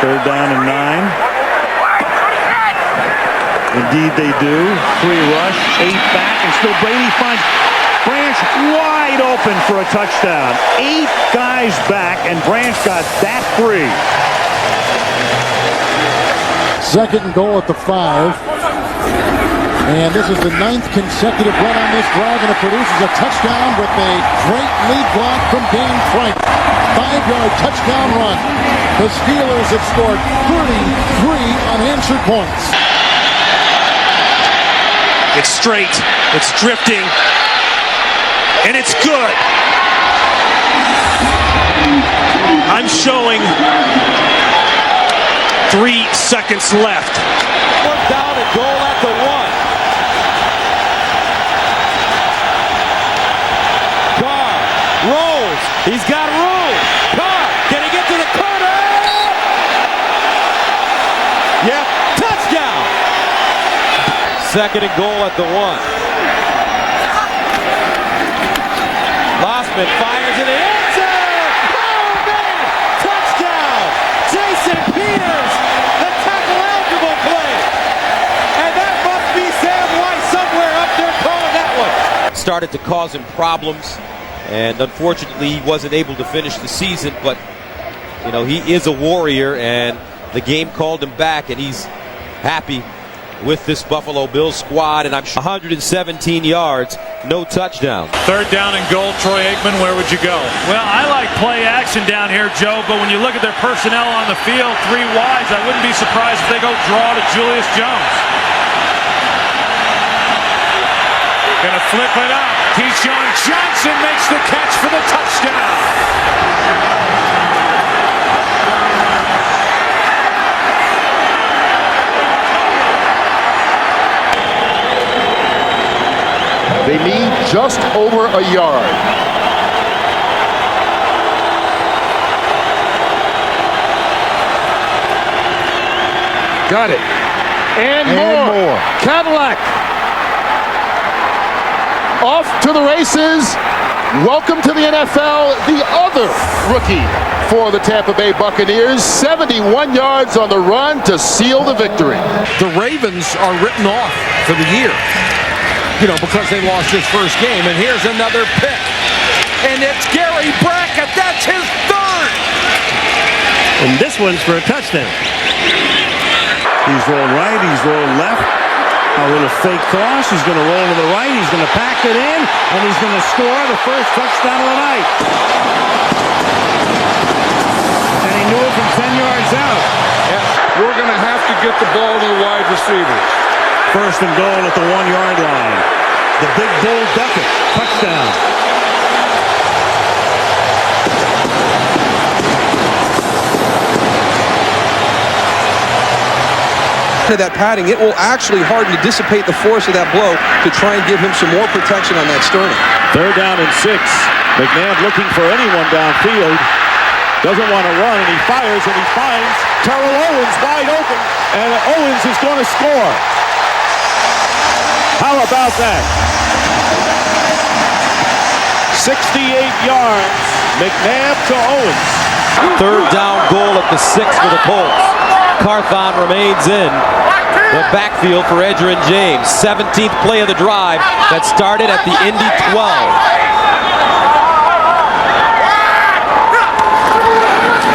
Third down and 9. Indeed they do. 3 rush, 8 back, and still Brady finds Branch wide open for a touchdown. 8 guys back, and Branch got that free. Second and goal at the 5. And this is the 9th consecutive run on this drive, and it produces a touchdown with a great lead block from Dan Frank. 5-yard touchdown run. The Steelers have scored 33 unanswered points. It's straight, it's drifting, and it's good. I'm showing 3 seconds left. 1 down and goal at the 1. Carr rolls. He's got room. Carr, can he get to the corner? Yep, touchdown. Second and goal at the 1. Lossman fires in the end zone. Oh, man! Touchdown! Jason Peters, the tackle-eligible play. And that must be Sam White somewhere up there calling that one. Started to cause him problems, and unfortunately he wasn't able to finish the season, but, you know, he is a warrior, and the game called him back, and he's happy with this Buffalo Bills squad, and I'm sure 117 yards, no touchdown. Third down and goal, Troy Aikman, where would you go? Well, I like play action down here, Joe, but when you look at their personnel on the field, 3 wides, I wouldn't be surprised if they go draw to Julius Jones. Gonna flip it up. Keyshawn Johnson makes the catch for the touchdown. They need just over a yard. Got it. And more. Cadillac. Off to the races. Welcome to the NFL, the other rookie for the Tampa Bay Buccaneers. 71 yards on the run to seal the victory. The Ravens are written off for the year, you know, because they lost his first game. And here's another pick. And it's Gary Brackett. That's his 3rd. And this one's for a touchdown. He's rolled right, he's rolled left. A little fake cross. He's going to roll to the right. He's going to pack it in, and he's going to score the first touchdown of the night. And he knew it from 10 yards out. We're going to have to get the ball to the wide receivers. First and goal at the 1-yard line. The big bull Duckett. Touchdown. That padding, it will actually harden to dissipate the force of that blow to try and give him some more protection on that sternum. Third down and 6. McNabb looking for anyone downfield. Doesn't want to run, and he fires, and he finds Terrell Owens wide open, and Owens is going to score. How about that? 68 yards, McNabb to Owens. Third down goal at the 6 for the Colts. Carthon remains in the backfield for Edgerrin James. 17th play of the drive that started at the Indy 12.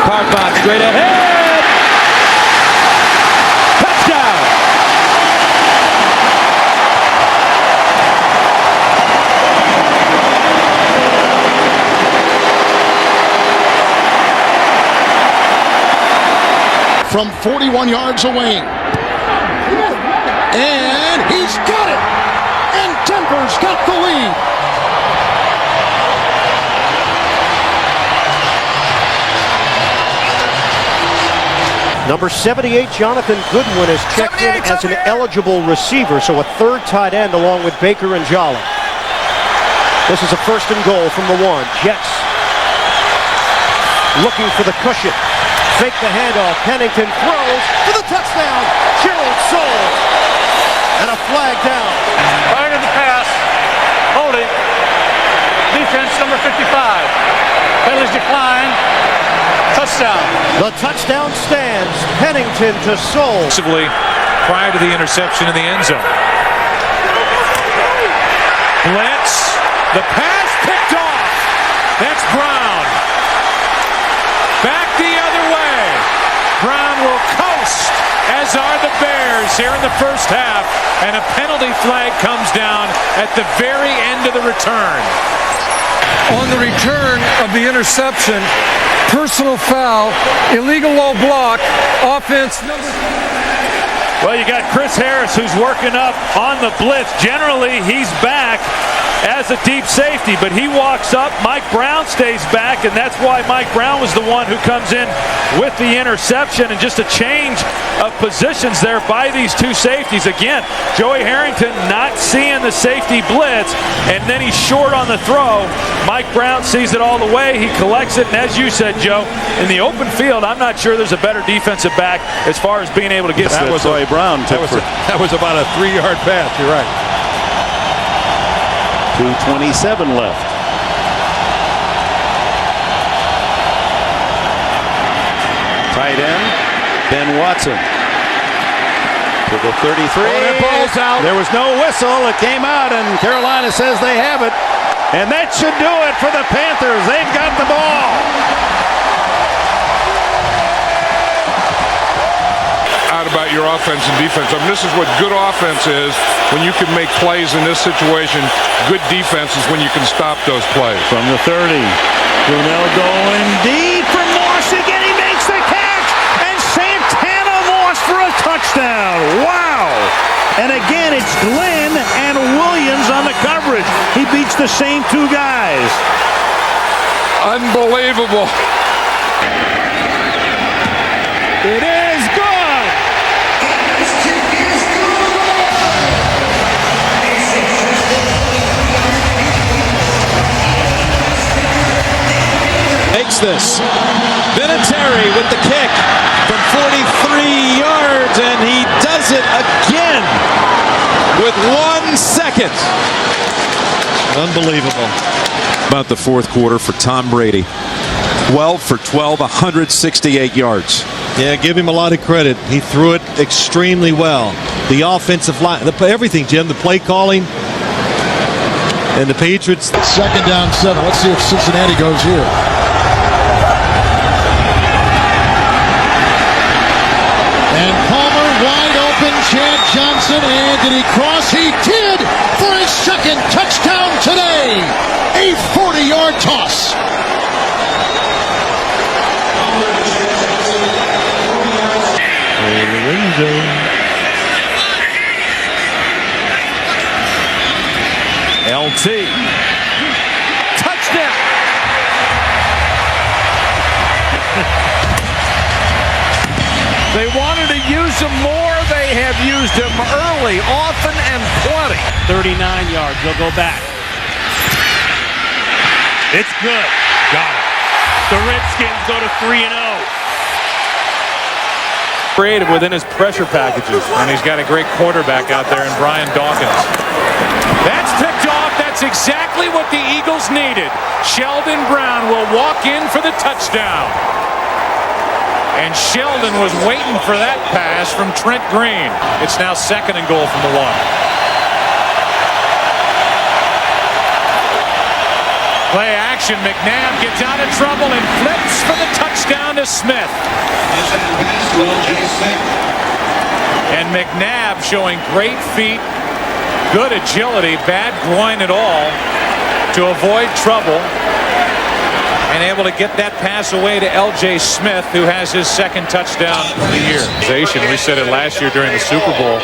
Carthon straight ahead. Touchdown. From 41 yards away. And he's got it! And Denver's got the lead! Number 78, Jonathan Goodwin, is checked in as an eligible receiver, so a 3rd tight end along with Baker and Jolly. This is a first and goal from the 1. Jets looking for the cushion. Fake the handoff. Pennington throws for the touchdown. Gerald Soule. And a flag down. Fired the pass. Holding. Defense number 55. Penalties decline. Touchdown. touchdown. The touchdown stands. Pennington to Soule. Prior to the interception in the end zone. Blitz. The pass picked off. That's Brown. Back the other way. Brown will coast, as are the Bears here in the first half. And a penalty flag comes down at the very end of the return. On the return of the interception, personal foul, illegal low block, offense number. Well, you got Chris Harris who's working up on the blitz. Generally, he's back as a deep safety, but he walks up. Mike Brown stays back, and that's why Mike Brown was the one who comes in with the interception, and just a change of positions there by these two safeties. Again, Joey Harrington not seeing the safety blitz, and then he's short on the throw. Mike Brown sees it all the way. He collects it, and as you said, Joe, in the open field, I'm not sure there's a better defensive back as far as being able to get that. Was Joey Brown. That was about a 3-yard pass. You're right. 2:27 left. Tight end, Ben Watson. To the 33. That ball's out. There was no whistle. It came out, and Carolina says they have it. And that should do it for the Panthers. They've got the ball. About your offense and defense. I mean, this is what good offense is, when you can make plays in this situation. Good defense is when you can stop those plays. From the 30, Brunell going deep for Moss again. He makes the catch, and Santana Moss for a touchdown. Wow! And again, it's Glenn and Williams on the coverage. He beats the same two guys. Unbelievable. It is good. Makes this. Vinatieri with the kick from 43 yards, and he does it again with 1 second. Unbelievable. About the fourth quarter for Tom Brady. 12 for 12, 168 yards. Yeah, give him a lot of credit. He threw it extremely well. The offensive line, everything, Jim, the play calling. And the Patriots. 2nd down 7. Let's see if Cincinnati goes here. And Palmer wide open, Chad Johnson, and did he cross? He did for his 2nd touchdown today. A 40-yard toss. LT. Touchdown. They wanted to use him more. They have used him early, often, and plenty. 39 yards. They'll go back. It's good. Got it. The Redskins go to 3-0. Creative within his pressure packages, and he's got a great quarterback out there in Brian Dawkins. That's picked off. That's exactly what the Eagles needed. Sheldon Brown will walk in for the touchdown. And Sheldon was waiting for that pass from Trent Green. It's now 2nd and goal from the 1. Play action. McNabb gets out of trouble and flips for the touchdown to Smith. And McNabb showing great feet, good agility, bad groin at all to avoid trouble, and able to get that pass away to L.J. Smith, who has his 2nd touchdown of the year. We said it last year during the Super Bowl.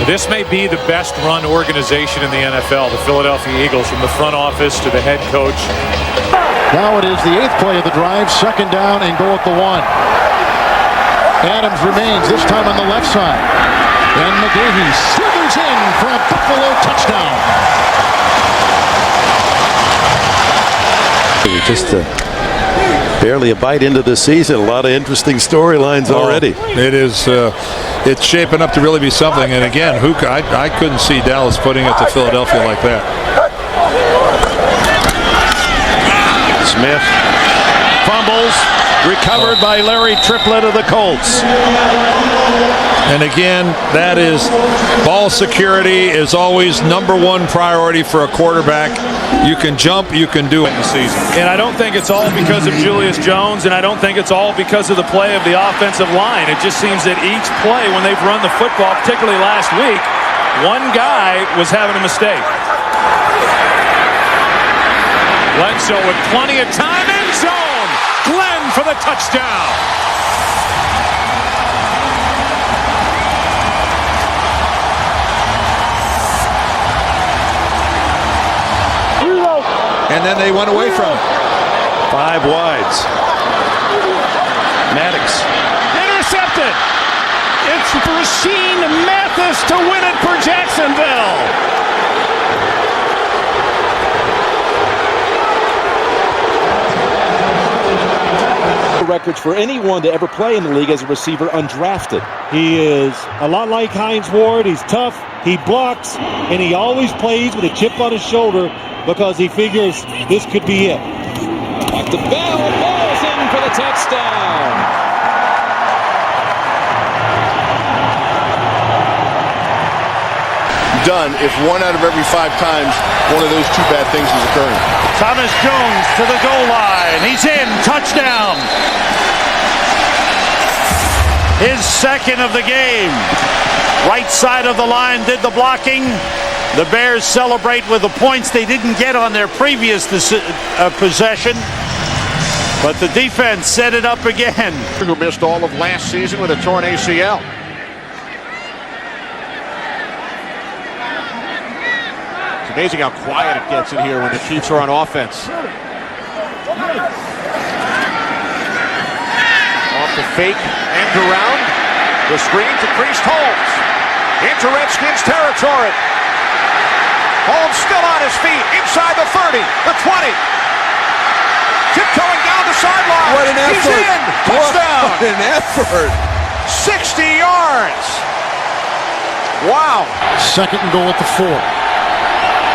This may be the best run organization in the NFL, the Philadelphia Eagles, from the front office to the head coach. Now it is the 8th play of the drive, 2nd down and goal at the 1. Adams remains, this time on the left side. And McGahee slithers in for a Buffalo touchdown. Just barely a bite into the season. A lot of interesting storylines already. It is. It's shaping up to really be something. And again, I couldn't see Dallas putting it to Philadelphia like that. Smith fumbles. Recovered by Larry Triplett of the Colts. And again, that is ball security is always #1 priority for a quarterback. You can jump, you can do it in the season. And I don't think it's all because of Julius Jones, and I don't think it's all because of the play of the offensive line. It just seems that each play when they've run the football, particularly last week, one guy was having a mistake. Bledsoe with plenty of time, end zone. Glenn for the touchdown. And then they went away from him. 5 wides. Maddox. Intercepted. It's Rasheed Mathis to win it for Jacksonville. Records for anyone to ever play in the league as a receiver undrafted. He is a lot like Hines Ward. He's tough, he blocks, and he always plays with a chip on his shoulder because he figures this could be it. Back to Bell. Ball's in for the touchdown. Done if 1 out of every 5 times one of those 2 bad things is occurring. Thomas Jones to the goal line. He's in. Touchdown. His second of the game. Right side of the line did the blocking. The Bears celebrate with the points they didn't get on their previous possession. But the defense set it up again. Who missed all of last season with a torn ACL. It's amazing how quiet it gets in here when the Chiefs are on offense. Off the fake, end around. The screen to Priest Holmes. Into Redskins territory. Holmes still on his feet. Inside the 30, the 20. Tiptoeing down the sideline. What an effort. He's in. Touchdown. What an effort. 60 yards. Wow. Second and goal at the 4.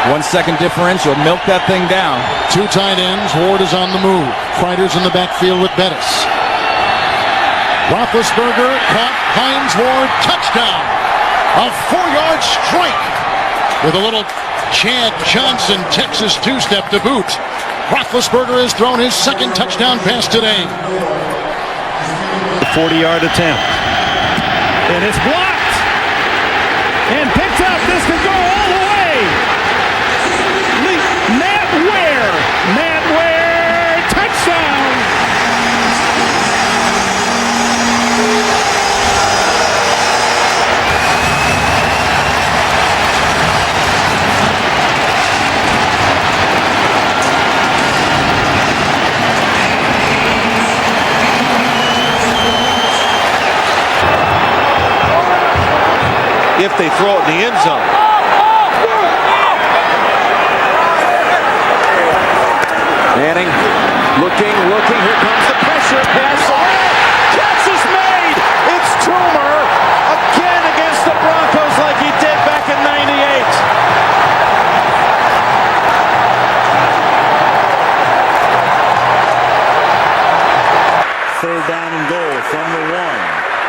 1 second differential. Milk that thing down. 2 tight ends. Ward is on the move. Kreider's in the backfield with Bettis. Roethlisberger caught Hines Ward. Touchdown. A 4-yard strike with a little Chad Johnson Texas 2-step to boot. Roethlisberger has thrown his second touchdown pass today. 40-yard attempt. And it's blocked. And picked up. This could go all the way. Matt Ware. Matt Ware. Touchdown. If they throw it in the end zone. Manning looking. Here comes the pressure. Pass away. Catch is made. It's Toomer again against the Broncos like he did back in '98. Third down and goal from the 1.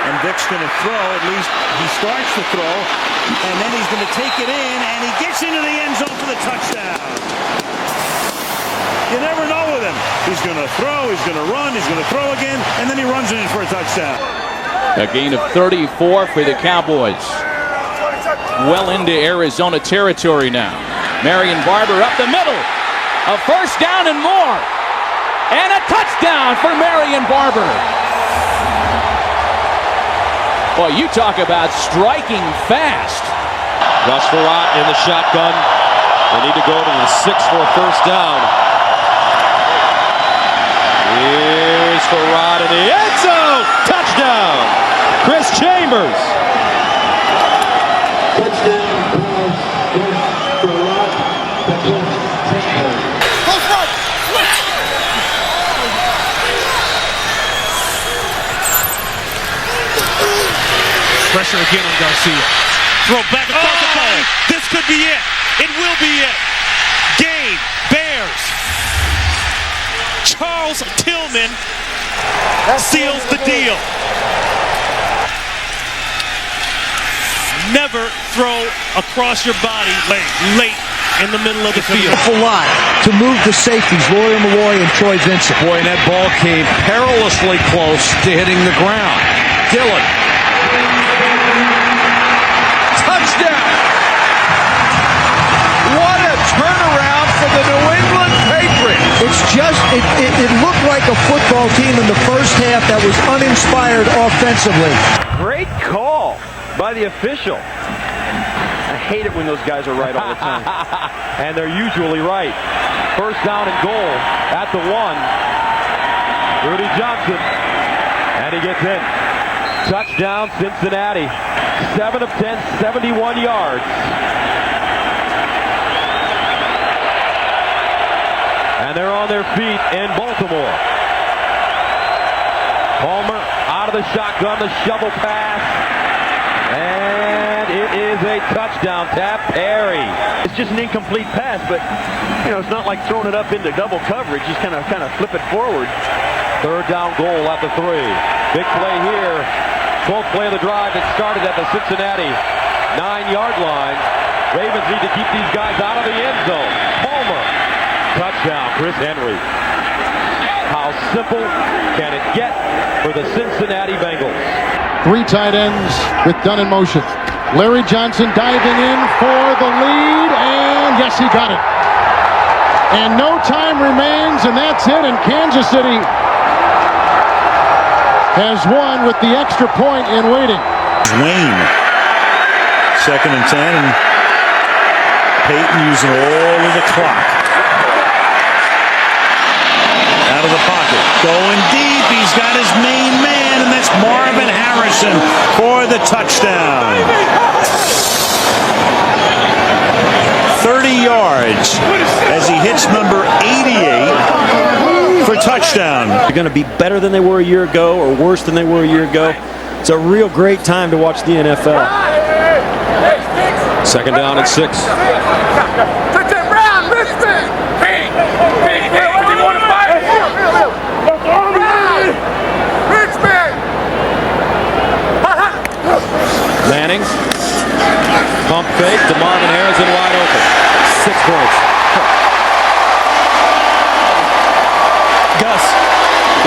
And Vic's going to throw. At least he starts to throw. And then he's going to take it in. And he gets into the end zone for the touchdown. You never know with him. He's going to throw. He's going to run. He's going to throw again. And then he runs it in for a touchdown. A gain of 34 for the Cowboys. Well into Arizona territory now. Marion Barber up the middle. A first down and more. And a touchdown for Marion Barber. Boy, you talk about striking fast. Gus Farrat in the shotgun. They need to go to the 6 for a first down. Here's Farrat in the end zone. Touchdown. Chris Chambers. Pressure again on Garcia. Throw back across the body. This could be it. It will be it. Game. Bears. Charles Tillman seals the deal. Never throw across your body late in the middle of the field. A lot to move the safeties, Lawyer Malloy and Troy Vincent. Boy, and that ball came perilously close to hitting the ground. Dillon. Touchdown! What a turnaround for the New England Patriots. It's just, it looked like a football team in the first half that was uninspired offensively. Great call by the official. I hate it when those guys are right all the time. And they're usually right. First down and goal at the 1. Rudy Johnson. And he gets in. Touchdown, Cincinnati. 7 of 10, 71 yards. And they're on their feet in Baltimore. Palmer out of the shotgun, the shovel pass. And it is a touchdown tap, Perry. It's just an incomplete pass, but it's not like throwing it up into double coverage. Just kind of flip it forward. Third down goal at the 3. Big play here. 12th play of the drive that started at the Cincinnati 9-yard line. Ravens need to keep these guys out of the end zone. Palmer, touchdown, Chris Henry. How simple can it get for the Cincinnati Bengals? 3 tight ends with Dunn in motion. Larry Johnson diving in for the lead, and yes, he got it. And no time remains, and that's it, and Kansas City has won with the extra point in waiting. Wayne, 2nd and 10, and Peyton using all of the clock. Out of the pocket, going deep, he's got his main man, and that's Marvin Harrison for the touchdown. 30 yards as he hits number 88 for touchdown. They're going to be better than they were a year ago or worse than they were a year ago. It's a real great time to watch the NFL. 2nd down and 6. Manning, pump fake to Marvin Harrison, wide open. 6 points. Gus,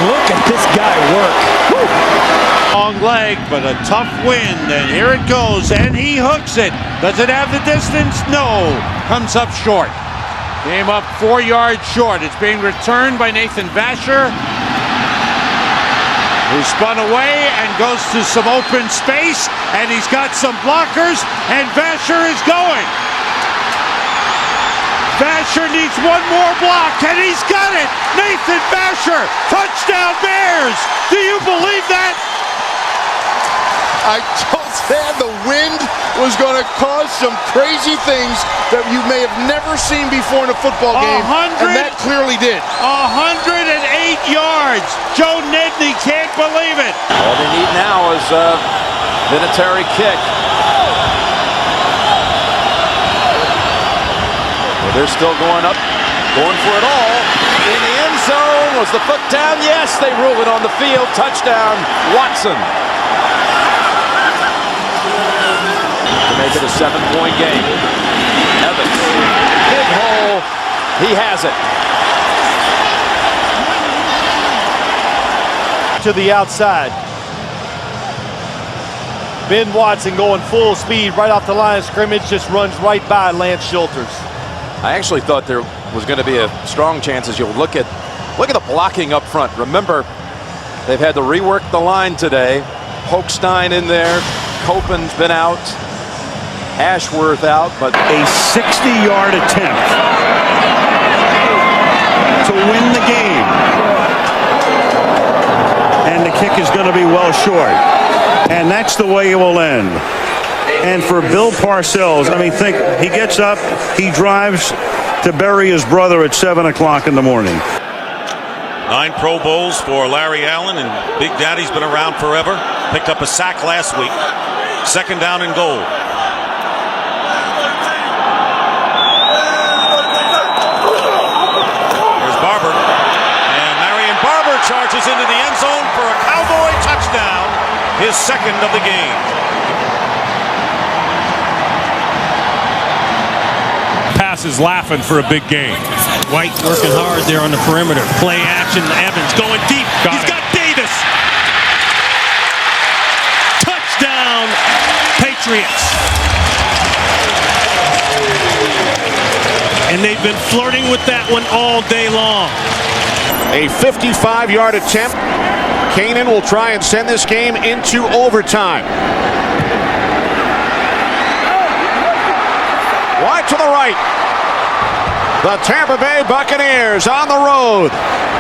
look at this guy work. Woo. Long leg, but a tough wind, and here it goes, and he hooks it. Does it have the distance? No. Comes up short. Came up 4 yards short. It's being returned by Nathan Vasher, who spun away and goes to some open space, and he's got some blockers, and Vasher is going. Vasher needs one more block, and he's got it! Nathan Vasher, touchdown Bears! Do you believe that? I told Stan the wind was going to cause some crazy things that you may have never seen before in a football game, and that clearly did. 108 yards. Joe Nedney can't believe it. All they need now is a Vinatieri kick. Well, they're still going up, going for it all. In the end zone, was the foot down? Yes, they rule it on the field. Touchdown, Watson. To make it a 7-point game. Evans, big hole, he has it. To the outside. Ben Watson going full speed right off the line of scrimmage, just runs right by Lance Schulters. I actually thought there was going to be a strong chance as you'll look at the blocking up front. Remember, they've had to rework the line today. Hochstein in there, Copen's been out, Ashworth out, but a 60-yard attempt to win the game. And the kick is going to be well short. And that's the way it will end. And for Bill Parcells, I mean, think, he gets up, he drives to bury his brother at 7 o'clock in the morning. 9 Pro Bowls for Larry Allen, and Big Daddy's been around forever. Picked up a sack last week. 2nd down and goal. Here's Barber. And Marion Barber charges into the end end zone for a Cowboy touchdown, his second of the game. Passes laughing for a big game. White working hard there on the perimeter. Play action. Evans going deep. He's got Davis. Touchdown, Patriots. And they've been flirting with that one all day long. A 55-yard attempt. Canaan will try and send this game into overtime. Wide to the right. The Tampa Bay Buccaneers on the road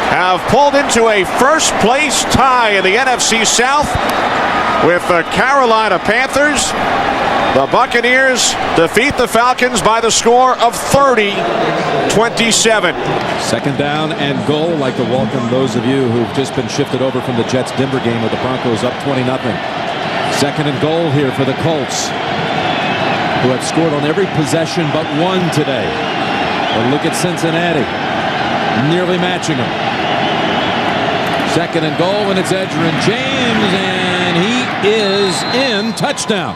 have pulled into a first-place tie in the NFC South with the Carolina Panthers. The Buccaneers defeat the Falcons by the score of 30-27. Second down and goal. Like to welcome those of you who've just been shifted over from the Jets-Denver game with the Broncos up 20-0. Second and goal here for the Colts, who have scored on every possession but one today. But look at Cincinnati, nearly matching them. Second and goal, and it's Edgerrin James, and he is in. Touchdown.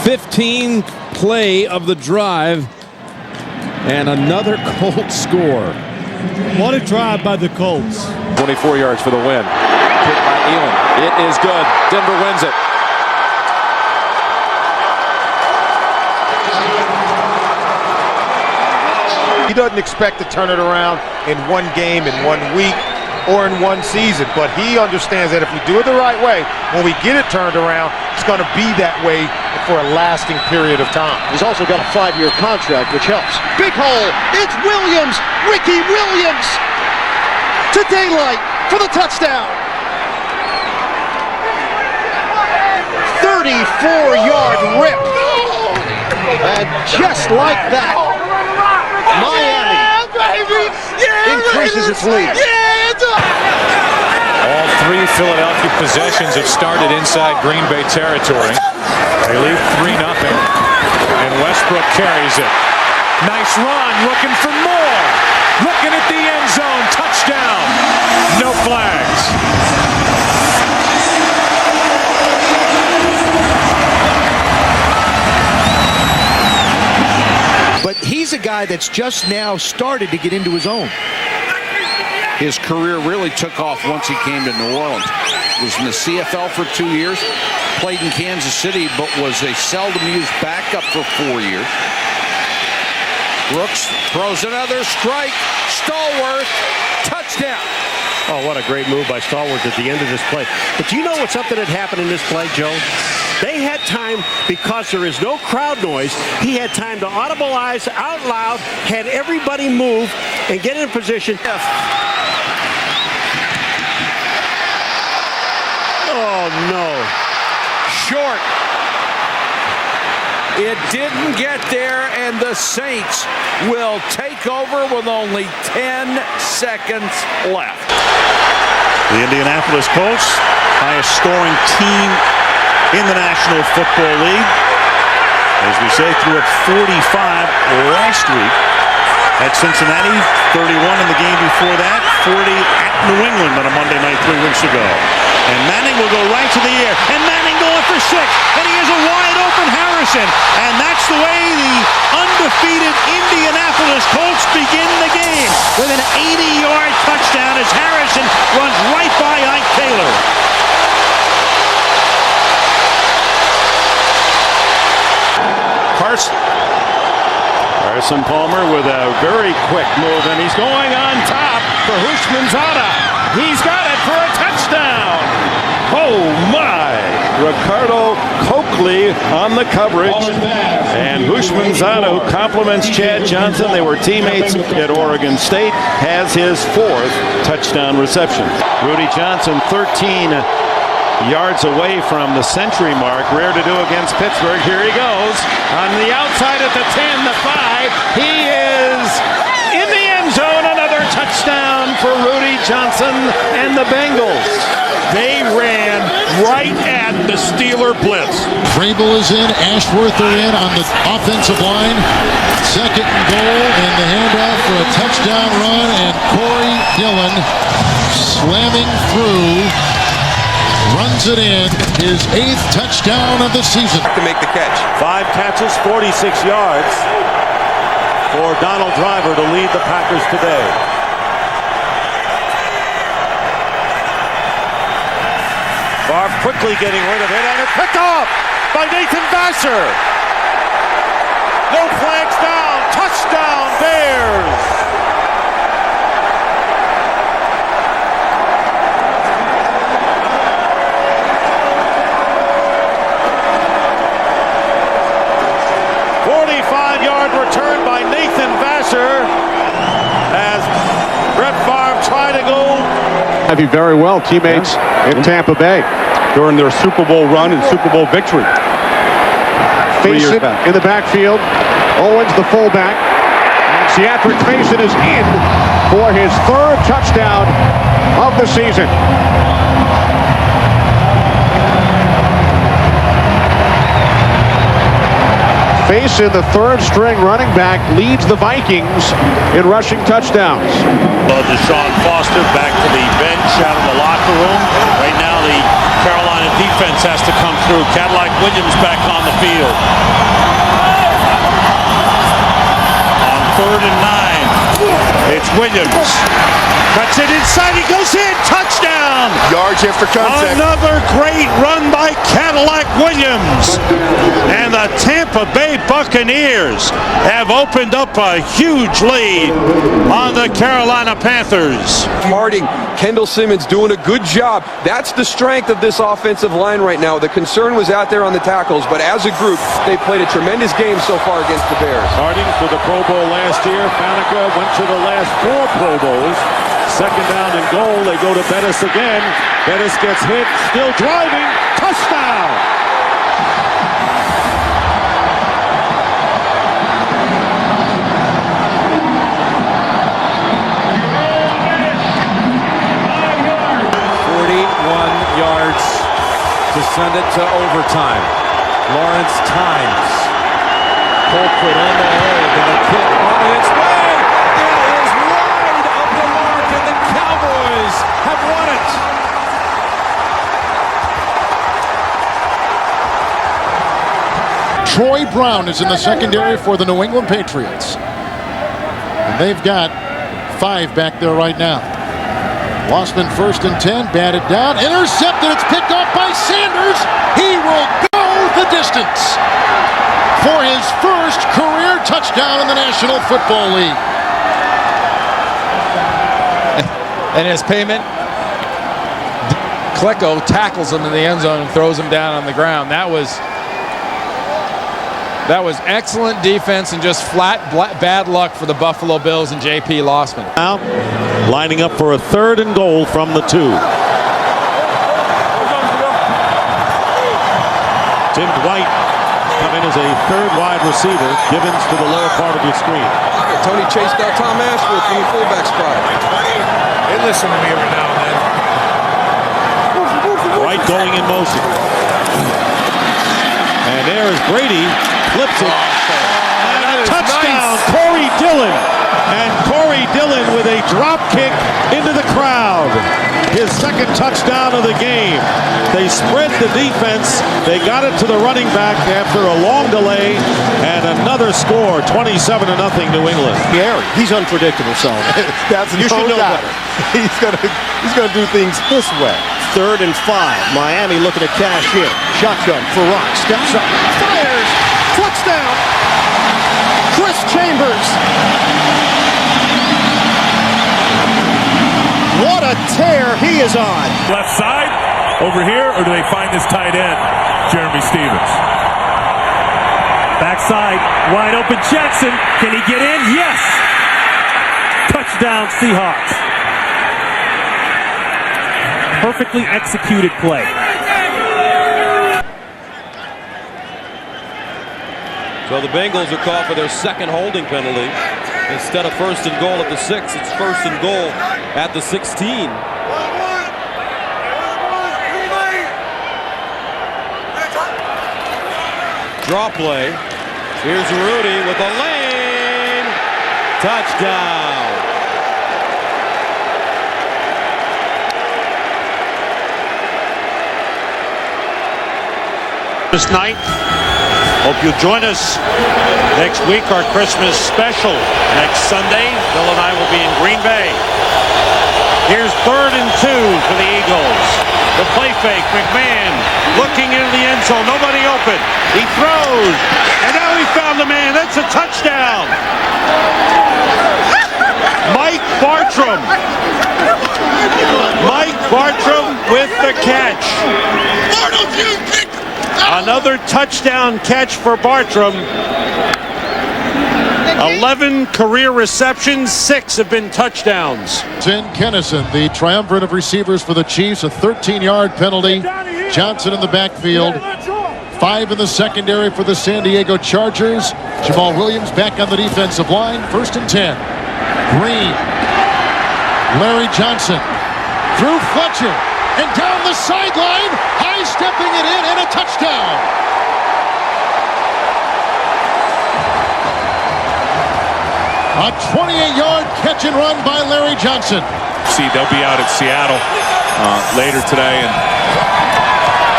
15th play of the drive, and another Colts score. What a drive by the Colts. 24 yards for the win. Hit by Elam. It is good. Denver wins it. He doesn't expect to turn it around in one game, in 1 week, or in one season. But he understands that if we do it the right way, when we get it turned around, it's going to be that way for a lasting period of time. He's also got a 5-year contract, which helps. Big hole. It's Williams. Ricky Williams to daylight for the touchdown. 34-yard rip. And just like that, Miami increases its lead. All three Philadelphia possessions have started inside Green Bay territory. They leave 3-0, and Westbrook carries it. Nice run, looking for more. Looking at the end zone, touchdown. No flags. But he's a guy that's just now started to get into his own. His career really took off once he came to New Orleans. Was in the CFL for 2 years, played in Kansas City, but was a seldom used backup for 4 years. Brooks throws another strike. Stallworth, touchdown. Oh, what a great move by Stallworth at the end of this play. But do you know what something had happened in this play, Joe? They had time, because there is no crowd noise, he had time to audibilize out loud, had everybody move and get in position. Oh, no. Short. It didn't get there, and the Saints will take over with only 10 seconds left. The Indianapolis Colts, highest scoring team in the National Football League. As we say, threw up 45 last week at Cincinnati, 31 in the game before that, 40 at New England on a Monday night 3 weeks ago. And Manning will go right to the air, and Manning going for 6, and he has a wide open Harrison, and that's the way the undefeated Indianapolis Colts begin the game with an 80-yard touchdown as Harrison runs right by Ike Taylor. Carson Palmer with a very quick move, and he's going on top for Houshmandzadeh. He's got it for a touchdown. Oh my! Ricardo Coakley on the coverage, and Houshmandzadeh, who compliments Chad Johnson, they were teammates at Oregon State, has his 4th touchdown reception. Rudy Johnson, 13 yards away from the century mark. Rare to do against Pittsburgh. Here he goes on the outside at the 10, the 5. He is in the end zone. Another touchdown. touchdown for Rudy Johnson and the Bengals. They ran right at the Steeler blitz. Vrabel is in, Ashworth are in on the offensive line. Second and goal, and the handoff for a touchdown run, and Corey Dillon slamming through, runs it in, his 8th touchdown of the season. To make the catch. 5 catches, 46 yards for Donald Driver to lead the Packers today. Favre quickly getting rid of it, and it's picked off by Nathan Vasher. No flags down. Touchdown, Bears. Return by Nathan Vasher as Brett Favre tried to go. Have you very well, teammates in Tampa Bay during their Super Bowl run and Super Bowl victory. Faison in the backfield. Owens, the fullback. And Seatric Faison is in for his 3rd touchdown of the season. Faison, the 3rd string running back, leads the Vikings in rushing touchdowns. Deshaun Foster back to the bench out of the locker room. Right now the Carolina defense has to come through. Cadillac Williams back on the field. On 3rd and 9, it's Williams. Cuts it inside, he goes in, touchdown! Yards after contact. Another great run by Cadillac Williams. And the Tampa Bay Buccaneers have opened up a huge lead on the Carolina Panthers. Harding, Kendall Simmons doing a good job. That's the strength of this offensive line right now. The concern was out there on the tackles, but as a group, they played a tremendous game so far against the Bears. Harding to the Pro Bowl last year. Faneca went to the last 4 Pro Bowls. Second down and goal. They go to Bettis again. Bettis gets hit. Still driving. Touchdown! Yards to send it to overtime. Lawrence times. Colquitt on the hold, and the kick on its way. It is wide of the mark, and the Cowboys have won it. Troy Brown is in the secondary for the New England Patriots. And they've got 5 back there right now. Lossman 1st and 10, batted down, intercepted, it's picked up by Sanders. He will go the distance for his 1st career touchdown in the National Football League. And his payment, Klecko tackles him in the end zone and throws him down on the ground. That was excellent defense and just flat bad luck for the Buffalo Bills and J.P. Lossman. Now, lining up for a 3rd and goal from the 2. Tim Dwight come in as a 3rd wide receiver. Gibbons to the lower part of your screen. Tony chased out Tom Ashworth in the fullback spot. They listen to me every now and then. Dwight going in motion. And there is Brady. Flips it. And touchdown, nice. Corey Dillon. And Corey Dillon with a drop kick into the crowd. His 2nd touchdown of the game. They spread the defense. They got it to the running back after a long delay. And another score, 27-0 New England. Gary, he's unpredictable, so That's you should know better. He's gonna do things this way. 3rd and 5. Miami looking to cash in. Shotgun for Rock. Steps up. Fires. Touchdown. Chris Chambers. What a tear he is on. Left side, over here, or do they find this tight end, Jeremy Stevens? Backside, wide open Jackson. Can he get in? Yes! Touchdown Seahawks. Perfectly executed play. So the Bengals are called for their 2nd holding penalty. Instead of first and goal at the 6, it's first and goal at the 16. Draw play. Here's Rudy with a lane. Touchdown. This night. Hope you'll join us next week, our Christmas special. Next Sunday, Bill and I will be in Green Bay. Here's 3rd and 2 for the Eagles. The play fake, McMahon looking into the end zone, nobody open. He throws, and now he found the man. That's a touchdown. Mike Bartram. Mike Bartram with the catch. Another touchdown catch for Bartram. 11 career receptions, 6 have been touchdowns. Tim Kennison, the triumvirate of receivers for the Chiefs, a 13-yard penalty. Johnson in the backfield. 5 in the secondary for the San Diego Chargers. Jamal Williams back on the defensive line. 1st and 10. Green. Larry Johnson. Through Fletcher. And down the sideline. High-stepping it in and a touchdown. A 28-yard catch and run by Larry Johnson. See, they'll be out at Seattle later today, and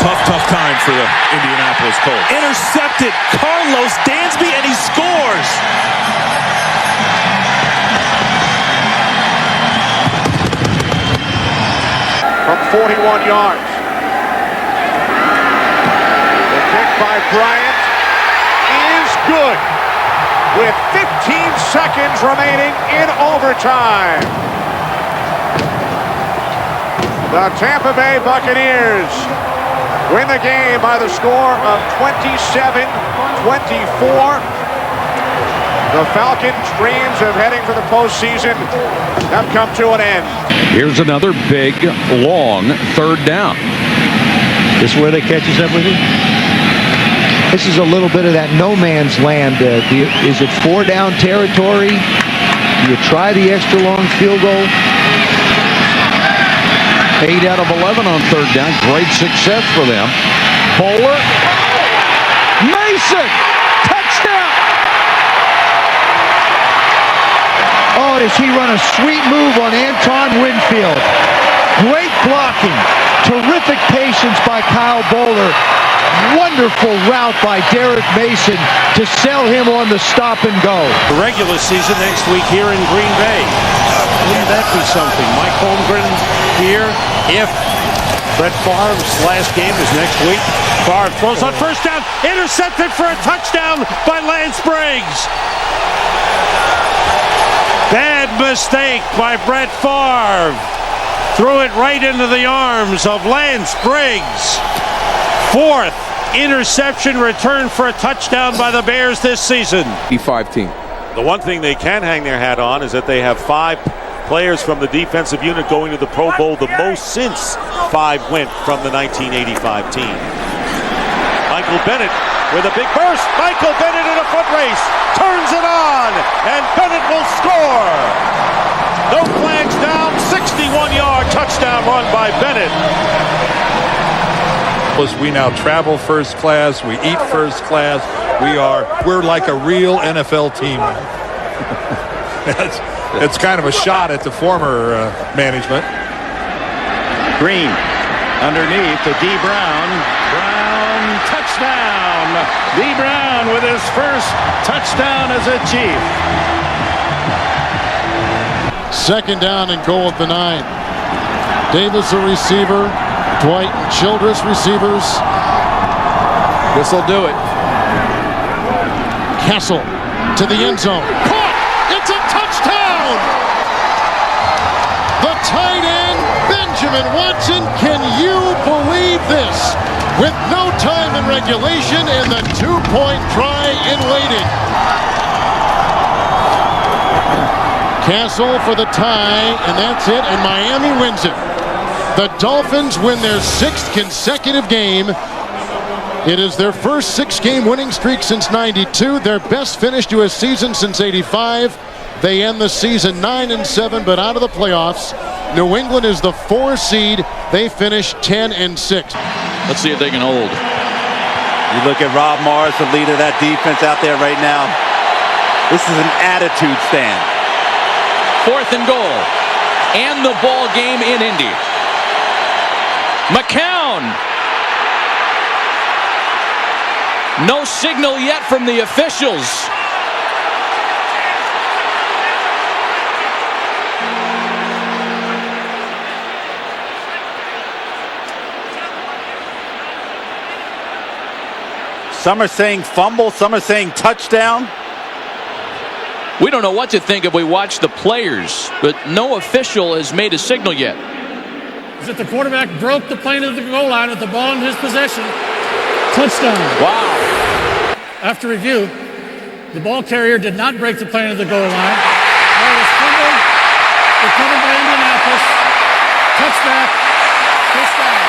tough time for the Indianapolis Colts. Intercepted Carlos Dansby, and he scores. From 41 yards. The kick by Bryant is good, with 15 seconds remaining in overtime. The Tampa Bay Buccaneers win the game by the score of 27-24. The Falcons' dreams of heading for the postseason have come to an end. Here's another big, long 3rd down. This is where they catches up with you? This is a little bit of that no man's land. Is it 4-down territory? Do you try the extra long field goal? 8 out of 11 on 3rd down. Great success for them. Bowler. Mason. Touchdown. Oh, does he run a sweet move on Anton Winfield. Great blocking. Terrific patience by Kyle Bowler. Wonderful route by Derek Mason to sell him on the stop and go. The regular season next week here in Green Bay. Wouldn't that be something? Mike Holmgren here. If Brett Favre's last game is next week. Favre throws on 1st down. Intercepted for a touchdown by Lance Briggs. Bad mistake by Brett Favre. Threw it right into the arms of Lance Briggs. 4th interception return for a touchdown by the Bears this season. 85 team. The one thing they can hang their hat on is that they have 5 players from the defensive unit going to the Pro Bowl, the most since 5 went from the 1985 team. Michael Bennett with a big burst. Michael Bennett in a foot race. Turns it on, and Bennett will score. No flags down. 61-yard touchdown run by Bennett. We now travel first class. We eat first class. We're like a real NFL team. It's kind of a shot at the former management. Green underneath to D. Brown. Brown touchdown. D. Brown with his first touchdown as a Chief. 2nd down and goal at the 9. Davis a receiver. Dwight and Childress receivers. This'll do it. Castle to the end zone. Caught! It's a touchdown! The tight end, Benjamin Watson. Can you believe this? With no time in regulation and the 2-point try in waiting. Castle for the tie, and that's it, and Miami wins it. The Dolphins win their 6th consecutive game. It is their first 6-game winning streak since '92, their best finish to a season since '85. They end the season 9-7, but out of the playoffs. New England is the 4 seed. They finish 10-6. Let's see if they can hold. You look at Rob Morris, the leader of that defense out there right now. This is an attitude stand. 4th and goal. And the ball game in Indy. McCown. No signal yet from the officials. Some are saying fumble, some are saying touchdown. We don't know what to think if we watch the players, but no official has made a signal yet. Is that the quarterback broke the plane of the goal line with the ball in his possession. Touchdown. Wow. After review, the ball carrier did not break the plane of the goal line. Ball was fumbled, recovered by Indianapolis. Touchback. First down.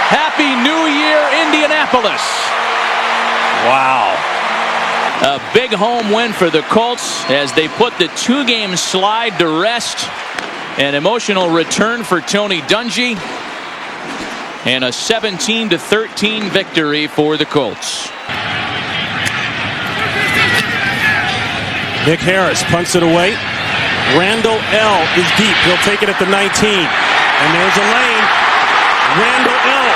Happy New Year, Indianapolis. Wow. A big home win for the Colts as they put the 2-game slide to rest. An emotional return for Tony Dungy. And a 17-13 victory for the Colts. Nick Harris punts it away. Randall L. is deep. He'll take it at the 19. And there's a lane. Randall L.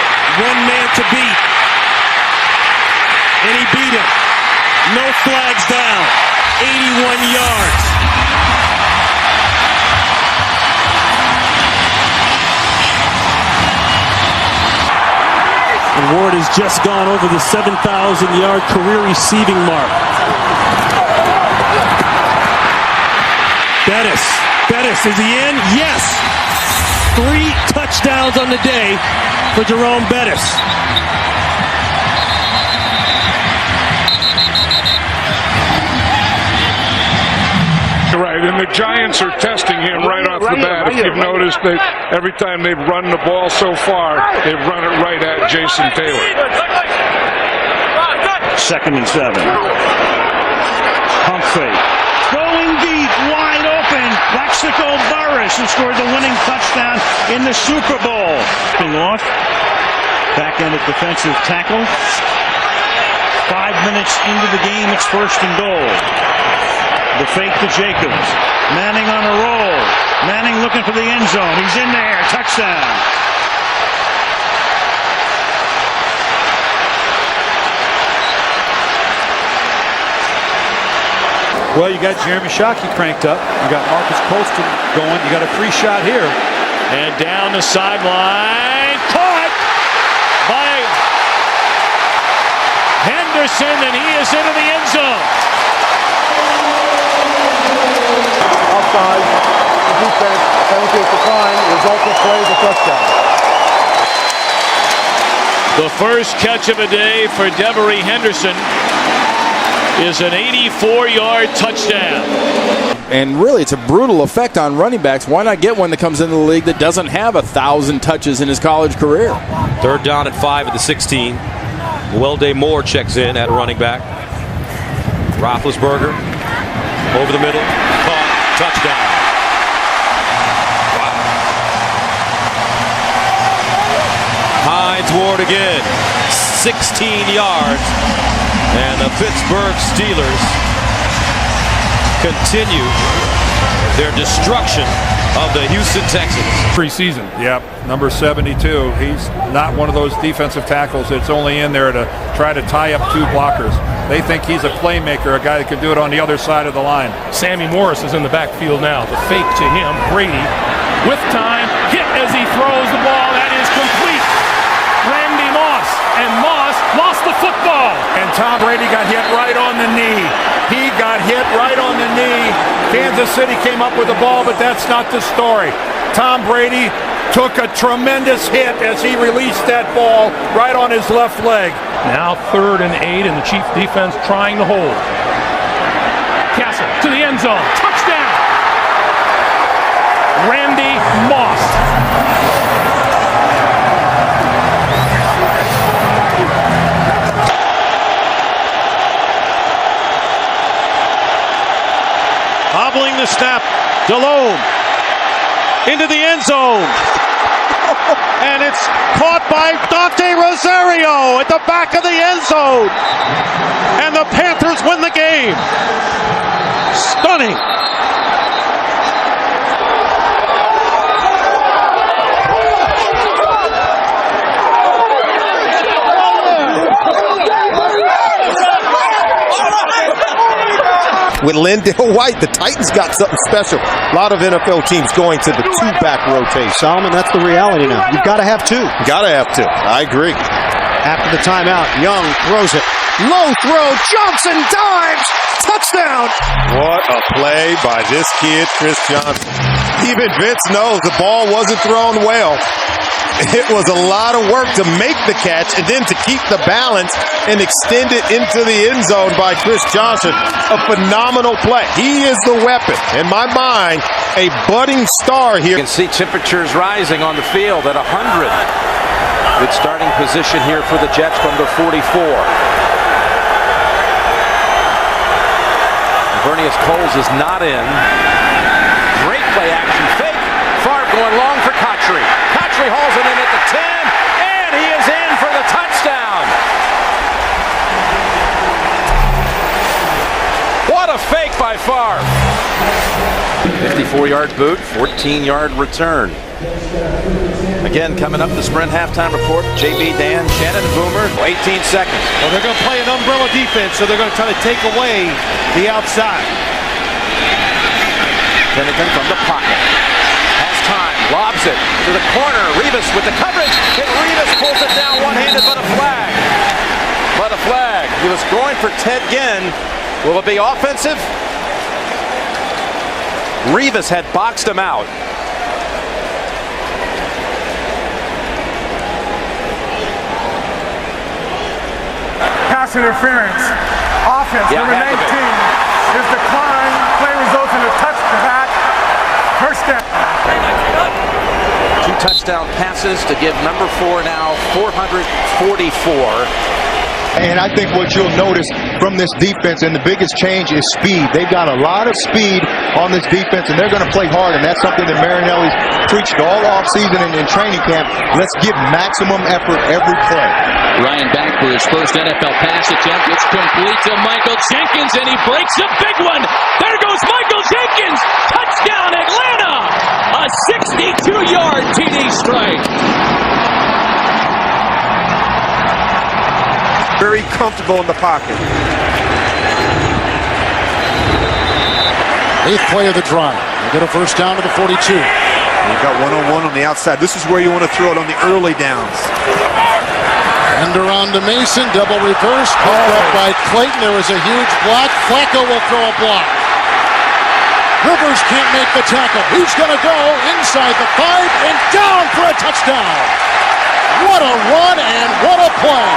one man to beat. And he beat him. No flags down. 81 yards. And Ward has just gone over the 7,000-yard career receiving mark. Bettis, is he in? Yes. 3 touchdowns on the day for Jerome Bettis. Right, and the Giants are testing him right off the bat. If you've noticed that every time they've run the ball so far, they've run it right at Jason Taylor. 2nd and 7. Humphrey going deep, wide open. Plaxico Burress, who scored the winning touchdown in the Super Bowl. Off. Back-ended defensive tackle. 5 minutes into the game, it's 1st and goal. The fake to Jacobs. Manning on a roll. Manning looking for the end zone. He's in there. Touchdown. Well, you got Jeremy Shockey cranked up. You got Marcus Colston going. You got a 3-shot here. And down the sideline. Caught by Henderson, and he is into the end zone. Offside, the defense, penalty at the time, resulting play is a touchdown. The first catch of the day for Devery Henderson is an 84-yard touchdown. And really, it's a brutal effect on running backs. Why not get one that comes into the league that doesn't have 1,000 touches in his college career? 3rd down and 5 at the 16. Welday Moore checks in at running back. Roethlisberger over the middle. Caught. Touchdown. Wow. Hines Ward again. 16 yards. And the Pittsburgh Steelers continue their destruction of the Houston Texans. Preseason. Yep. Number 72. He's not one of those defensive tackles that's only in there to try to tie up 2 blockers. They think he's a playmaker, a guy that can do it on the other side of the line. Sammy Morris is in the backfield now. The fake to him. Brady with time. Hit as he throws the ball. That is complete. Randy Moss. And Moss lost the football. And Tom Brady got hit right on the knee. He got hit right on the knee. Kansas City came up with the ball, but that's not the story. Tom Brady took a tremendous hit as he released that ball right on his left leg. Now 3rd and 8, and the Chiefs defense trying to hold. Castle to the end zone. Touchdown! Randy Moss. the snap. DeLone into the end zone. And it's caught by Dante Rosario at the back of the end zone. And the Panthers win the game. Stunning. With Lindell White, the Titans got something special. A lot of NFL teams going to the two-back rotation. Solomon, that's the reality now. You've got to have two. Got to have two. I agree. After the timeout, Young throws it. Low throw, Johnson dives, touchdown! What a play by this kid, Chris Johnson. Even Vince knows the ball wasn't thrown well. It was a lot of work to make the catch and then to keep the balance and extend it into the end zone by Chris Johnson. A phenomenal play. He is the weapon. In my mind, a budding star here. You can see temperatures rising on the field at 100. Good starting position here for the Jets from the 44. Vernius Coles is not in. Great play action fake. Favre going long for Cotchery. Cotchery hauls it in at the 10, and he is in for the touchdown. What a fake by Favre. 54-yard boot, 14-yard return. Again, coming up the Sprint halftime report, JB, Dan, Shannon, Boomer, 18 seconds. Well, they're going to play an umbrella defense, so they're going to try to take away the outside. Pennington from the pocket. Has time, lobs it to the corner. Revis with the coverage. And Revis pulls it down one-handed, but a flag. But a flag. He was going for Ted Ginn. Will it be offensive? Revis had boxed him out. Pass interference. Offense, number 19 is declined. Play results in a touchback. First down. 2 touchdown passes to give number 4 now 444. And I think what you'll notice from this defense, and the biggest change is speed. They've got a lot of speed on this defense, and they're going to play hard, and that's something that Marinelli's preached all offseason and in training camp. Let's give maximum effort every play. Ryan back for his first NFL pass attempt. It's complete to Michael Jenkins, and he breaks a big one. There goes Michael Jenkins. Touchdown, Atlanta. A 62-yard TD strike. Very comfortable in the pocket. 8th play of the drive. They get a first down to the 42. You've got one-on-one on the outside. This is where you want to throw it on the early downs. End around to Mason, double reverse, picked up by Clayton. There was a huge block. Flacco will throw a block. Rivers can't make the tackle. He's going to go inside the 5 and down for a touchdown. What a run and what a play.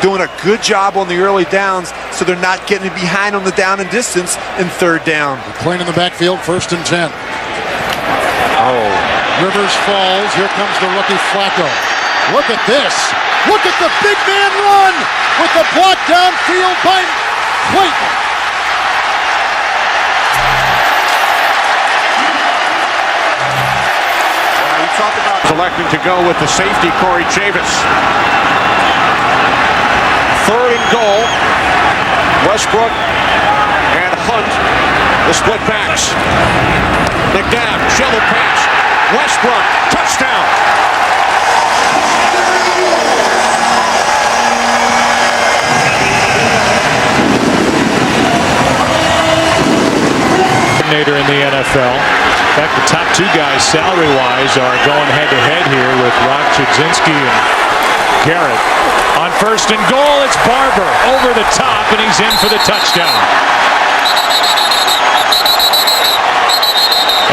Doing a good job on the early downs so they're not getting behind on the down and distance in 3rd down. Playing in the backfield, 1st and 10. Oh. Rivers falls. Here comes the rookie Flacco. Look at this. Look at the big man run with the block downfield by Clayton. We talked about selecting to go with the safety, Corey Chavis. 3rd and goal. Westbrook and Hunt, the split backs. McNabb, shovel pass. Westbrook, touchdown. Coordinator in the NFL. In fact, the top 2 guys, salary-wise, are going head-to-head here with Ron Chudzinski and Garrett. On 1st and goal, it's Barber over the top, and he's in for the touchdown.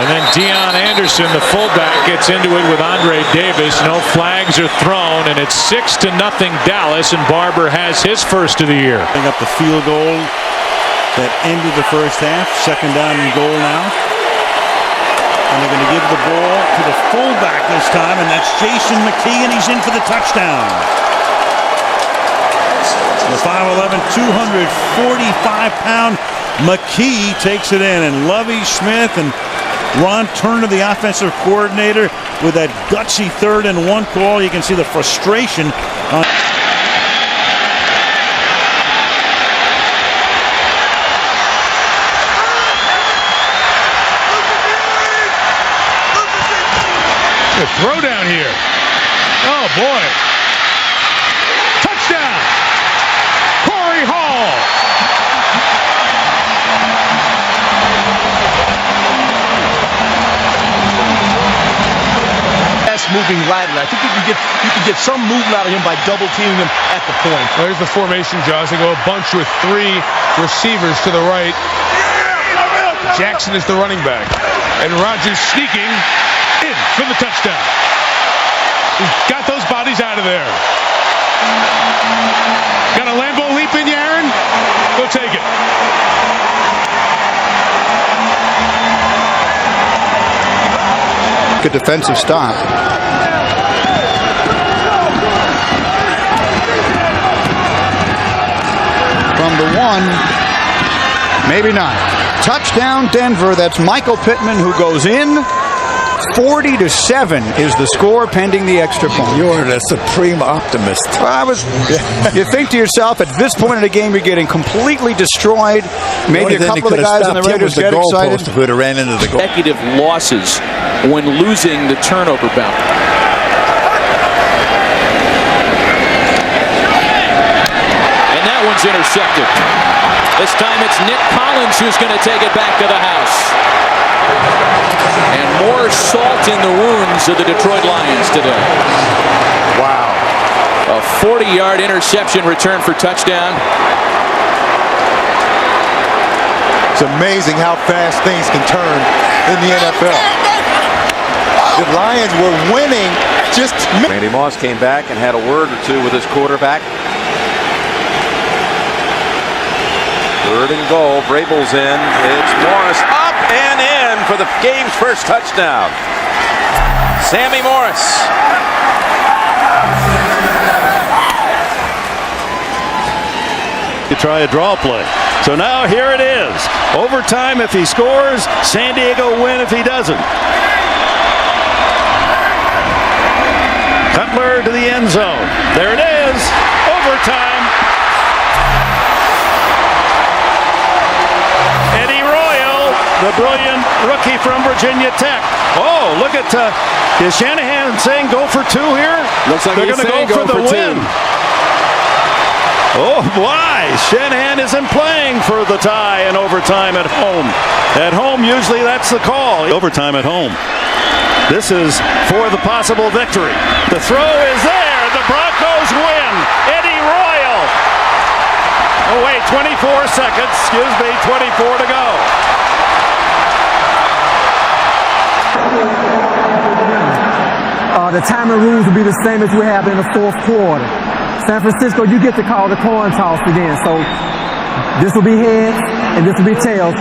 And then Deion Anderson, the fullback, gets into it with Andre Davis. No flags are thrown, and it's 6-0 Dallas, and Barber has his first of the year. Bring up the field goal that ended the first half. 2nd down and goal now. And they're going to give the ball to the fullback this time, and that's Jason McKee, and he's in for the touchdown. The 5'11", 245-pound McKee takes it in, and Lovie Smith and Ron Turner, the offensive coordinator, with that gutsy 3rd and 1 call. You can see the frustration on. The throw down here. Oh boy. Touchdown. Corey Hall. Moving laterally. I think you can get some movement out of him by double teaming him at the point. There's the formation, Jaws. They go a bunch with 3 receivers to the right. Jackson is the running back. And Rodgers sneaking in for the touchdown. He's got those bodies out of there. Got a Lambeau leap in you, Aaron? Go take it. Good defensive stop. From the 1, maybe not. Touchdown Denver. That's Michael Pittman who goes in. 40-7 is the score pending the extra point. You're the supreme optimist. You think to yourself, at this point in the game, you're getting completely destroyed. Maybe a couple of the guys on the Raiders get excited. Who would have ran into the goal. Consecutive losses when losing the turnover battle. And that one's intercepted. This time it's Nick Collins who's going to take it back to the house. And more salt in the wounds of the Detroit Lions today. Wow. A 40-yard interception return for touchdown. It's amazing how fast things can turn in the NFL. The Lions were winning just. Randy Moss came back and had a word or two with his quarterback. 3rd and goal. Vrabel's in. It's Morris up and in for the game's first touchdown. Sammy Morris. To try a draw play. So now here it is. Overtime if he scores. San Diego win if he doesn't. Cutler to the end zone. There it is. Overtime. Eddie Royal, the brilliant rookie from Virginia Tech. Oh, look at is Shanahan saying go for 2 here? Looks like they're going to go for the win. Oh, why? Shanahan isn't playing for the tie in overtime at home. At home, usually that's the call. Overtime at home. This is for the possible victory. The throw is there. The Broncos win. Eddie Royal. Oh, wait, 24 seconds. Excuse me, 24 to go. The timing rules will be the same as we have in the 4th quarter. San Francisco, you get to call the coin toss again. So this will be heads and this will be tails.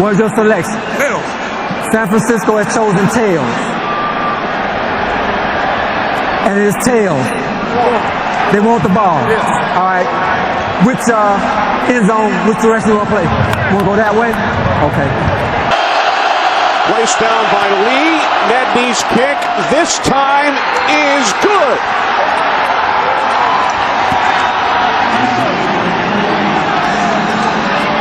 What's your selection? Tails. San Francisco has chosen tails. And it is tails. They want the ball. Yes. All right. Which end zone, which direction you want to play? Want to go that way? Okay. Placed down by Lee. Nedby's kick this time is good.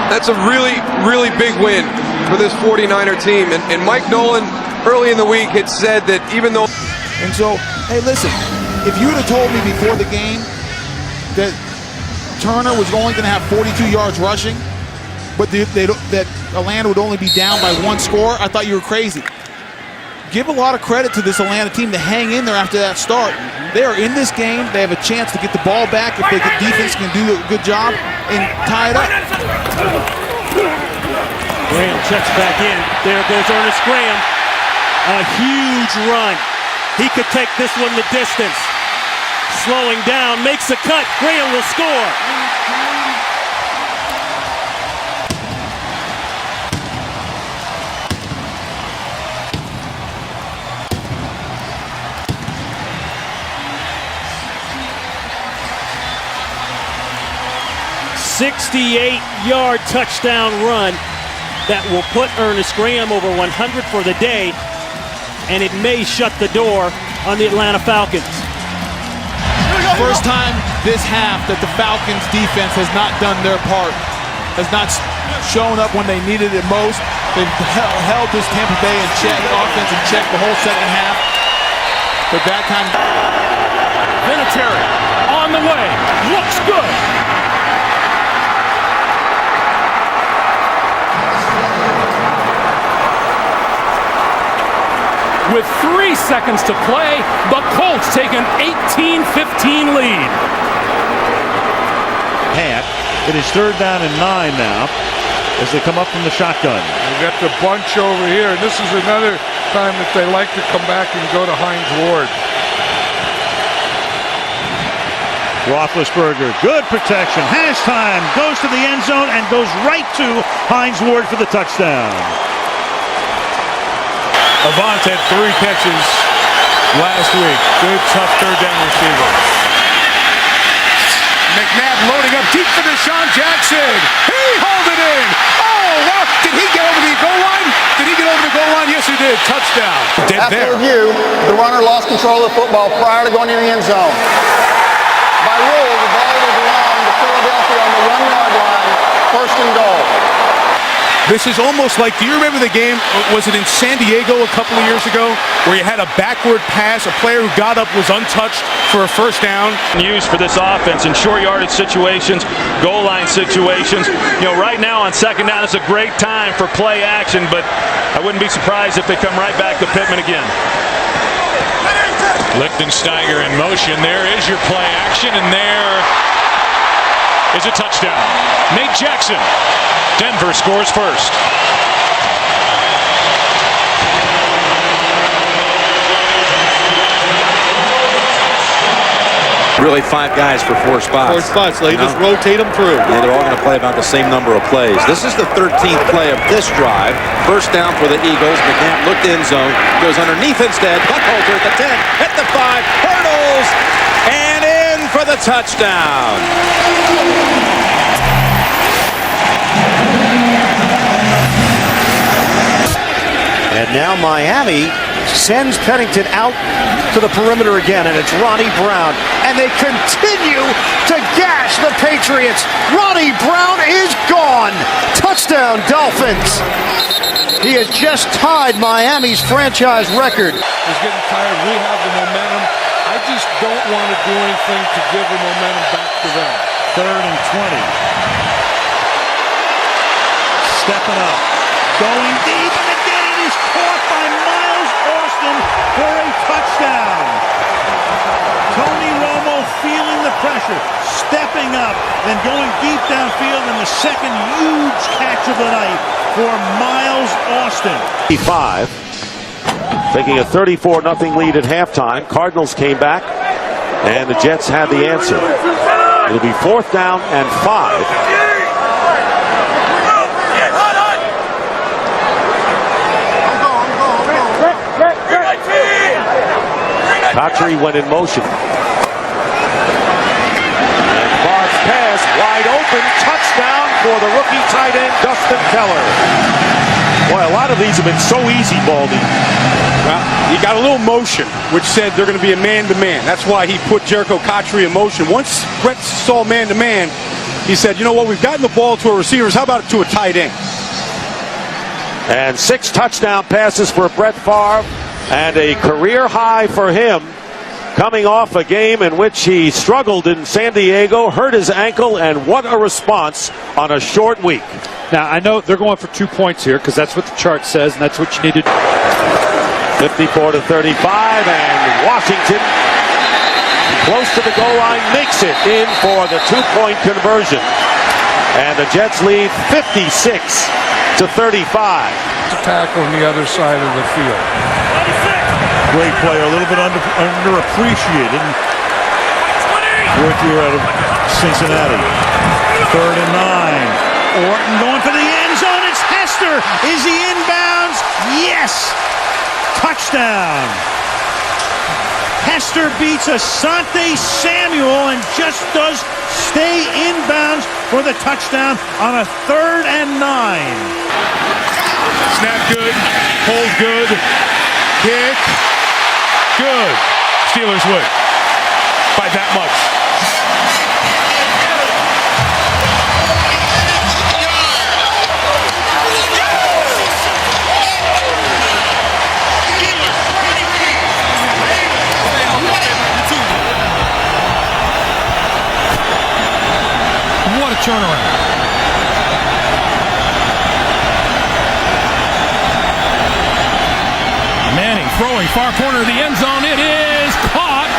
That's a really, really big win for this 49er team. And Mike Nolan, early in the week, had said that even though... And so, hey, listen, if you would have told me before the game that Turner was only going to have 42 yards rushing, but that Atlanta would only be down by 1 score, I thought you were crazy. Give a lot of credit to this Atlanta team to hang in there after that start. They are in this game. They have a chance to get the ball back if the defense can do a good job and tie it up. Graham checks back in. There goes Ernest Graham. A huge run. He could take this one the distance. Slowing down, makes a cut. Graham will score. 68-yard touchdown run that will put Ernest Graham over 100 for the day, and it may shut the door on the Atlanta Falcons. First time this half that the Falcons defense has not done their part, has not shown up when they needed it most. They've held this Tampa Bay in check, offense in check the whole second half. But that time, Vinatieri on the way, looks good. With 3 seconds to play, the Colts take an 18-15 lead. It is 3rd down and 9 now as they come up from the shotgun. We got the bunch over here, and this is another time that they like to come back and go to Hines Ward. Roethlisberger, good protection, has time, goes to the end zone and goes right to Hines Ward for the touchdown. Avant had 3 catches last week. Good, tough 3rd down receiver. McNabb loading up deep for Deshaun Jackson. He hauled it in. Oh, wow. Did he get over the goal line? Did he get over the goal line? Yes, he did. Touchdown. Dead After there. review, the runner lost control of the football prior to going in the end zone. By rule, the ball was along to Philadelphia on the 1-yard line, 1st and goal. This is almost like, do you remember the game, was it in San Diego a couple of years ago, where you had a backward pass, a player who got up was untouched for a 1st down? Used for this offense in short yardage situations, goal line situations. You know, right now on 2nd down, it's a great time for play action, but I wouldn't be surprised if they come right back to Pittman again. Lichtensteiger in motion. There is your play action, and there is a touchdown. Nate Jackson. Denver scores first. Really 5 guys for 4 spots. 4 spots, so you just rotate them through. Yeah, they're all going to play about the same number of plays. This is the 13th play of this drive. 1st down for the Eagles. McNabb looked end zone, goes underneath instead. Buckholzer at the 10, at the 5, hurdles, and in for the touchdown. And now Miami sends Pennington out to the perimeter again, and it's Ronnie Brown. And they continue to gash the Patriots. Ronnie Brown is gone. Touchdown, Dolphins. He has just tied Miami's franchise record. He's getting tired. We have the momentum. I just don't want to do anything to give the momentum back to them. 3rd and 20. Stepping up. Going deep, and again it is caught by Miles Austin for a touchdown. Tony Romo feeling the pressure, stepping up, then going deep downfield, and the second huge catch of the night for Miles Austin. 5, taking a 34-0 lead at halftime. Cardinals came back, and the Jets had the answer. It'll be 4th down and 5. Patry went in motion. And Bard's pass wide open. Touchdown for the rookie tight end, Dustin Keller. Boy, a lot of these have been so easy, Baldy. Well, he got a little motion, which said they're going to be a man-to-man. That's why he put Jericho Patry in motion. Once Brett saw man-to-man, he said, you know what, we've gotten the ball to our receivers. How about to a tight end? And 6 touchdown passes for Brett Favre. And a career high for him, coming off a game in which he struggled in San Diego, hurt his ankle, and what a response on a short week. Now, I know they're going for 2 points here because that's what the chart says, and that's what you need to do. 54-35, and Washington, close to the goal line, makes it in for the 2-point conversion. And the Jets lead 56-35. To tackle on the other side of the field. Great player, a little bit underappreciated. Fourth year out of Cincinnati. 3rd and 9. Orton going for the end zone. It's Hester. Is he inbounds? Yes. Touchdown. Hester beats Asante Samuel and just does stay inbounds for the touchdown on a 3rd and 9. Snap good, hold good, kick, good. Steelers win by that much. What a turnaround. Manning throwing far corner of the end zone. It is caught.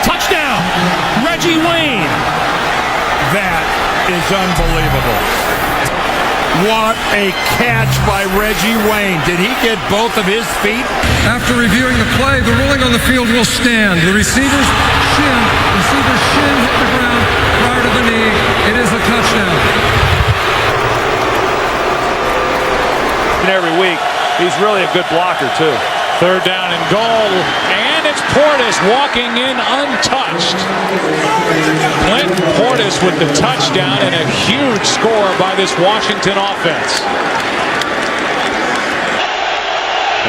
Touchdown, Reggie Wayne. That is unbelievable. What a catch by Reggie Wayne. Did he get both of his feet? After reviewing the play, the ruling on the field will stand. The receiver's shin hit the ground prior to the knee. It is a touchdown. Every week, he's really a good blocker, too. 3rd down and goal, and it's Portis walking in untouched. Clinton Portis with the touchdown and a huge score by this Washington offense.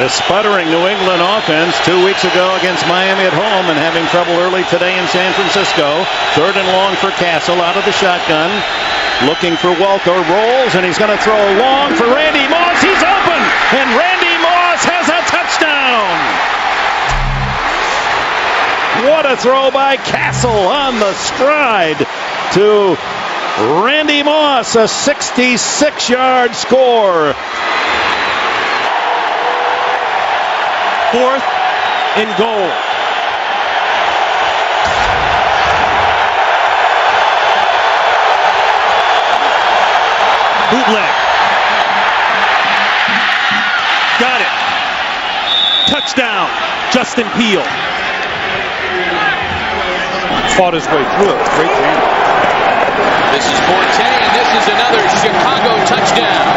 The sputtering New England offense 2 weeks ago against Miami at home and having trouble early today in San Francisco. 3rd and long for Castle out of the shotgun. Looking for Welker, rolls, and he's going to throw long for Randy Moss. He's open, and Randy Moss has a touchdown. What a throw by Castle on the stride to Randy Moss, a 66-yard score. 4th and goal. Bootleg. Got it. Touchdown, Justin Peele. Fought his way through it. Great game. This is Forte, and this is another Chicago touchdown.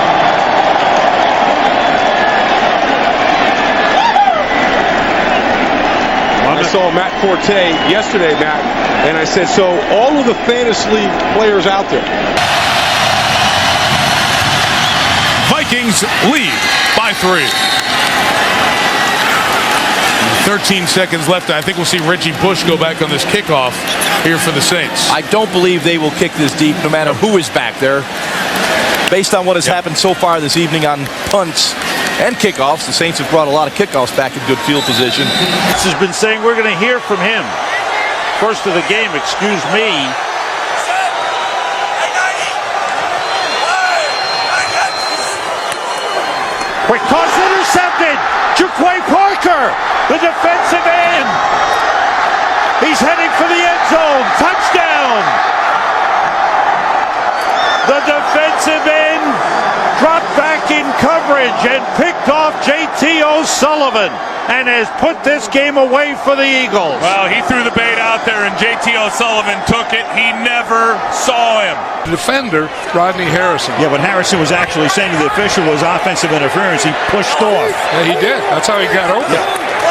I saw Matt Forte yesterday, Matt, and I said, so all of the fantasy league players out there. Vikings lead by 3. 13 seconds left. I think we'll see Reggie Bush go back on this kickoff here for the Saints. I don't believe they will kick this deep no matter who is back there. Based on what has happened so far this evening on punts and kickoffs, the Saints have brought a lot of kickoffs back in good field position. This has been saying we're going to hear from him. First of the game, excuse me. Quick toss intercepted. Jaquay Parker, the defensive end. He's heading for the end zone. Touchdown. The defensive end dropped back in coverage and picked off J.T. O'Sullivan and has put this game away for the Eagles. Well, he threw the bait out there, and J.T. O'Sullivan took it. He never saw him. Defender, Rodney Harrison. Yeah, what Harrison was actually saying to the official was offensive interference. He pushed off. Yeah, he did. That's how he got open. Yeah.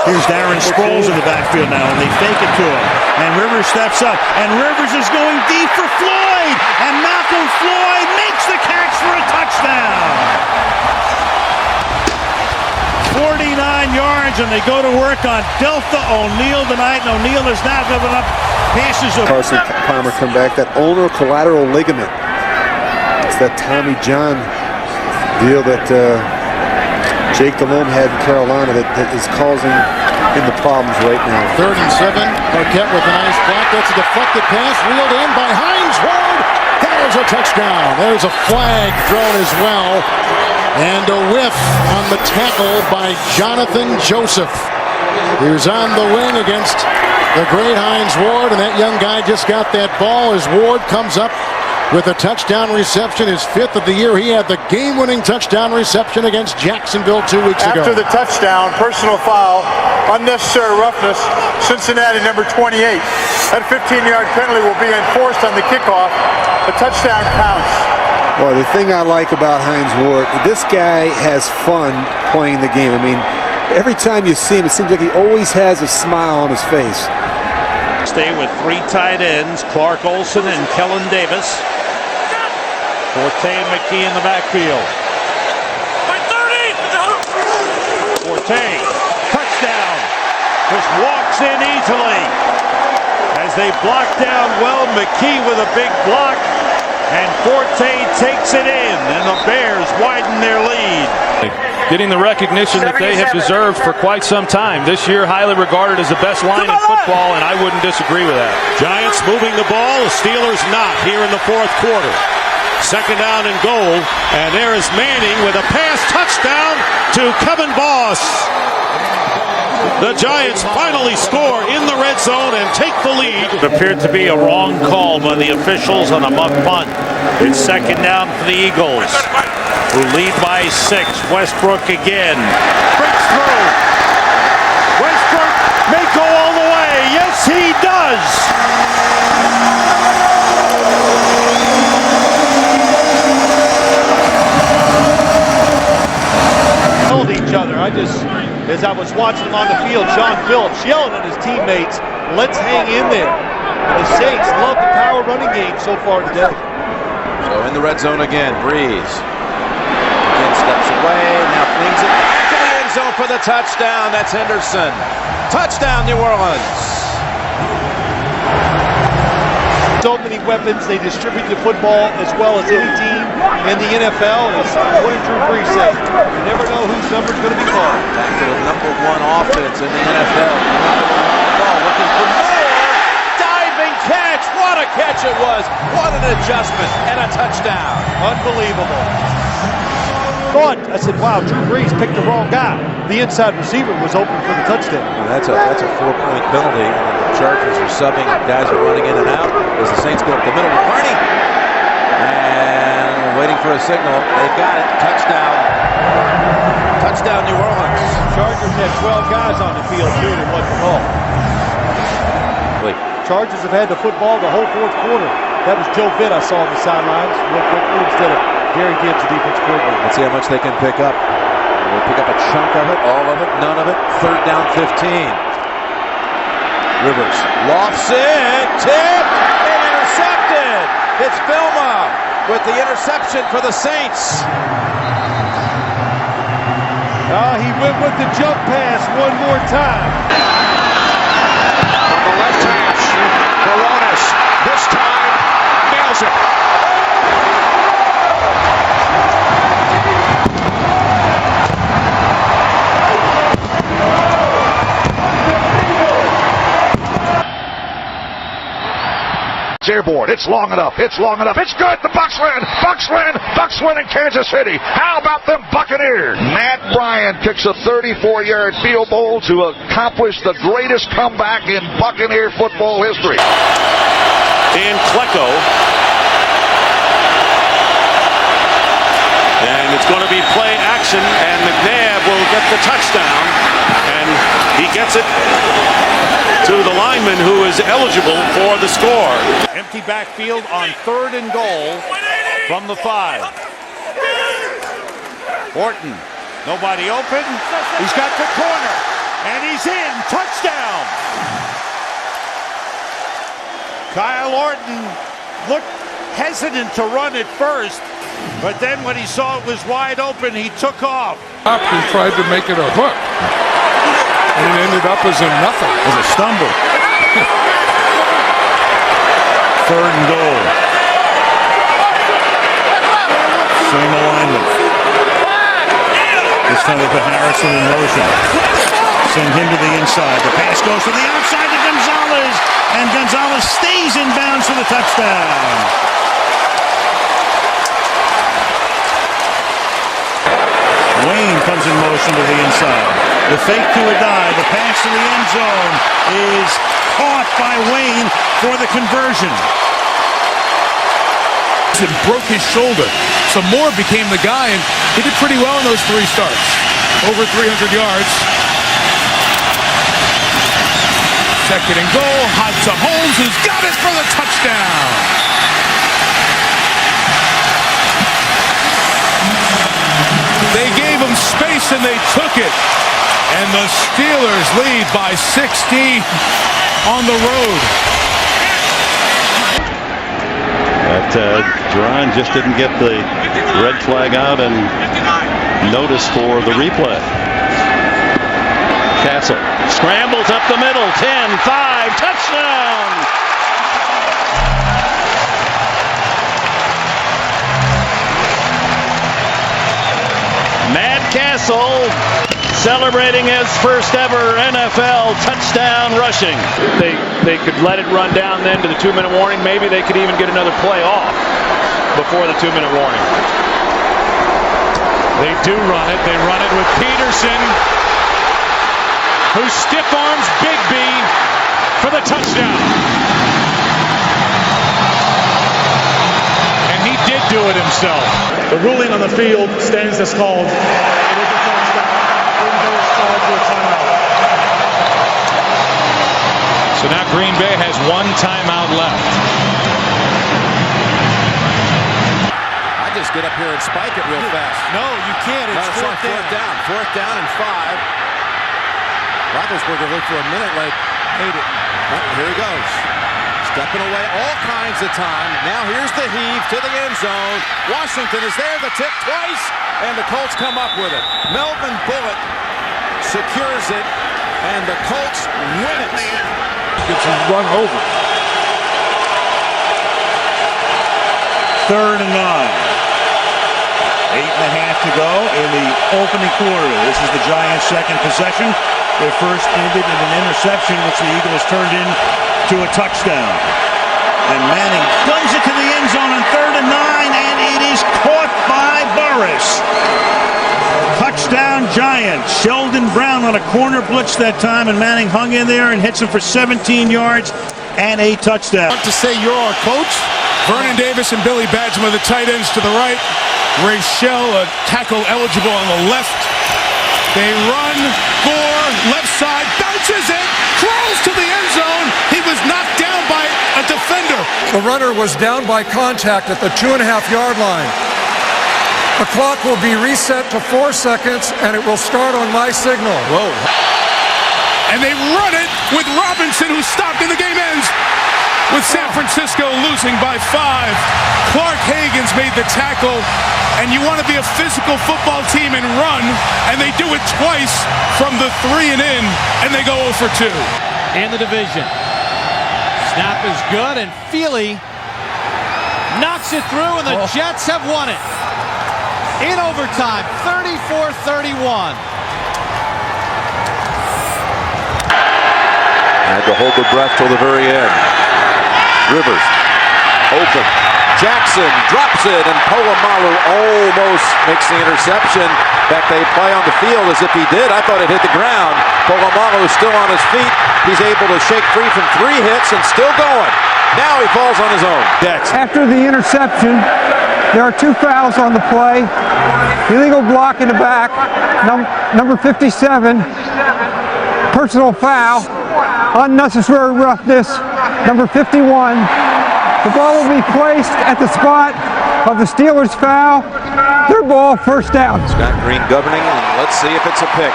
Here's Darren Sproles in the backfield now, and they fake it to him. And Rivers steps up, and Rivers is going deep for Floyd, and Malcolm Floyd makes the catch for a touchdown. 49 yards, and they go to work on Delta O'Neal tonight, and O'Neal has now given up passes of... Carson Palmer come back, that ulnar collateral ligament. It's that Tommy John deal that Jake Delhomme had in Carolina that is causing him the problems right now. 3rd and 7. Marquette with a nice block. That's a deflected pass, reeled in by Hines Ward. That is a touchdown. There's a flag thrown as well. And a whiff on the tackle by Jonathan Joseph. He was on the wing against the great Hines Ward, and that young guy just got that ball as Ward comes up with a touchdown reception, his 5th of the year. He had the game-winning touchdown reception against Jacksonville 2 weeks ago. After the touchdown, personal foul, unnecessary roughness, Cincinnati number 28. That 15-yard penalty will be enforced on the kickoff. The touchdown counts. Well, the thing I like about Hines Ward, this guy has fun playing the game. I mean, every time you see him, it seems like he always has a smile on his face. Stay with 3 tight ends, Clark Olson and Kellen Davis. Forte and McKee in the backfield. Forte, touchdown. Just walks in easily. As they block down well, McKee with a big block. And Forte takes it in, and the Bears widen their lead. Getting the recognition that they have deserved for quite some time. This year, highly regarded as the best line in football, and I wouldn't disagree with that. Giants moving the ball, the Steelers not here in the fourth quarter. Second down and goal, and there is Manning with a pass touchdown to Kevin Boss. The Giants finally score in the red zone and take the lead. It appeared to be a wrong call by the officials on a muck punt. It's second down for the Eagles, who lead by 6. Westbrook again. Breaks through. Westbrook may go all the way. Yes, he does. Held each other. As I was watching them on the field, John Phillips yelling at his teammates, let's hang in there. And the Saints love the power running game so far today. So in the red zone again, Breeze. Again steps away, now flings it back to the end zone for the touchdown. That's Henderson. Touchdown, New Orleans. So many weapons, they distribute the football as well as any team in the NFL. As what did Drew Brees say? You never know whose number's going to be called. Back to the #1 offense in the NFL. Looking for more. Diving catch. What a catch it was. What an adjustment and a touchdown. Unbelievable. I said, wow, Drew Brees picked the wrong guy. The inside receiver was open for the touchdown. Well, that's a 4-point penalty. The Chargers are subbing and guys are running in and out as the Saints go up the middle with Carney. And waiting for a signal. They've got it. Touchdown. Touchdown, New Orleans. Chargers had 12 guys on the field too, and it wasn't called. Chargers have had the football the whole fourth quarter. That was Joe Vitt I saw on the sidelines real quickly instead of Gary Gibbs, the defense coordinator. Let's see how much they can pick up. We'll pick up a chunk of it, all of it, none of it. Third down, 15. Rivers lofts it, tip, and intercepted. It's Filma with the interception for the Saints. He went with the jump pass one more time. On the left hash, Baronis this time nails it. Airborne. It's long enough. It's long enough. It's good. The Bucs win. Bucs win. Bucs win in Kansas City. How about them Buccaneers? Matt Ryan kicks a 34-yard field goal to accomplish the greatest comeback in Buccaneer football history. Dan Klecko. And it's going to be play action, and McNabb will get the touchdown. And he gets it to the lineman who is eligible for the score. Empty backfield on 3rd and goal from the 5. Horton, nobody open. He's got the corner, and he's in. Touchdown. Kyle Orton looked hesitant to run at first, but then when he saw it was wide open, he took off. He tried to make it a hook, and it ended up as a nothing. As a stumble. 3rd and goal. Same alignment. This time they put Harrison in motion. Send him to the inside. The pass goes to the outside to Gonzalez, and Gonzalez stays in bounds for the touchdown. Wayne comes in motion to the inside. The fake to a dive. The pass to the end zone is caught by Wayne for the conversion. And broke his shoulder. So Moore became the guy, and he did pretty well in those 3 starts. Over 300 yards. Second and goal. Hot to Holmes, who's got it for the touchdown. They gave him space and they took it. And the Steelers lead by 16 on the road. But Duran just didn't get the red flag out and notice for the replay. Castle scrambles up the middle, 10-5, touchdown! Matt Castle celebrating his first ever NFL touchdown rushing. They could let it run down then to the 2-minute warning. Maybe they could even get another play off before the 2-minute warning. They do run it. They run it with Peterson, who stiff arms Bigby for the touchdown. And he did do it himself. The ruling on the field stands as called. It is a touchdown. So now Green Bay has one timeout left. I just get up here and spike it real fast. No, you can't. It's fourth down. Fourth down and 5. Roethlisberger looked for a minute like, hate it. Oh, here he goes. Stepping away all kinds of time. Now here's the heave to the end zone. Washington is there, the tip twice, and the Colts come up with it. Melvin Bullock secures it, and the Colts win it. Gets run over. 3rd and 9. 8.5 to go in the opening quarter. This is the Giants' second possession. Their first ended in an interception, which the Eagles turned into a touchdown. And Manning guns it to the end zone on 3rd and 9, and it is caught by Burris. Touchdown Giants. Sheldon Brown on a corner blitz that time, and Manning hung in there and hits him for 17 yards and a touchdown. To say you're our coach. Vernon Davis and Billy Badgman, the tight ends to the right. Ray Shell, a tackle eligible on the left. They run, Gore, left side, bounces it, crawls to the end zone. He was knocked down by a defender. The runner was down by contact at the 2.5-yard line. The clock will be reset to 4 seconds, and it will start on my signal. Whoa. And they run it with Robinson, who stopped, and the game ends with San Francisco losing by 5. Clark Hagan's made the tackle, and you want to be a physical football team and run, and they do it twice from the 3 and in, and they go 0 for 2. In the division. Snap is good, and Feely knocks it through, and the Jets have won it. In overtime, 34-31. Had to hold the breath till the very end. Rivers, open. Jackson drops it, and Polamalu almost makes the interception. In fact, they play on the field as if he did. I thought it hit the ground. Polamalu is still on his feet. He's able to shake free from 3 hits and still going. Now he falls on his own. Jackson. After the interception, there are 2 fouls on the play. Illegal block in the back, number 57. Personal foul, unnecessary roughness, number 51. The ball will be placed at the spot of the Steelers' foul. Their ball, first down. Scott Green governing, and let's see if it's a pick.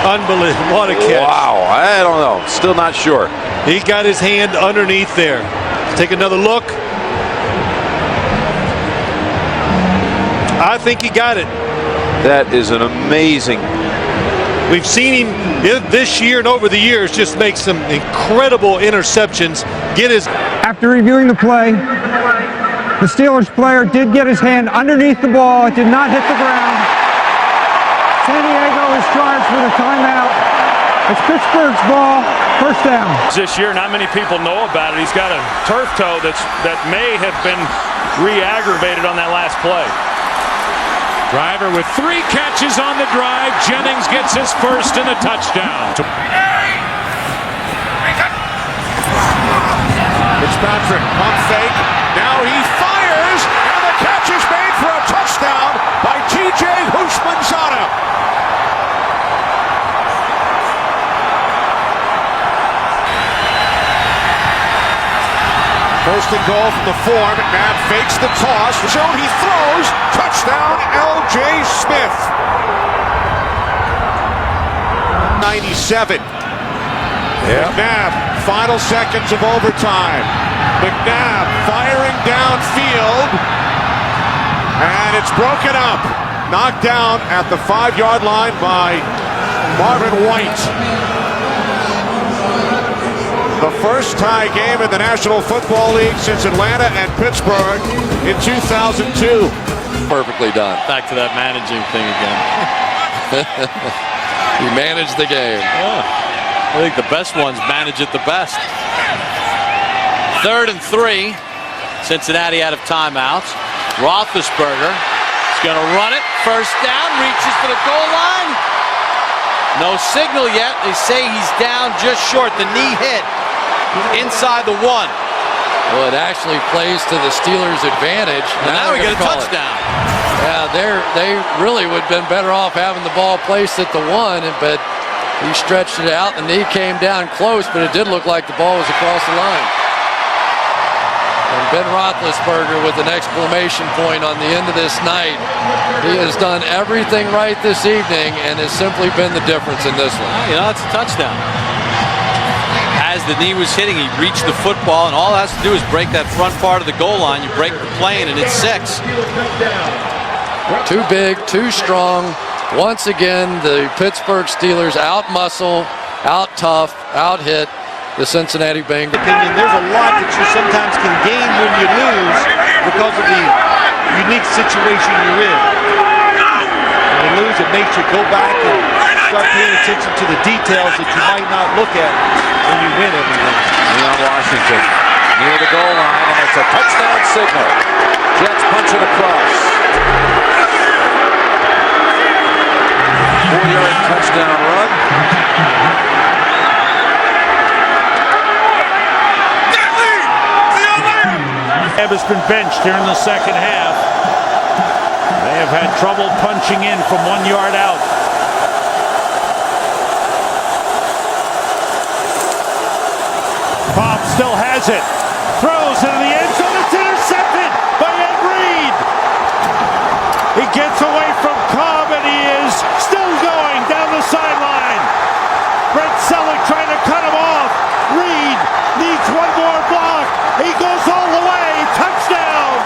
Unbelievable. What a catch. Wow, I don't know. Still not sure. He got his hand underneath there. Take another look. I think he got it. That is an amazing. We've seen him this year and over the years just make some incredible interceptions. After reviewing the play, the Steelers player did get his hand underneath the ball. It did not hit the ground. San Diego is charged with a timeout. It's Pittsburgh's ball, first down. This year, not many people know about it. He's got a turf toe that may have been re-aggravated on that last play. Driver with 3 catches on the drive. Jennings gets his first and a touchdown. Fitzpatrick, pump fake. Now he fires, and the catch is made for a touchdown by T.J. Houshmandzadeh. First and goal from the 4. McNabb fakes the toss. Joe, he throws. Touchdown, L.J. Smith. 97. McNabb, final seconds of overtime. McNabb firing downfield. And it's broken up. Knocked down at the 5-yard line by Marvin White. The first tie game in the National Football League since Atlanta and Pittsburgh in 2002. Perfectly done. Back to that managing thing again. He managed the game. Yeah. I think the best ones manage it the best. 3rd and 3. Cincinnati out of timeouts. Roethlisberger is going to run it. First down. Reaches for the goal line. No signal yet. They say he's down just short. The knee hit inside the 1. Well, it actually plays to the Steelers' advantage. Now we get a touchdown. Yeah, they really would have been better off having the ball placed at the 1, but he stretched it out. The knee came down close, but it did look like the ball was across the line. And Ben Roethlisberger with an exclamation point on the end of this night. He has done everything right this evening and has simply been the difference in this one. You know, it's a touchdown. As the knee was hitting, he reached the football, and all it has to do is break that front part of the goal line. You break the plane, and it's 6. Too big, too strong. Once again, the Pittsburgh Steelers out-muscle, out-tough, out-hit the Cincinnati Bengals. There's a lot that you sometimes can gain when you lose because of the unique situation you're in. When you lose, it makes you go back and start paying attention to the details that you might not look at when you win everything. Leon Washington near the goal line, and it's a touchdown signal. Jets punch it across. 4-yard touchdown run. Has been benched here in the second half. They have had trouble punching in from 1 yard out. Cobb still has it. Throws into the end zone. It's intercepted by Ed Reed. He gets away from Cobb, and he is still going down the sideline. Brett Selleck trying to cut him off. Reed needs one more block. He goes all the way. Touchdown.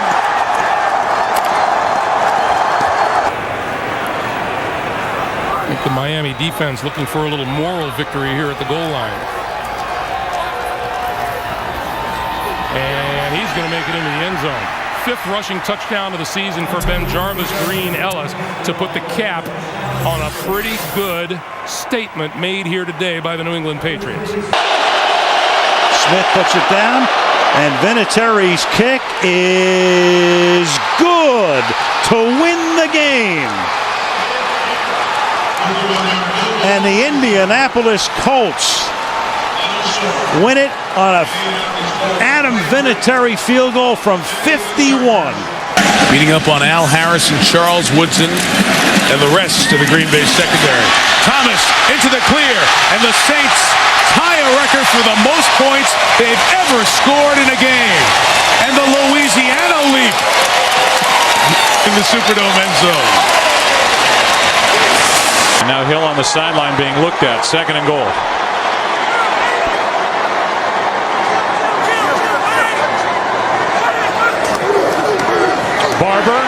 I think the Miami defense looking for a little moral victory here at the goal line. And he's going to make it into the end zone. 5th rushing touchdown of the season for Ben Jarvis Green Ellis to put the cap on a pretty good statement made here today by the New England Patriots. Smith puts it down, and Vinatieri's kick is good to win the game. And the Indianapolis Colts win it on a Adam Vinatieri field goal from 51. Beating up on Al Harris and Charles Woodson and the rest of the Green Bay secondary. Thomas into the clear, and the Saints tie a record for the most points they've ever scored in a game. And the Louisiana leap in the Superdome end zone. And now Hill on the sideline being looked at. 2nd and goal. Barber,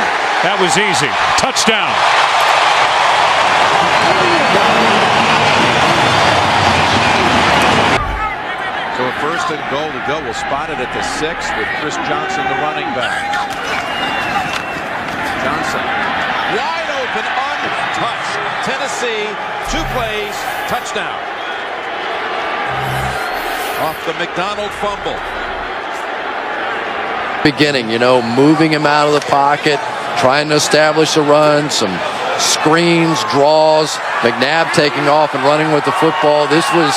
that was easy. Touchdown. So a 1st and goal to go. We'll spot it at the 6 with Chris Johnson, the running back. Johnson, wide open, untouched. Tennessee, 2 plays, touchdown. Off the McDonald fumble. Beginning, moving him out of the pocket, trying to establish a run, some screens, draws, McNabb taking off and running with the football. This was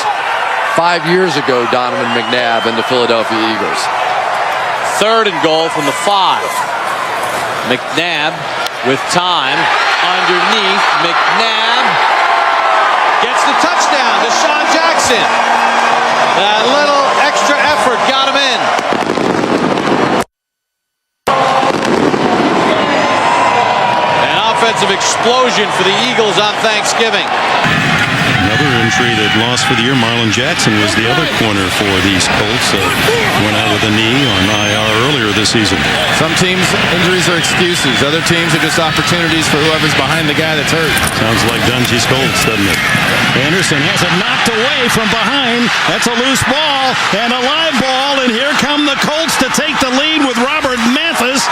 5 years ago, Donovan McNabb and the Philadelphia Eagles. 3rd and goal from the 5. McNabb with time underneath. McNabb gets the touchdown. Deshaun Jackson. That little extra effort got him in. offensive explosion for the Eagles on Thanksgiving. Another injury that lost for the year. Marlon Jackson was the other corner for these Colts. Went out with a knee on IR earlier this season. Some teams, injuries are excuses. Other teams are just opportunities for whoever's behind the guy that's hurt. Sounds like Dungy's Colts, doesn't it? Anderson has it knocked away from behind. That's a loose ball and a live ball, and here come the Colts to take the lead with Robert Mathis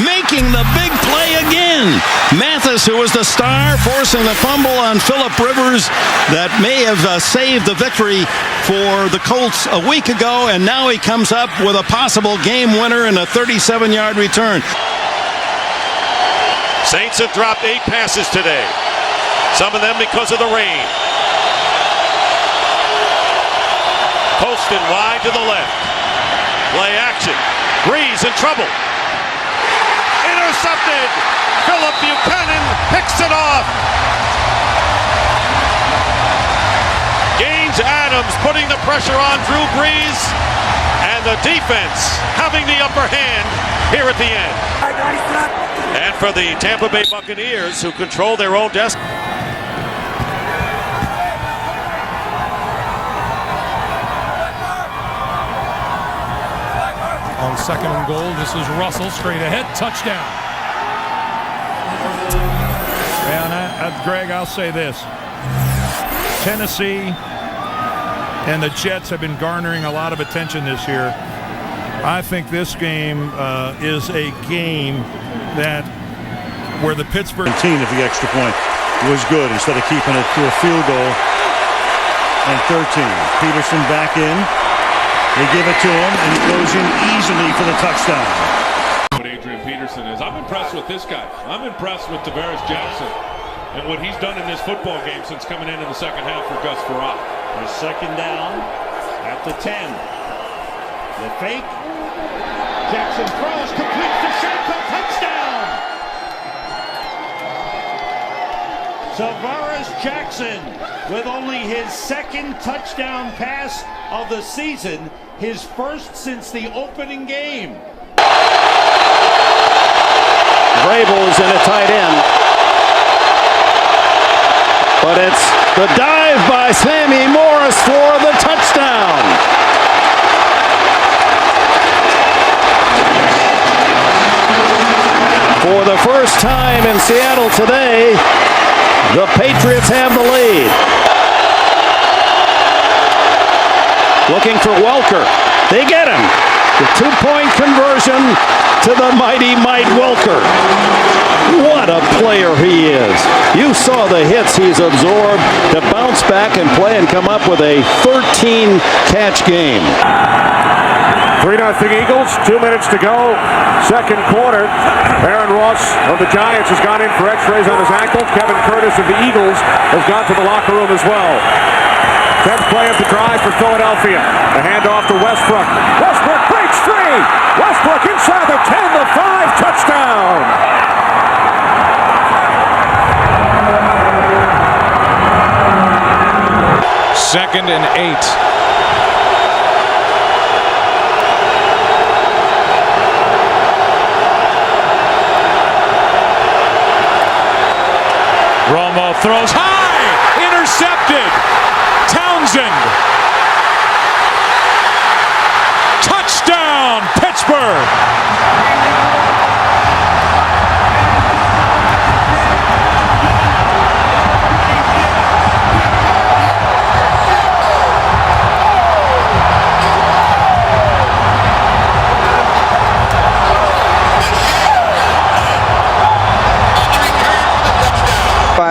making the big play again. Mathis, who was the star, forcing the fumble on Phillip Rivers that may have saved the victory for the Colts a week ago, and now he comes up with a possible game winner and a 37-yard return. Saints have dropped 8 passes today. Some of them because of the rain. Poston wide to the left. Play action. Breeze in trouble. Intercepted. Philip Buchanan picks it off. Gaines Adams putting the pressure on Drew Brees, and the defense having the upper hand here at the end. And for the Tampa Bay Buccaneers, who control their own destiny. On 2nd and goal, this is Russell straight ahead, touchdown. And Greg, I'll say this. Tennessee and the Jets have been garnering a lot of attention this year. I think this game is a game that where the Pittsburgh team at the extra point was good instead of keeping it to a field goal. And 13. Peterson back in. They give it to him, and he goes in easily for the touchdown. What Adrian Peterson is. I'm impressed with this guy. I'm impressed with Tavares Jackson and what he's done in this football game since coming in the second half for Gus Frerotte. A second down at the 10. The fake. Jackson throws, completes to Shanko, touchdown! Tavares Jackson with only his 2nd touchdown pass of the season, his first since the opening game. Vrabel is in a tight end. But it's the dive by Sammy Morris for the touchdown. For the first time in Seattle today, the Patriots have the lead. Looking for Welker. They get him. The 2-point conversion to the mighty Mike Welker. What a player he is. You saw the hits he's absorbed to bounce back and play and come up with a 13-catch game. 3-0 Eagles, 2 minutes to go. Second quarter. Aaron Ross of the Giants has gone in for x-rays on his ankle. Kevin Curtis of the Eagles has gone to the locker room as well. 10th play of the drive for Philadelphia. The handoff to Westbrook. Westbrook breaks free. Westbrook inside the 10, the 5, touchdown. Second and 8. Romo throws high, intercepted. Townsend. Touchdown, Pittsburgh.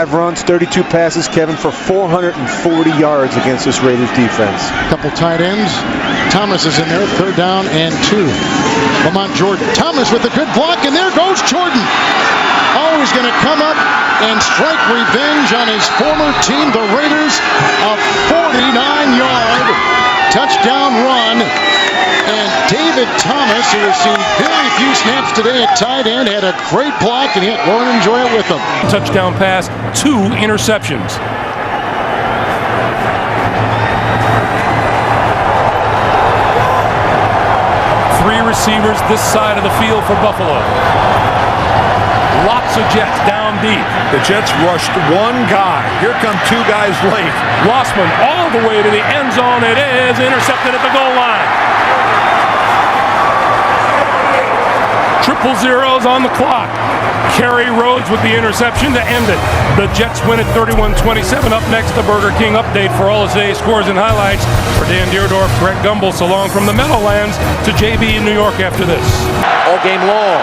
Runs, 32 passes, Kevin, for 440 yards against this Raiders defense. Couple tight ends. Thomas is in there, 3rd down and 2. Lamont Jordan. Thomas with a good block, and there goes Jordan. Oh, he's going to come up and strike revenge on his former team, the Raiders. A 49-yard touchdown run. And David Thomas, who has seen very few snaps today at tight end, had a great block, and he had Lauren enjoy it with him. Touchdown pass, 2 interceptions. Three receivers this side of the field for Buffalo. Lots of Jets down deep. The Jets rushed one guy. Here come two guys late. Lossman all the way to the end zone. It is intercepted at the goal line. 000 on the clock. Kerry Rhodes with the interception to end it. The Jets win at 31-27. Up next, the Burger King update for all of today's scores and highlights. For Dan Deerdorf, Greg Gumbel, so long from the Meadowlands to JB in New York after this. All game long.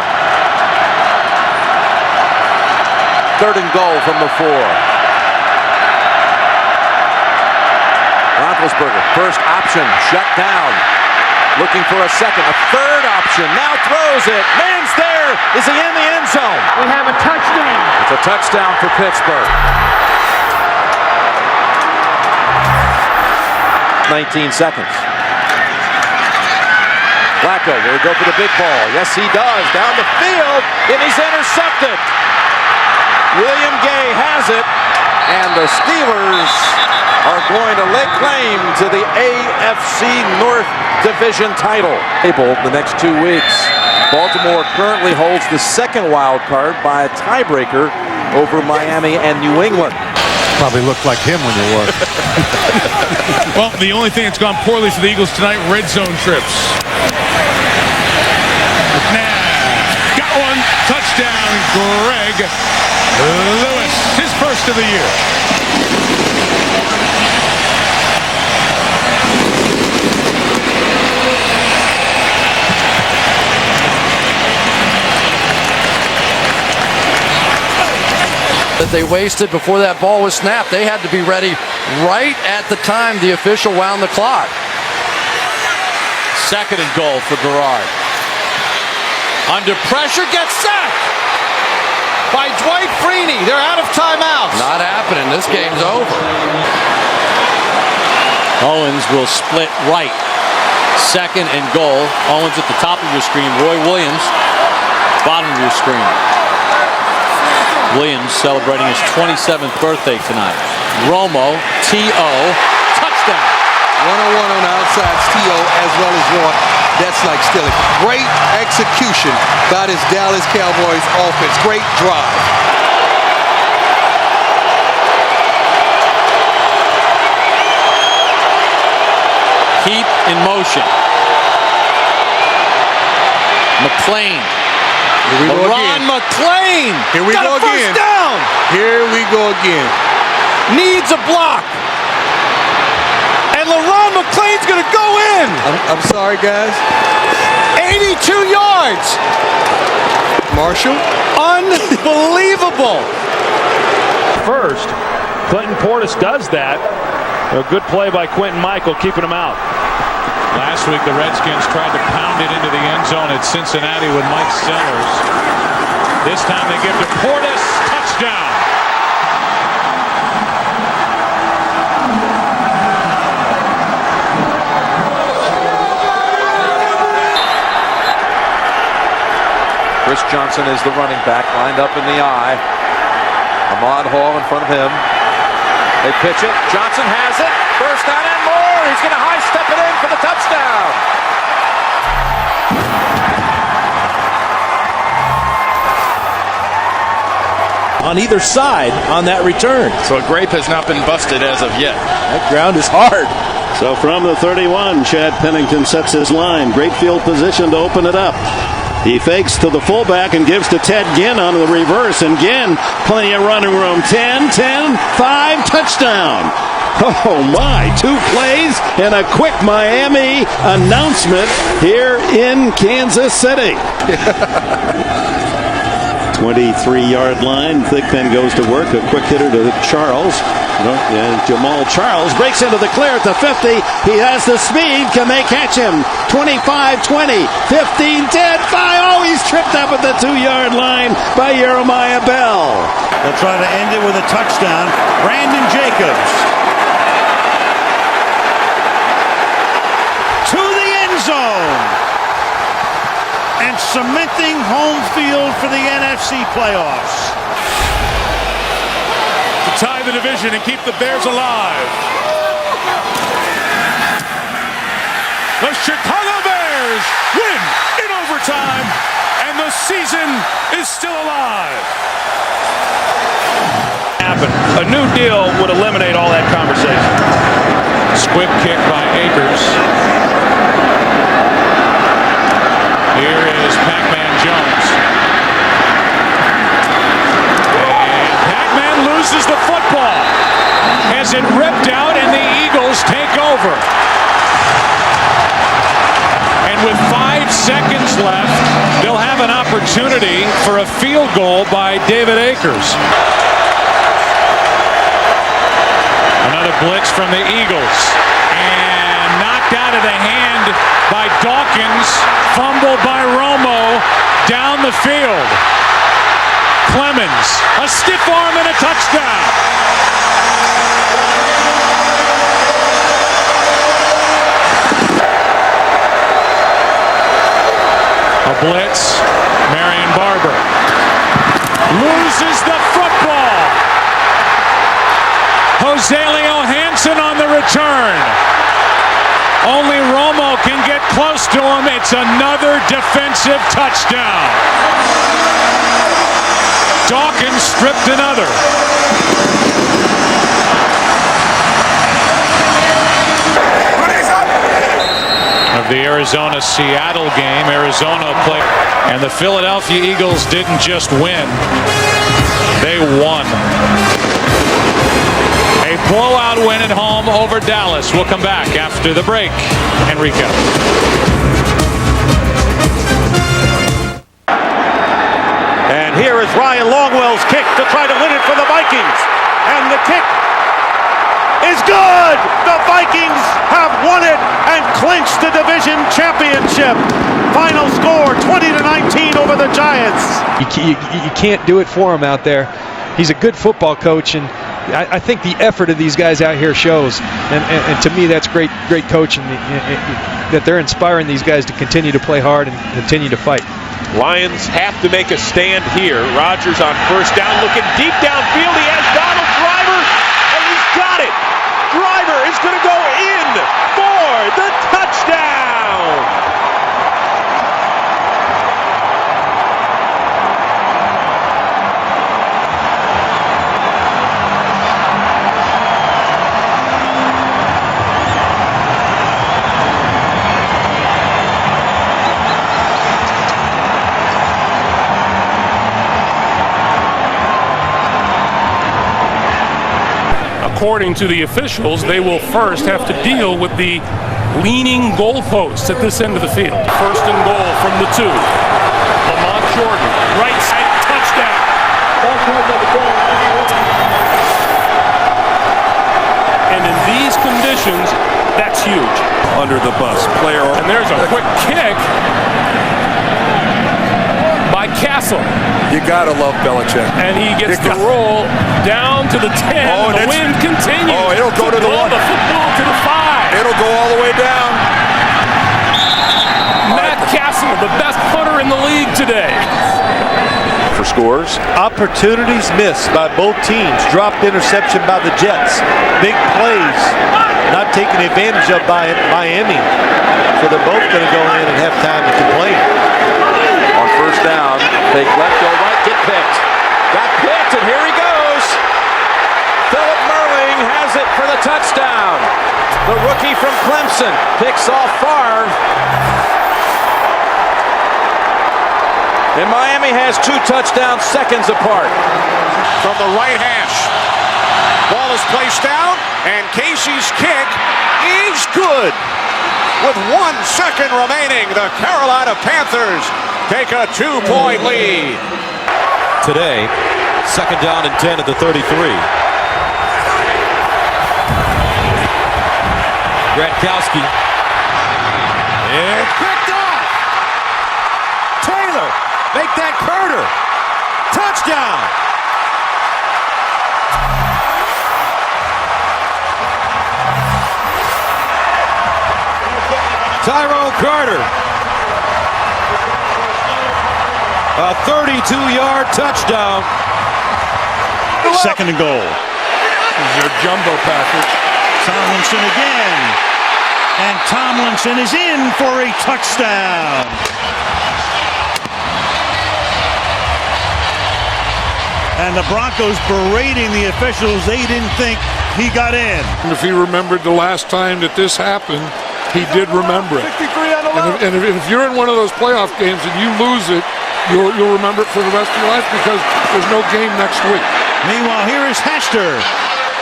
3rd and goal from the 4. Roethlisberger, first option, shut down. Looking for a second, a third option, now throws it. Man's there. Is he in the end zone? We have a touchdown. It's a touchdown for Pittsburgh. 19 seconds. Flacco will go for the big ball. Yes, he does. Down the field, and he's intercepted. William Gay has it, and the Steelers are going to lay claim to the AFC North Division title. The next 2 weeks. Baltimore currently holds the second wild card by a tiebreaker over Miami and New England. Probably looked like him when you were. Well, the only thing that's gone poorly for the Eagles tonight, red zone trips. Got one. Touchdown, Greg Lewis. His first of the year. That they wasted before that ball was snapped. They had to be ready right at the time the official wound the clock. 2nd and goal for Garrard. Under pressure, gets sacked by Dwight Freeney. They're out of timeouts. Not happening. This game's over. Owens will split right. 2nd and goal. Owens at the top of your screen. Roy Williams, bottom of your screen. Williams celebrating his 27th birthday tonight. Romo, T.O., touchdown. 1-on-1 on the outside, T.O. as well as Roy. That's like stealing. Great execution by this Dallas Cowboys offense. Great drive. Keep in motion. McClain. Here we go Ron again. McClain. Here we got go a first again. down. Here we go again. Needs a block. And LeRon McClain's going to go in. I'm sorry, guys. 82 yards. Marshall. Unbelievable. First, Clinton Portis does that. A good play by Quentin Michael, keeping him out. Last week, the Redskins tried to pound it into the end zone at Cincinnati with Mike Sellers. This time they give to Portis. Touchdown. Chris Johnson is the running back, lined up in the eye. Ahmad Hall in front of him. They pitch it. Johnson has it. First down and more. He's going to high step it in for the touchdown. On either side on that return. So a grape has not been busted as of yet. That ground is hard. So from the 31, Chad Pennington sets his line. Great field position to open it up. He fakes to the fullback and gives to Ted Ginn on the reverse. And Ginn, plenty of running room. 10, 5, touchdown. Oh my, 2 plays and a quick Miami announcement here in Kansas City. 23-yard line. Thigpen goes to work. A quick hitter to Charles. And Jamal Charles breaks into the clear at the 50. He has the speed. Can they catch him? 25, 20, 15, 10, 5. Oh, he's tripped up at the 2-yard line by Jeremiah Bell. They'll try to end it with a touchdown. Brandon Jacobs. To the end zone. And cementing home field for the NFC playoffs. To tie the division and keep the Bears alive. The Chicago Bears win in overtime, and the season is still alive. a new deal would eliminate all that conversation. Squib kick by Akers. Here is Pac-Man Jones. And Pac-Man loses the football. Has it ripped out, and the Eagles take over. And with 5 seconds left, they'll have an opportunity for a field goal by David Akers. Another blitz from the Eagles. And knocked out of the hand by Dawkins. Fumble by Romo down the field. Clemens, a stiff arm and a touchdown. A blitz, Marion Barber loses the football. Jose Leo Hansen on the return. Only Romo can get close to him. It's another defensive touchdown. Dawkins stripped another. Of the Arizona-Seattle game, Arizona played, and the Philadelphia Eagles didn't just win, they won. A blowout win at home over Dallas. We'll come back after the break. Enrico. And here is Ryan Longwell's kick to try to win it for the Vikings. And the kick is good! The Vikings have won it and clinched the division championship. Final score 20-19 over the Giants. You can't do it for him out there. He's a good football coach, and I think the effort of these guys out here shows. And to me, that's great coaching, that they're inspiring these guys to continue to play hard and continue to fight. Lions have to make a stand here. Rodgers on first down, looking deep downfield. He has Donald Driver, and he's got it. Driver is going to go in for the touchdown. According to the officials, they will first have to deal with the leaning goalposts at this end of the field. First and goal from the 2. Lamont Jordan, right side, touchdown. And in these conditions, that's huge. Under the bus, player. And there's a quick kick by Castle. You gotta love Belichick. And he gets the roll down to the 10. Oh, the wind continues. Oh, it'll go to the 1. The football to the 5. It'll go all the way down. Matt Castle, the best punter in the league today. For scores. Opportunities missed by both teams. Dropped interception by the Jets. Big plays not taken advantage of by Miami. So they're both going to go in and have time to complain. On first down, fake left, go right, get picked. Got picked, and here he goes. Philip Merling has it for the touchdown. The rookie from Clemson picks off Favre. And Miami has 2 touchdowns seconds apart. From the right hash. Ball is placed down, and Casey's kick is good. With 1 second remaining, the Carolina Panthers take a 2-point lead. Today, second down and 10 at the 33. Gradkowski. It's picked off. Taylor, make that Carter. Touchdown. Tyrone Carter. A 32-yard touchdown. Second and goal. This is your jumbo package. Tomlinson again. And Tomlinson is in for a touchdown. and the Broncos berating the officials. They didn't think he got in. If he remembered the last time that this happened, he did remember it. And if you're in one of those playoff games and you lose it, you'll remember it for the rest of your life because there's no game next week. Meanwhile, here is Hester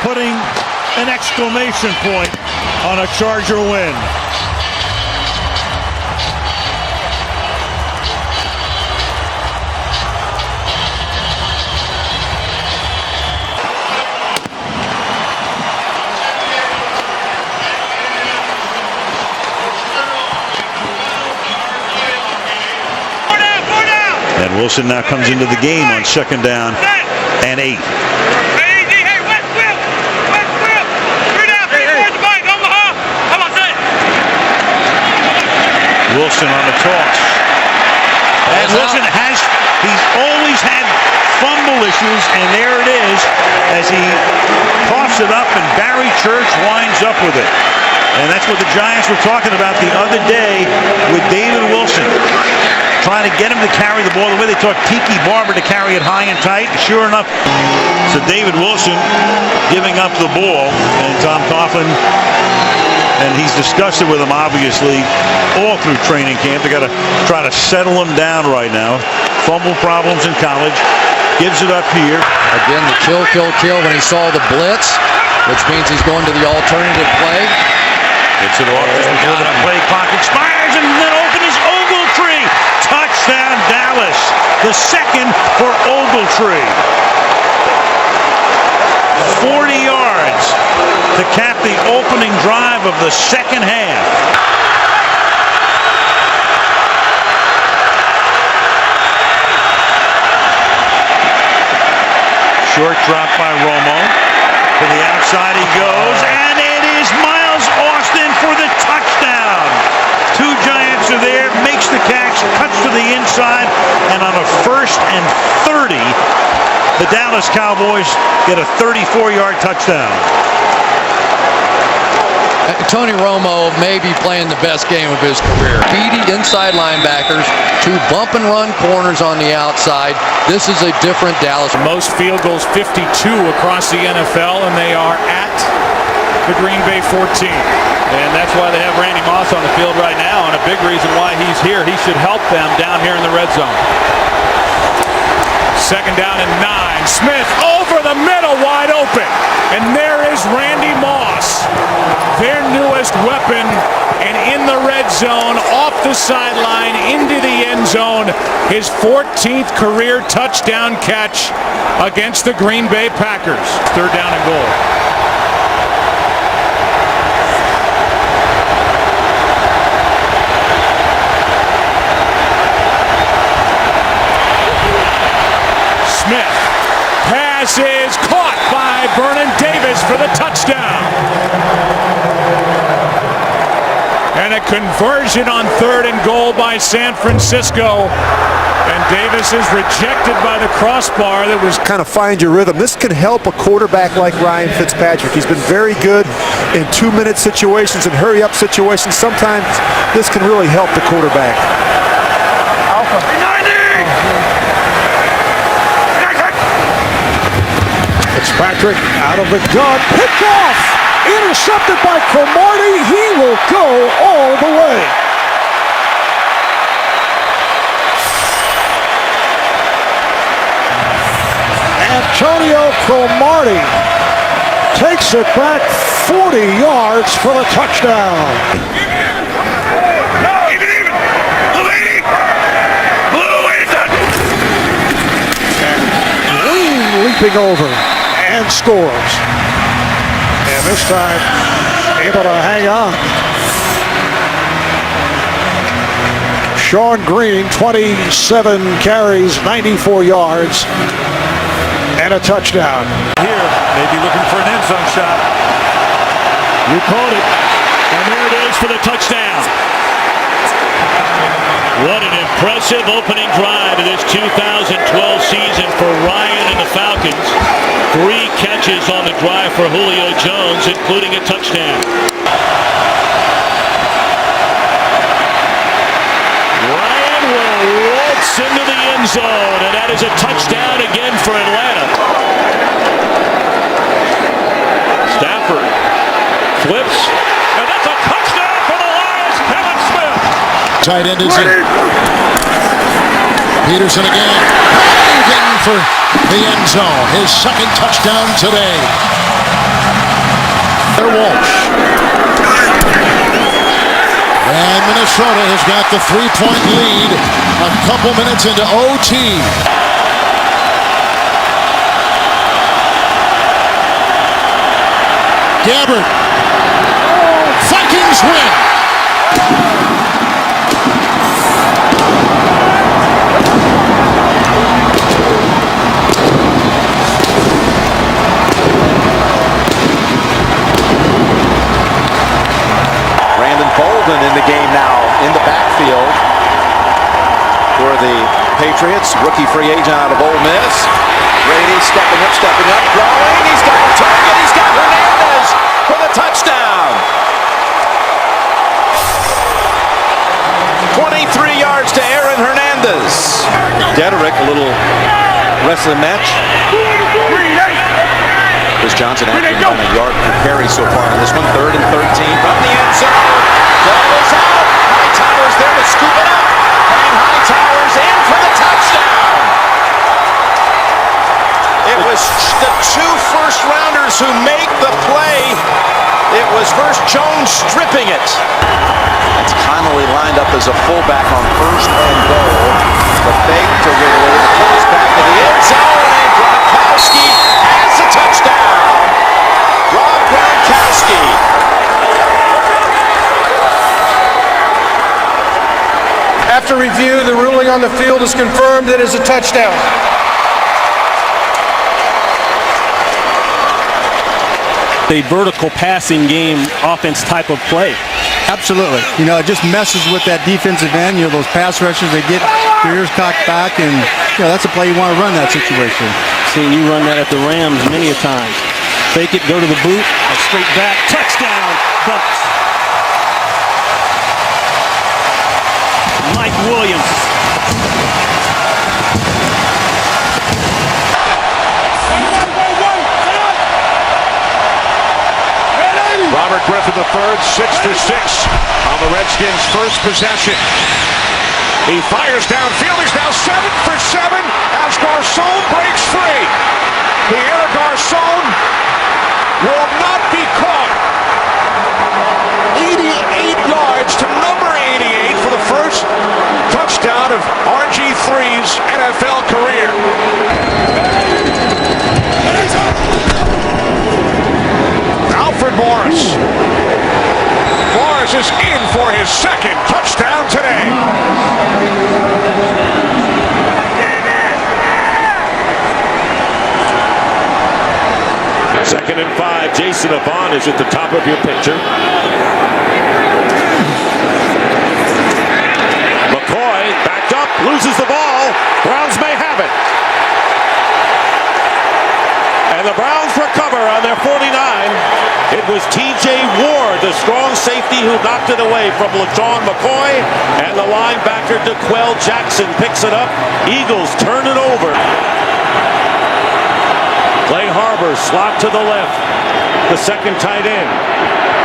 putting an exclamation point on a Charger win. And Wilson now comes into the game on 2nd down and 8. Wilson on the toss. And Wilson he's always had fumble issues, and there it is as he coughs it up, and Barry Church winds up with it. And that's what the Giants were talking about the other day with David Wilson. Trying to get him to carry the ball the way they taught Tiki Barber to carry it high and tight. Sure enough, so David Wilson giving up the ball, and Tom Coughlin, and he's discussed it with him obviously all through training camp. They got to try to settle him down right now. Fumble problems in college. Gives it up here. Again, the kill when he saw the blitz, which means he's going to the alternative play. Gets it off before the play clock expires, and then open is Ogletree. Touchdown Dallas. The second for Ogletree. 40 yards to cap the opening drive of the second half. Short drop by Romo. To the outside he goes, and it is Miles Austin for the touchdown. 2 Giants are there, makes the catch, cuts to the inside, and on a 1st and 30, the Dallas Cowboys get a 34-yard touchdown. Tony Romo may be playing the best game of his career. Speedy inside linebackers, 2 bump and run corners on the outside. This is a different Dallas. Most field goals, 52 across the NFL, and they are at the Green Bay 14. And that's why they have Randy Moss on the field right now, and a big reason why he's here. He should help them down here in the red zone. 2nd down and 9. Smith over the middle, wide open. And there is Randy Moss, their newest weapon, and in the red zone, off the sideline, into the end zone, his 14th career touchdown catch against the Green Bay Packers. 3rd down and goal. Smith. Pass is caught by Vernon Davis for the touchdown. And a conversion on 3rd and goal by San Francisco. And Davis is rejected by the crossbar. That was kind of find your rhythm. This can help a quarterback like Ryan Fitzpatrick. He's been very good in 2-minute situations and hurry-up situations. Sometimes this can really help the quarterback. Fitzpatrick out of the gun, picked off, intercepted by Cromartie. He will go all the way. Antonio Cromartie takes it back 40 yards for the touchdown. Leaping over and scores. And this time able to hang on. Sean Green, 27 carries, 94 yards, and a touchdown. Here, maybe looking for an end zone shot. You called it. And there it is for the touchdown. What an impressive opening drive of this 2012 season for Ryan and the Falcons. 3 catches on the drive for Julio Jones, including a touchdown. Ryan will waltz into the end zone, and that is a touchdown again for Atlanta. Tight end is in. Peterson again. Diving for the end zone. His second touchdown today. Walsh. And Minnesota has got the 3-point lead a couple minutes into OT. Gabbard. Vikings win. Bolden in the game now in the backfield for the Patriots. Rookie free agent out of Ole Miss. Brady stepping up, throwing. He's got a target. He's got Hernandez for the touchdown. 23 yards to Aaron Hernandez. Dederick a little rest of the match. Chris Johnson actually on a yard per carry so far on this one. 3rd and 13 from the end zone. Ball is out. Hightower's there to scoop it up. And Hightower's in for the touchdown. It was the 2 first-rounders who make the play. It was first Jones stripping it. It's Connolly lined up as a fullback on 1st and goal. The fake to Ridley. The pass back to the end zone. And Gronkowski has the touchdown. Rob Gronkowski. After review, the ruling on the field is confirmed. It is a touchdown. A vertical passing game offense type of play. Absolutely. You know, it just messes with that defensive end. You know, those pass rushers, they get their ears cocked back, and, you know, that's a play you want to run that situation. Seeing you run that at the Rams many a times. Fake it, go to the boot, straight back, touchdown, Bucks. Mike Williams. Robert Griffin III, 6 for 6 on the Redskins' first possession. He fires downfield. He's now 7 for 7 as Garcon breaks free. Pierre Garcon will not be caught. 88 yards to number 88 for the first touchdown of RG3's NFL career. Alfred Morris. Morris is in for his second touchdown today. Second and 5. Jason Avant is at the top of your picture. McCoy backed up, loses the ball. Browns may have it. And the Browns recover on their 49. It was T.J. Ward, the strong safety, who knocked it away from LaShawn McCoy. And the linebacker, DeQuell Jackson, picks it up. Eagles turn it over. Clay Harbor slot to the left. The second tight end.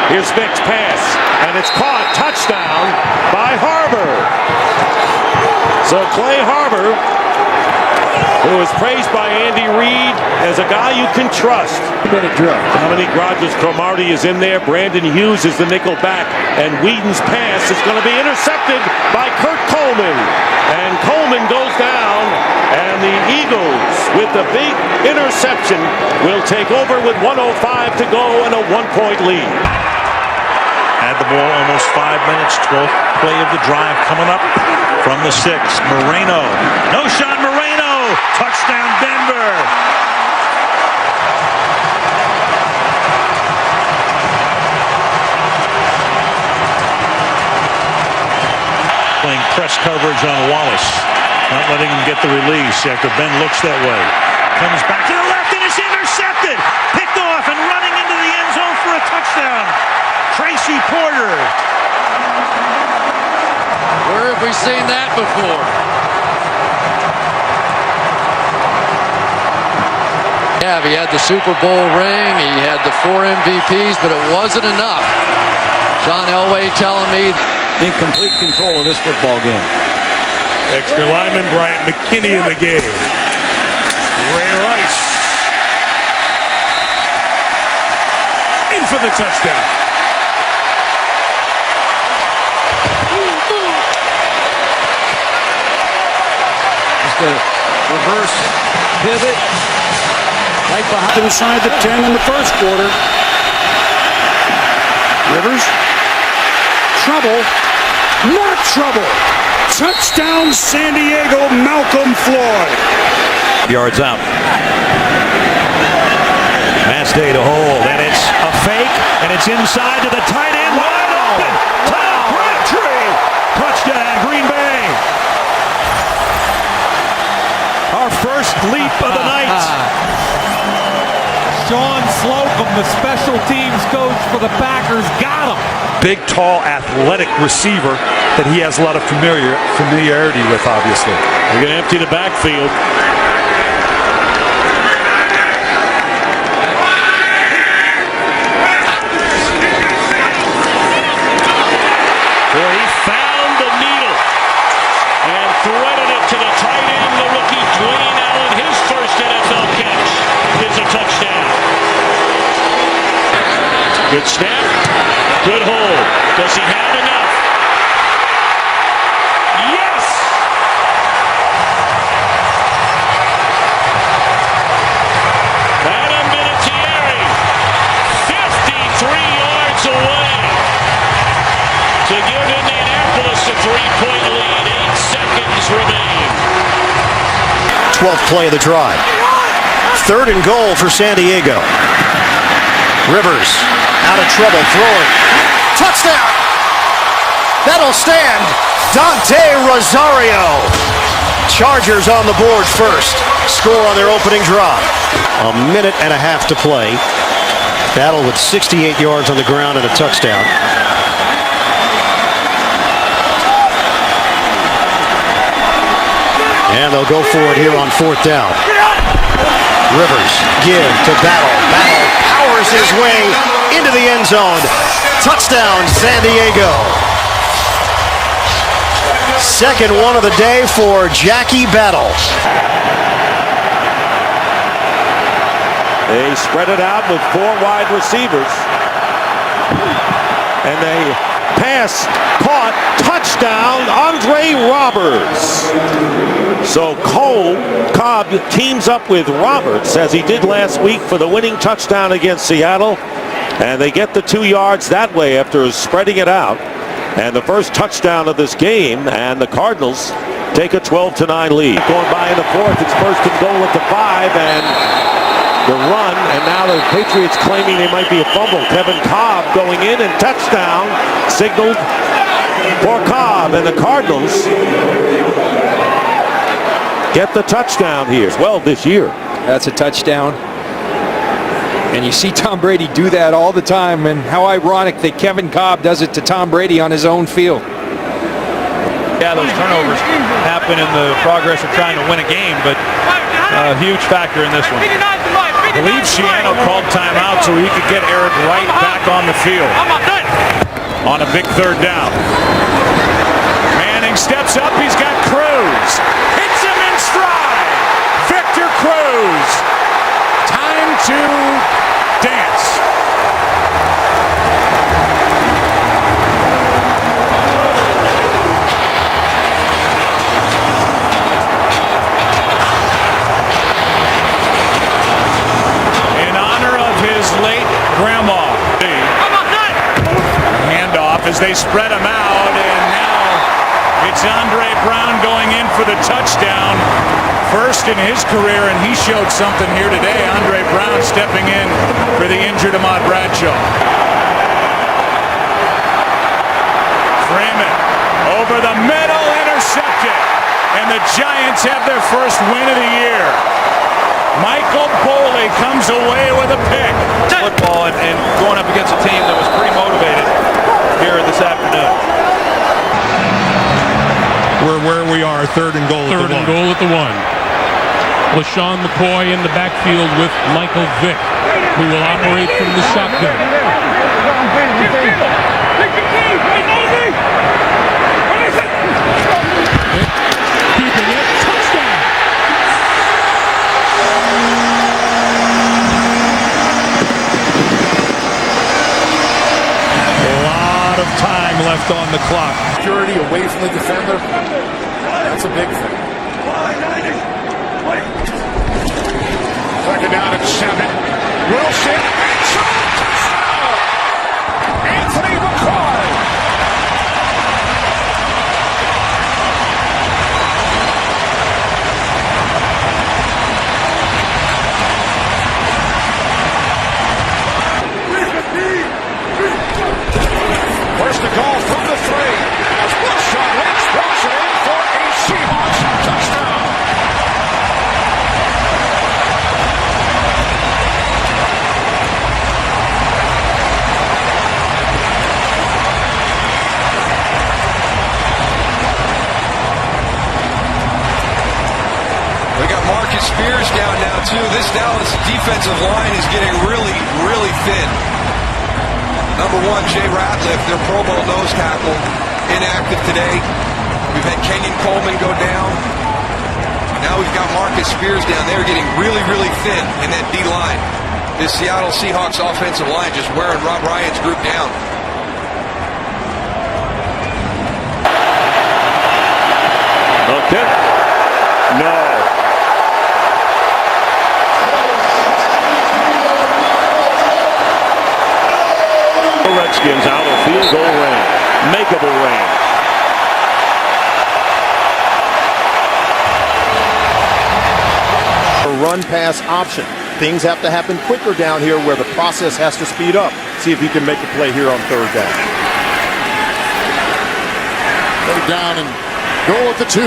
Here's Vick's pass. And it's caught. Touchdown by Harbor. So Clay Harbor, who is praised by Andy Reid as a guy you can trust. Dominique Rodgers-Cromartie is in there. Brandon Hughes is the nickel back. And Whedon's pass is going to be intercepted by Kurt Coleman. And Coleman goes down. And the Eagles, with the big interception, will take over with 1:05 to go and a 1-point lead. Had the ball almost 5 minutes. 12th play of the drive coming up from the 6. Moreno. No shot, Moreno. Touchdown, Denver. Playing press coverage on Wallace. Not letting him get the release after Ben looks that way. Comes back to the left and is intercepted. Picked off and running into the end zone for a touchdown. Tracy Porter. Where have we seen that before? Yeah, he had the Super Bowl ring, he had the 4 MVPs, but it wasn't enough. John Elway telling me in complete control of this football game. Extra lineman Bryant McKinney in the game. Ray Rice in for the touchdown. Just a reverse pivot right behind inside the 10 in the first quarter. Rivers, trouble, not trouble. Touchdown San Diego, Malcolm Floyd. Yards out. Mastay to hold, and it's a fake, and it's inside to the tight end. Wide open. Tom Crabtree. Touchdown, Green Bay. Our first leap of the night. Sean Slocum, the special teams coach for the Packers, got him. Big, tall, athletic receiver that he has a lot of familiarity with, obviously. We're going to empty the backfield. Boy, he found the needle and threaded it to the tight end, the rookie Dwayne Allen. His first NFL catch is a touchdown. Good snap, good hold. Does he have enough? Yes! Adam Vinatieri, 53 yards away to give Indianapolis a 3-point lead. 8 seconds remain. 12th play of the drive. 3rd and goal for San Diego. Rivers out of trouble, throwing. Touchdown! That'll stand. Dante Rosario. Chargers on the board first. Score on their opening drive. A minute and a half to play. Battle with 68 yards on the ground and a touchdown. And they'll go for it here on 4th down. Rivers give to Battle. Battle powers his way into the end zone. Touchdown, San Diego. Second one of the day for Jackie Battle. They spread it out with 4 wide receivers. And they pass, caught, touchdown, Andre Roberts. So Cobb teams up with Roberts, as he did last week, for the winning touchdown against Seattle. And they get the 2 yards that way after spreading it out. And the first touchdown of this game, and the Cardinals take a 12-9 lead. Going by in the 4th, it's 1st and goal at the 5, and the run, and now the Patriots claiming they might be a fumble. Kevin Cobb going in, and touchdown signaled for Cobb, and the Cardinals get the touchdown here as well this year. That's a touchdown. And you see Tom Brady do that all the time, and how ironic that Kevin Cobb does it to Tom Brady on his own field. Yeah, those turnovers happen in the progress of trying to win a game, but a huge factor in this one. I believe Shiano called timeout so he could get Eric Wright back on the field on a big 3rd down. Manning steps up. He's got Cruz. Hits him in stride. Victor Cruz. Time to dance. Late grandma. Handoff as they spread him out, and now it's Andre Brown going in for the touchdown. First in his career, and he showed something here today. Andre Brown stepping in for the injured Ahmad Bradshaw. Freeman over the middle, intercepted, and the Giants have their first win of the year. Michael Boley comes away with a pick. Football and going up against a team that was pretty motivated here this afternoon. We're where we are, 3rd and goal at the 1. 3rd and goal at the 1. LaShawn McCoy in the backfield with Michael Vick, who will operate from the shotgun. time left on the clock. Security away from the defender. That's a big thing. Second down and 7. Wilson. Anthony McCoy. First to goal from the 3. Wilson walks it in for a Seahawks touchdown. We got Marcus Spears down now, too. This Dallas defensive line is getting really, really thin. Number 1, Jay Ratliff, their Pro Bowl nose tackle, inactive today. We've had Kenyon Coleman go down. Now we've got Marcus Spears down there getting really, really thin in that D-line. This Seattle Seahawks offensive line just wearing Rob Ryan's group down. Okay. No. The Redskins out of field goal range. Makeable range. A run pass option. Things have to happen quicker down here where the process has to speed up. See if you can make a play here on third down. Third down and goal at the 2.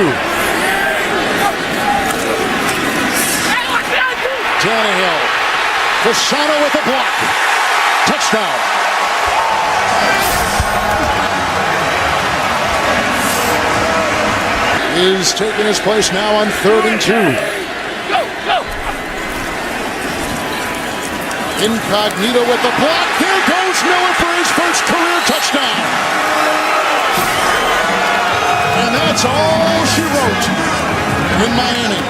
Tannehill. Fasano with the block. Touchdown. Is taking his place now on 3rd and 2. Incognito with the block. There goes Miller for his first career touchdown. And that's all she wrote in Miami.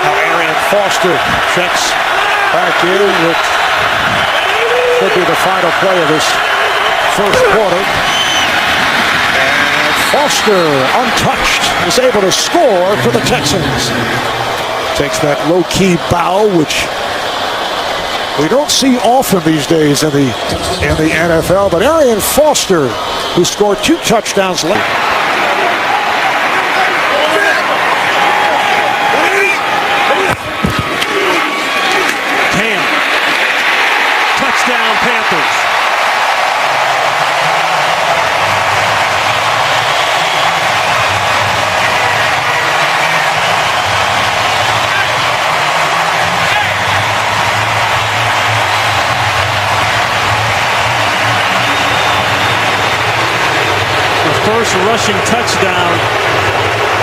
Now Arian Foster checks back in with should be the final play of this first quarter. And Foster, untouched, is able to score for the Texans. Takes that low-key bow, which we don't see often these days in the NFL. But Arian Foster, who scored 2 touchdowns late. Touchdown Panthers. First rushing touchdown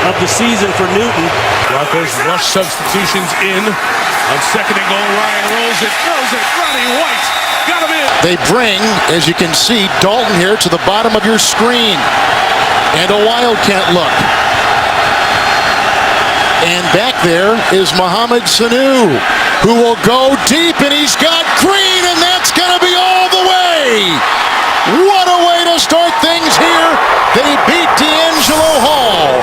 of the season for Newton. Broncos rush substitutions in on 2nd and goal. Ryan rolls it, throws it. Ronnie White got him in. They bring, as you can see, Dalton here to the bottom of your screen. And a Wildcat look. And back there is Mohamed Sanu, who will go deep, and he's got Green, and that's going to be all the way. What a way to start things here. They beat D'Angelo Hall.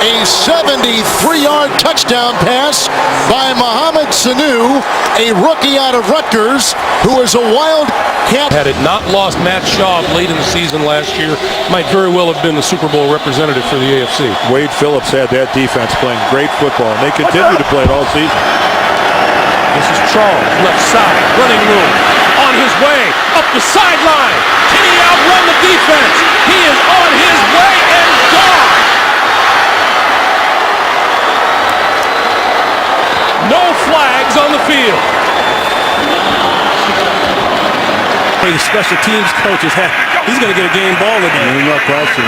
A 73-yard touchdown pass by Mohamed Sanu, a rookie out of Rutgers, who is a Wildcat. Had it not lost Matt Schaub late in the season last year, might very well have been the Super Bowl representative for the AFC. Wade Phillips had that defense playing great football, and they continue to play it all season. This is Charles, left side, running room, on his way, up the sideline. Can he outrun the defense? He is on his way and gone. No flags on the field. The special teams coach he's going to get a game ball today. No question.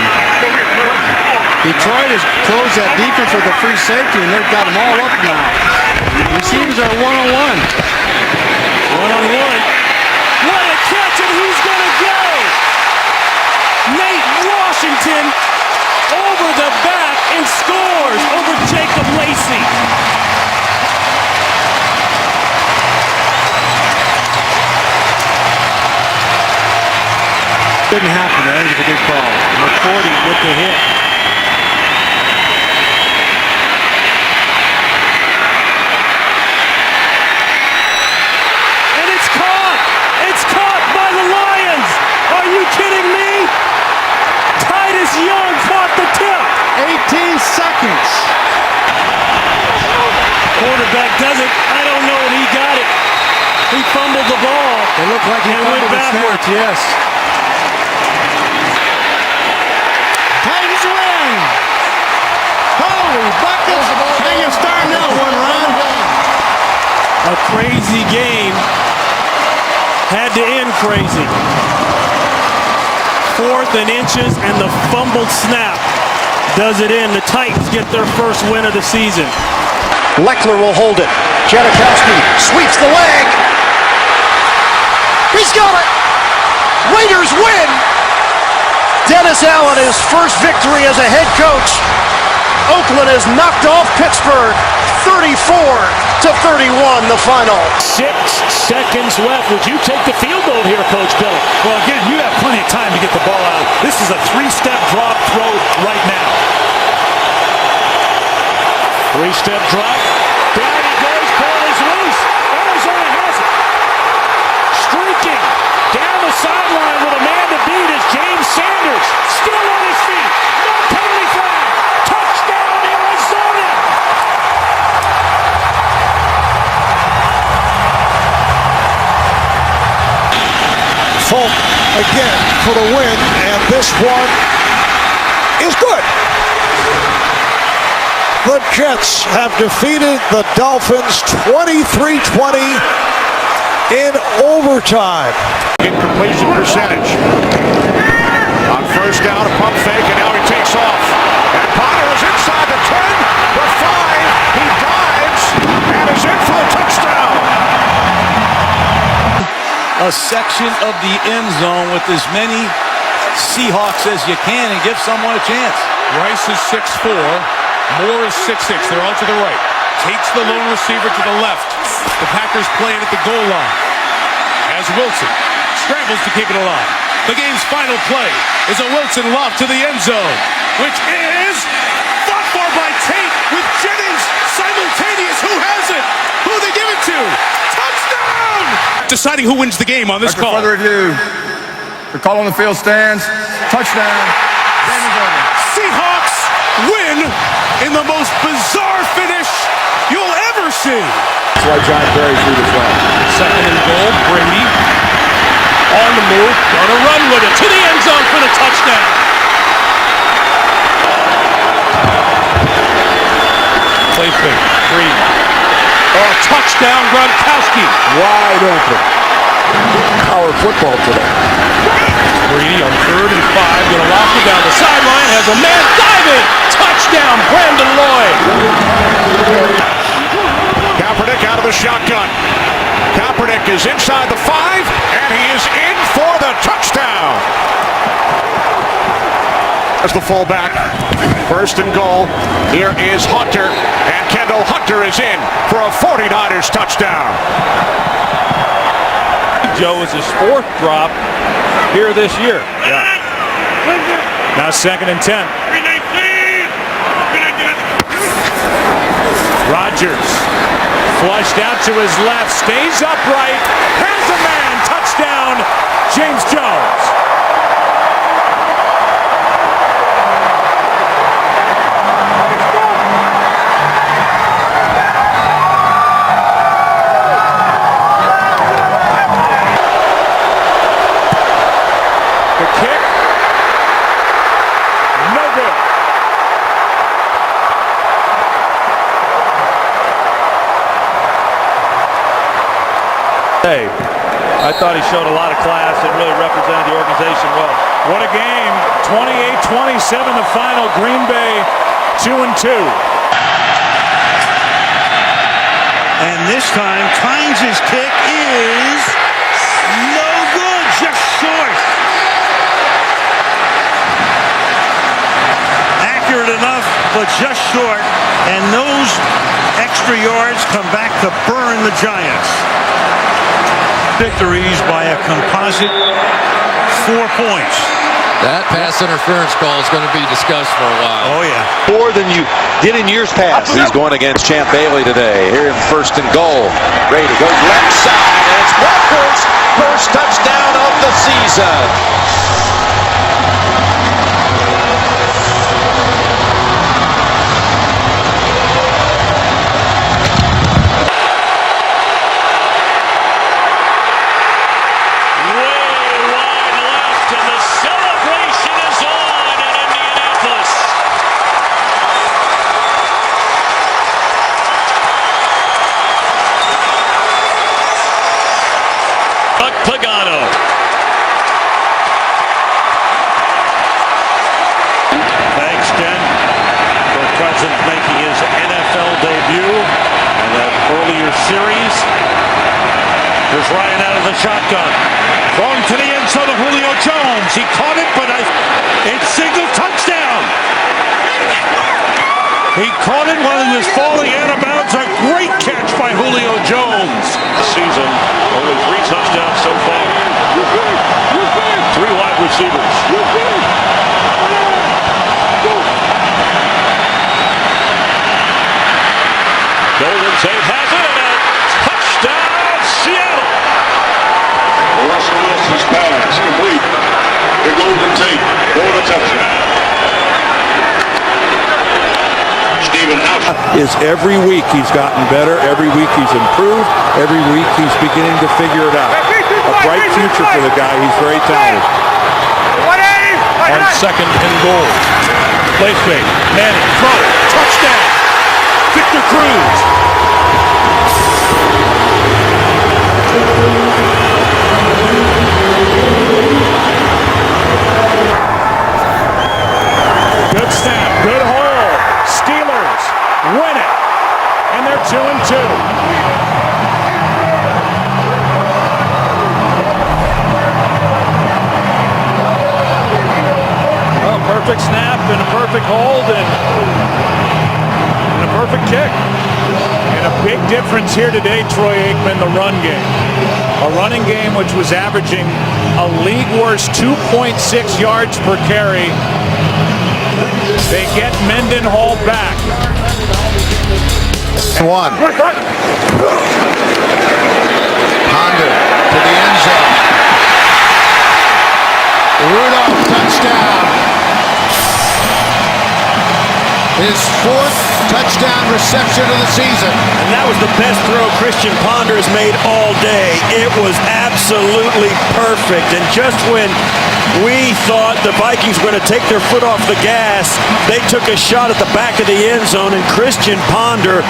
Detroit has closed that defense with a free safety, and they've got them all up now. Receivers are one-on-one. One-on-one. What a catch, and he's going to go! Nate Washington over the back and scores over Jacob Lacey. Didn't happen. That was a big call. McCourty with the hit. And it's caught! It's caught by the Lions! Are you kidding me? Titus Young caught the tip! 18 seconds. Quarterback does it. I don't know if he got it. He fumbled the ball. It looked like he went fumbled the backward. snap, yes. Titans win! Holy buckets! Hey, you're starting that one, Ron. A crazy game had to end crazy. 4th and inches and the fumbled snap does it in. The Titans get their first win of the season. Leckler will hold it. Janikowski sweeps the leg. He's got it. Raiders win. Dennis Allen, his first victory as a head coach. Oakland has knocked off Pittsburgh 34-31 the final. 6 seconds left. Would you take the field goal here, Coach Bill? Well, again, you have plenty of time to get the ball out. This is a 3-step drop throw right now. 3-step drop. Down he goes. Ball is loose. Arizona has it. Streaking down the sideline with a man to beat is James Sanders. Still on his feet. No penalty flag. Touchdown, Arizona. Folk again for the win, and this one is good. The Jets have defeated the Dolphins 23-20 in overtime. Incompletion percentage. On first down, a pump fake, and now he takes off. And Potter is inside the 10, the 5. He dives and is in for a touchdown. A section of the end zone with as many Seahawks as you can and give someone a chance. Rice is 6'4". Moore is 6'6". They're all to the right. Takes the lone receiver to the left. The Packers playing at the goal line. As Wilson scrambles to keep it alive. The game's final play is a Wilson lob to the end zone, which is fought for by Tate with Jennings simultaneous. Who has it? Who they give it to? Touchdown! Deciding who wins the game on this call. Further ado, the call on the field stands. Touchdown. Seahawks win in the most bizarre finish you'll ever see. That's why John Perry threw the flag. 2nd and goal, Brady on the move, gonna run with it to the end zone for the touchdown. Play fake, Brady. Oh, touchdown, Gronkowski. Wide open. Our football today. Brady on 3rd and 5, gonna lock it down the sideline, has a man diving. Touchdown, Brandon Lloyd. Kaepernick out of the shotgun. Kaepernick is inside the 5, and he is in for the touchdown. As the fullback, 1st and goal. Here is Hunter, and Kendall Hunter is in for a 49ers touchdown. Joe is his 4th drop here this year. Yeah. Now 2nd and 10. Rodgers flushed out to his left, stays upright, has a man, touchdown, James Jones. The kick, no good. I thought he showed a lot of class and really represented the organization well. What a game. 28-27 the final. Green Bay 2-2. And this time, Kynes' kick is no good, just short. Accurate enough, but just short. And those extra yards come back to burn the Giants. victories by a composite 4 points. That pass interference call is going to be discussed for a while. Oh, yeah. More than you did in years past. He's going against Champ Bailey today. Here in 1st and goal. Brady goes left side, and it's Walker's first touchdown of the season. Pagano. Thanks, Ken, for Cousins making his NFL debut in that earlier series. Here's Ryan out of the shotgun. Throwing to the end zone of Julio Jones. He caught it, but it's signaled touchdown. He caught it while he was falling out of bounds. A great catch by Julio Jones. Season, only 3 touchdowns so far. 3 wide receivers. Golden Tate has it, and a touchdown, Seattle. Russell Wilson's pass complete to Golden Tate for the touchdown. Is every week he's gotten better, every week he's improved, every week he's beginning to figure it out. A bright future for the guy, he's very talented. On 2nd and goal. Play fake. Manning, throw, touchdown. Victor Cruz. Good snap, good hole. Steelers win it, and they're 2-2. Perfect snap and a perfect hold and a perfect kick. And a big difference here today, Troy Aikman, the run game. A running game which was averaging a league worst 2.6 yards per carry. They get Mendenhall back. 1. Honda to the end zone. Rudolph, touchdown. His 4th touchdown reception of the season. And that was the best throw Christian Ponder has made all day. It was absolutely perfect. And just when we thought the Vikings were going to take their foot off the gas, they took a shot at the back of the end zone, and Christian Ponder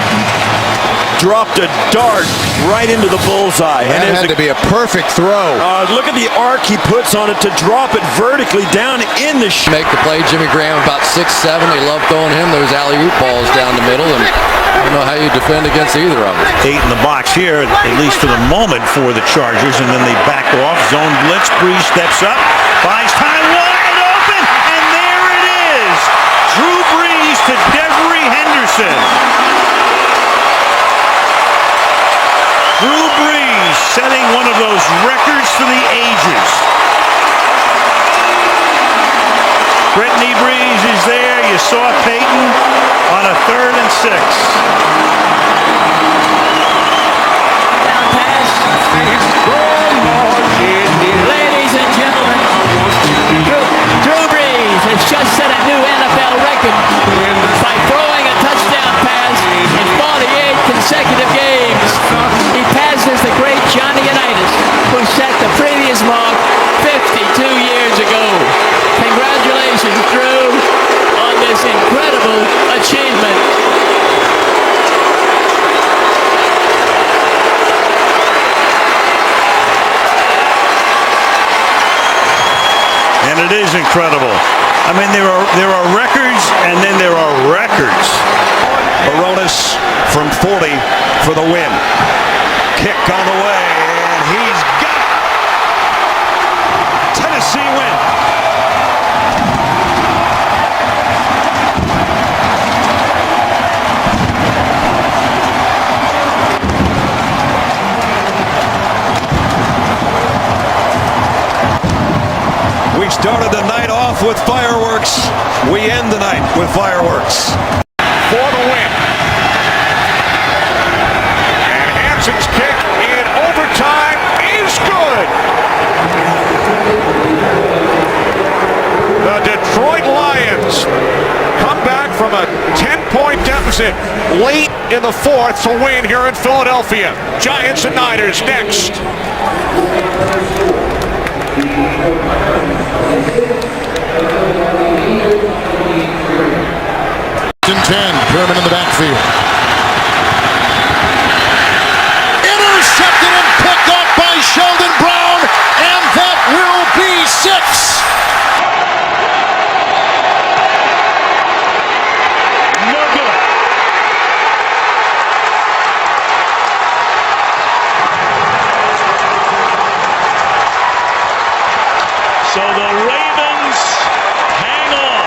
dropped a dart right into the bullseye. That had to be a perfect throw. Look at the arc he puts on it to drop it vertically down in the Make the play. Jimmy Graham about 6'7". They love throwing him those alley-oop balls down the middle, and I don't know how you defend against either of them. 8 in the box here, at least for the moment, for the Chargers, and then they back off. Zone blitz. Breeze steps up, buys time, wide open, and there it is. Drew Brees to Devery Henderson. Drew Brees setting one of those records for the ages. Brittany Brees is there. You saw Peyton on a 3rd and 6. Ladies and gentlemen, Drew Brees has just set a new NFL record by throwing a touchdown pass in 48 consecutive games. He passes the great Johnny Unitas, who set the previous mark 52 years ago. Congratulations, Drew, on this incredible achievement. And it is incredible. I mean, there are records, and then there are records. Baronis from 40 for the win. Kick on the way, and he's got it. Tennessee win. started the night off with fireworks. We end the night with fireworks. For the win. And Hanson's kick in overtime is good. The Detroit Lions come back from a 10-point deficit late in the fourth to win here in Philadelphia. Giants and Niners next. 10, Perman in the backfield. Intercepted and picked up by Sheldon Brown, and that will be 6. No good. So the Ravens hang on.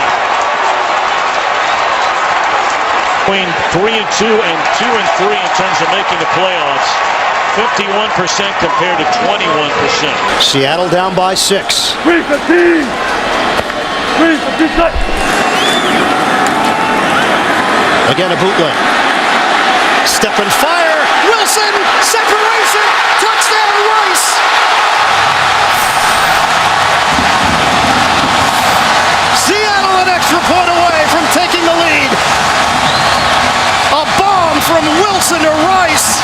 Between 3-2 and 2-3 in terms of making the playoffs. 51% compared to 21%. Seattle down by 6. Again, a bootleg. Step and fire. Wilson, separation. Touchdown, Rice. Seattle an extra point away from taking the lead. A bomb from Wilson to Rice.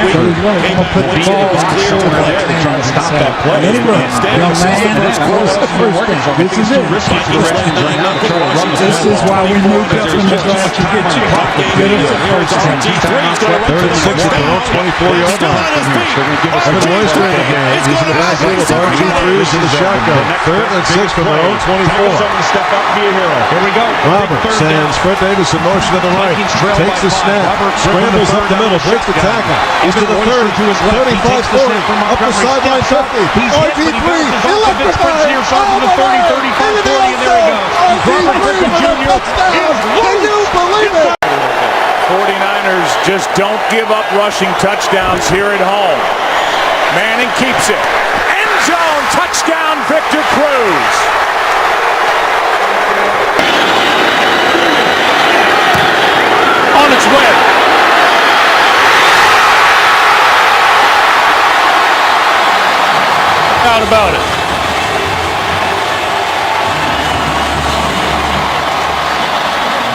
It was clear to them there to try to stop that play. Instead, the system was close. This is it. This is why we moved up from the draft to get you. Get us a first down. 3rd and 6 at their own 24-yard line. Evan Royster again. He's in the backfield with RG3 in the shotgun. 3rd and 6 from their own 24. Step up, be a hero. Here we go. Robert sends Fred Davis in motion to the right. Takes the snap. Scrambles up the middle. Breaks the tackle. He's to the 30. 35-40. Up the sideline 50. RG3. Electrified. From the 30, 35, 40, and there he goes. Robert Griffin Jr. Can you believe it? 49ers just don't give up rushing touchdowns here at home. Manning keeps it. End zone touchdown, Victor Cruz. On its way. Out about it.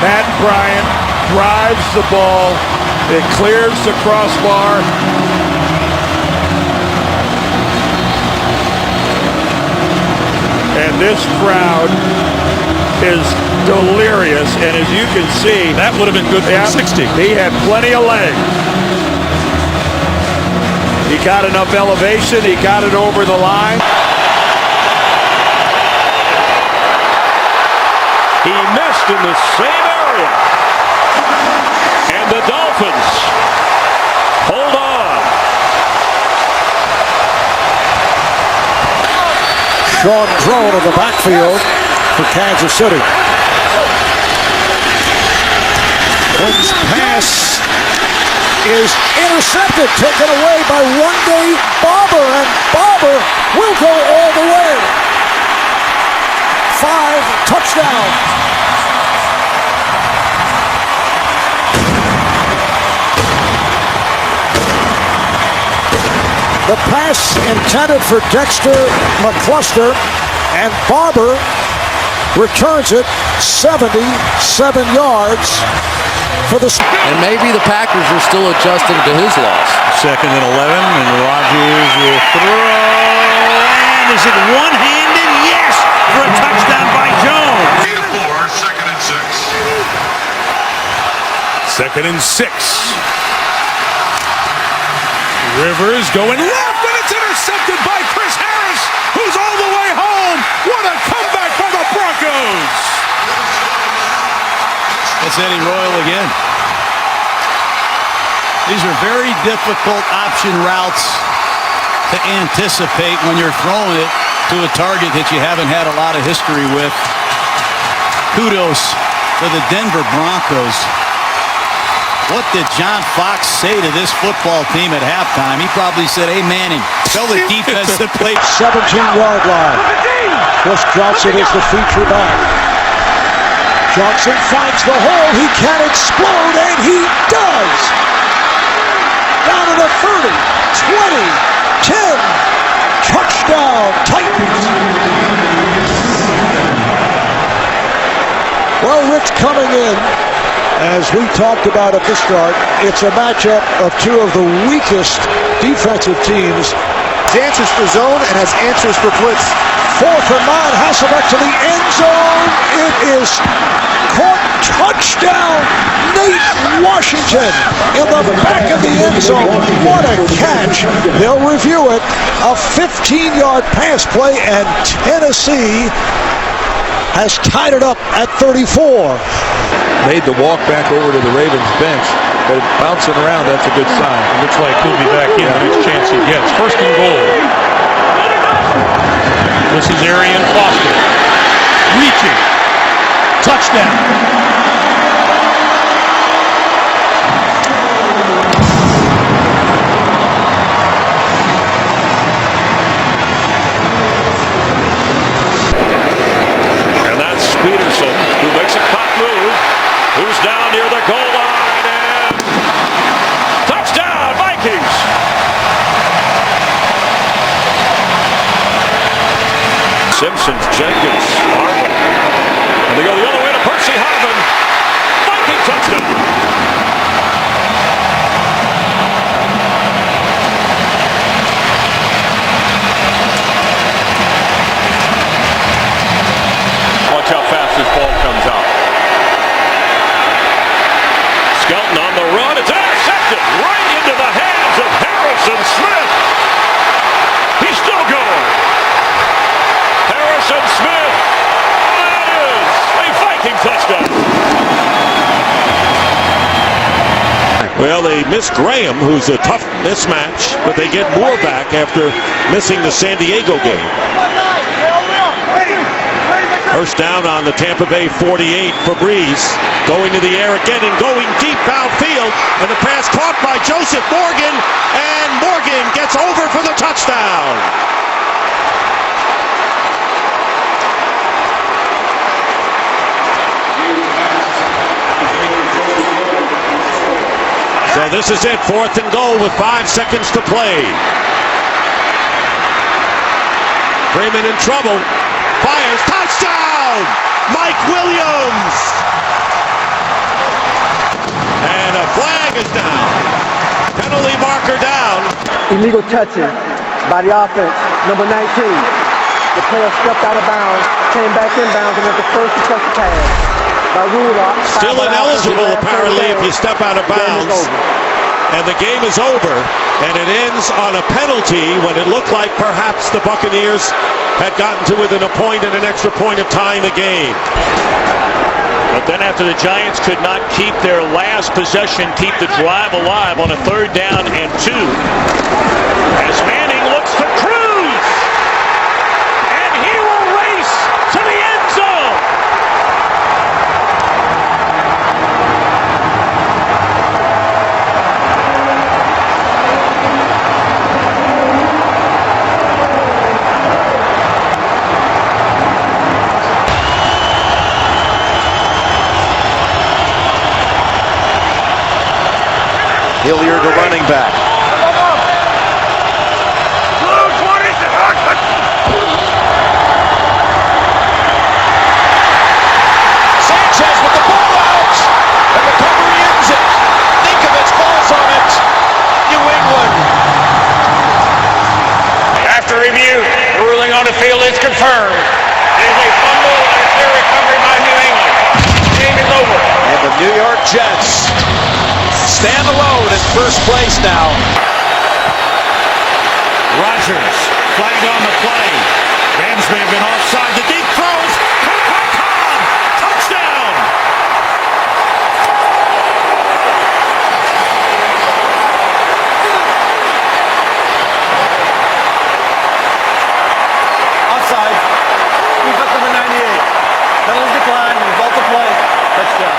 Matt Bryant drives the ball. It clears the crossbar. And this crowd is delirious. And as you can see, that would have been good for 60. He had plenty of leg. He got enough elevation. He got it over the line. He missed in the same area. And the Dolphins hold on. Sean Drone in the backfield for Kansas City. Quinn's pass is intercepted, taken away by one-day Barber, and Barber will go all the way. 5 touchdowns. The pass intended for Dexter McCluster, and Barber returns it 77 yards for the... And maybe the Packers are still adjusting to his loss. 2nd and 11, and Rodgers will throw. And is it one-handed? Yes! For a touchdown by Jones. 2nd and 6. 2nd and 6. Rivers going left, and it's intercepted by Chris Harris, who's all the way home. What a comeback by the Broncos. That's Eddie Royal again. These are very difficult option routes to anticipate when you're throwing it to a target that you haven't had a lot of history with. Kudos to the Denver Broncos What did John Fox say to this football team at halftime? He probably said, hey, Manning, tell the defense to play 17-yard line. Chris Johnson is the feature back. Johnson finds the hole. He can explode, and he does. Down to the 30, 20, 10. Touchdown, Titans. Well, Rich, coming in, as we talked about at the start, it's a matchup of two of the weakest defensive teams. Has answers for zone and has answers for blitz. 4th and 9, Hasselbeck to the end zone. It is caught. Touchdown, Nate Washington in the back of the end zone. What a catch. They'll review it. A 15-yard pass play, and Tennessee has tied it up at 34. Made the walk back over to the Ravens bench, but bouncing around, that's a good sign. It looks like he'll be back in the next chance he gets. 1st and goal. This is Arian Foster. Reaching. Touchdown. Peterson, who makes a pop move, who's down near the goal line, and touchdown, Vikings! Simpson, Jenkins, Harvin, and they go the other way to Percy Harvin. Viking touchdown! Watch how fast this ball comes out. Skelton on the run. It's intercepted right into the hands of Harrison Smith. He's still going. Harrison Smith. That is a Viking touchdown. Well, they miss Graham, who's a tough mismatch, but they get Moore back after missing the San Diego game. First down on the Tampa Bay 48 for Breeze. Going to the air again and going deep downfield. And the pass caught by Joseph Morgan. And Morgan gets over for the touchdown. So this is it. 4th and goal with 5 seconds to play. Freeman in trouble. Fires. Touchdown! Mike Williams! And a flag is down. Penalty marker down. Illegal touching by the offense, number 19. The player stepped out of bounds, came back in bounds, and was the first to touch the pass. By rule, still ineligible apparently if you step out of bounds. And the game is over, and it ends on a penalty when it looked like perhaps the Buccaneers had gotten to within a point and an extra point of tying the game. But then after the Giants could not keep their last possession, keep the drive alive on a 3rd down and 2, as Manning looks to cruise, and he will race to the end zone. Hilliard, the running back. Sanchez with the ball out, and recovery ends it. Ninkovich falls on it. New England. After review, the ruling on the field is confirmed. It is a fumble and a clear recovery by New England. The game is over. And the New York Jets stand alone in first place now. Rodgers flagged on the play. Rams may have been offside. The deep throws. Touchdown! Offside. He's up number 98. Penalty decline. Result of play. Touchdown.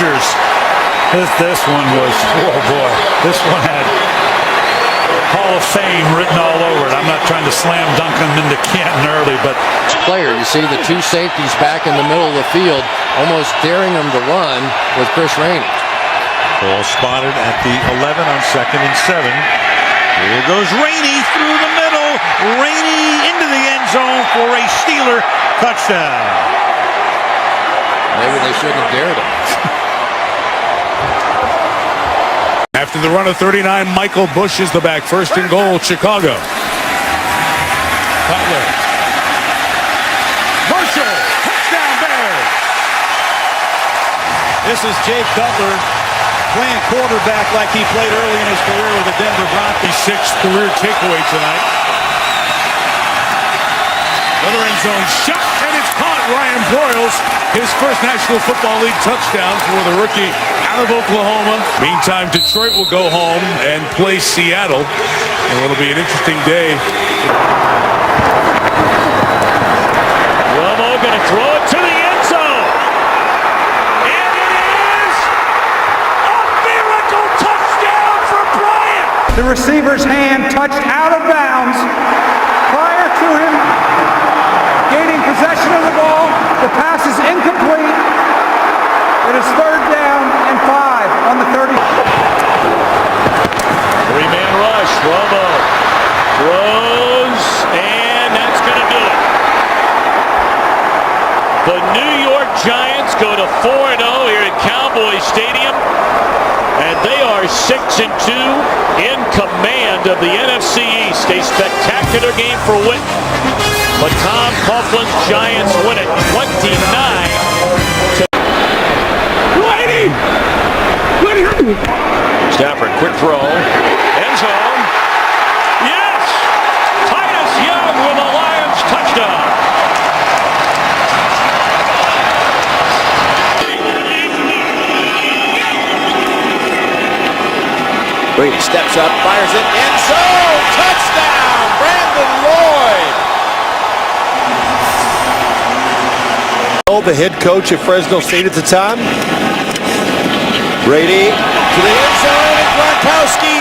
Rogers. This one was, oh boy, this one had Hall of Fame written all over it. I'm not trying to slam dunk him into Canton early, but player, you see the two safeties back in the middle of the field, almost daring them to run with Chris Rainey. Ball spotted at the 11 on 2nd and 7. Here goes Rainey through the middle. Rainey into the end zone for a Steeler touchdown. Maybe they shouldn't have dared him. After the run of 39, Michael Bush is the back. 1st and goal, Chicago. Butler. Marshall, touchdown Bears. This is Jake Cutler playing quarterback like he played early in his career with the Denver Broncos. 6th career takeaway tonight. Another end zone shot, and it's caught. Ryan Broyles, his first National Football League touchdown for the rookie out of Oklahoma. Meantime, Detroit will go home and play Seattle, and it'll be an interesting day. Romo going to throw it to the end zone. And it is a miracle touchdown for Bryant. The receiver's hand touched out of bounds prior to him gaining possession of the ball. The pass is incomplete. It is 3rd down and 5 on the 30. 3-man rush. Romo throws, and that's going to do it. The New York Giants go to 4-0 here at Cowboy Stadium, and they are 6-2 in command of the NFC East. A spectacular game for Witten. But Tom Coughlin's Giants win it 29-. Stafford, quick throw, end zone. Yes! Titus Young with a Lions touchdown. Brady steps up, fires it, end zone, touchdown, Brandon Lloyd. The head coach of Fresno State at the time. Brady to the end zone, and Gronkowski,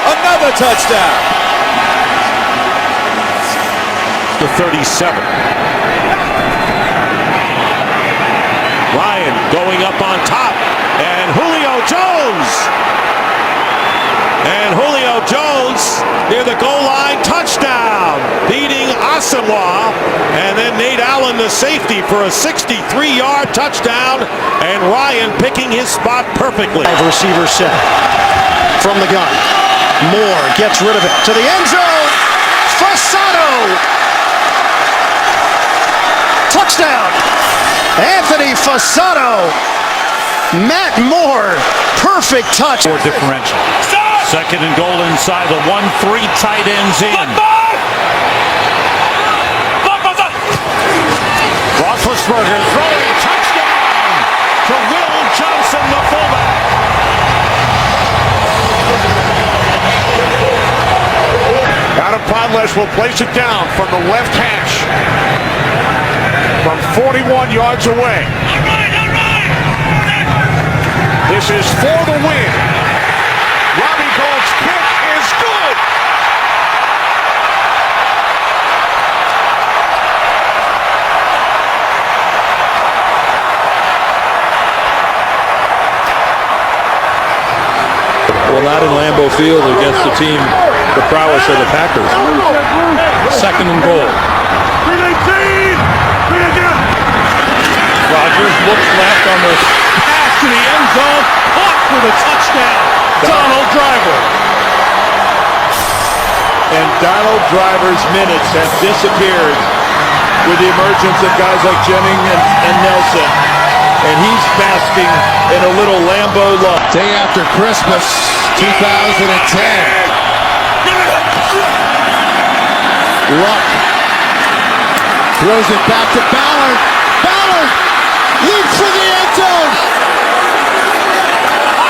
another touchdown. To 37. Ryan going up on top, and Julio Jones. And Julio Jones near the goal line, touchdown, beating Asamoah, and then Nate Allen, the safety, for a 63-yard touchdown, and Ryan picking his spot perfectly. Receiver set from the gun. Moore gets rid of it to the end zone. Fasano, touchdown. Anthony Fasano. Matt Moore, perfect touch. More differential. 2nd and goal inside the 1-3 tight ends in. Roethlisberger throwing touchdown to Will Johnson, the fullback. Adam Podlesh will place it down from the left hash from 41 yards away. This is for the win. Robbie Gould's kick is good. Well, not in Lambeau Field against the team, the prowess of the Packers. 2nd and goal. Rodgers looks left on the pass to the end zone. Caught for the touchdown. Donald Driver. And Donald Driver's minutes have disappeared with the emergence of guys like Jennings and Nelson. And he's basking in a little Lambeau love. Day after Christmas, 2010. Luck throws it back to Ballard. Ballard leaps for the end zone.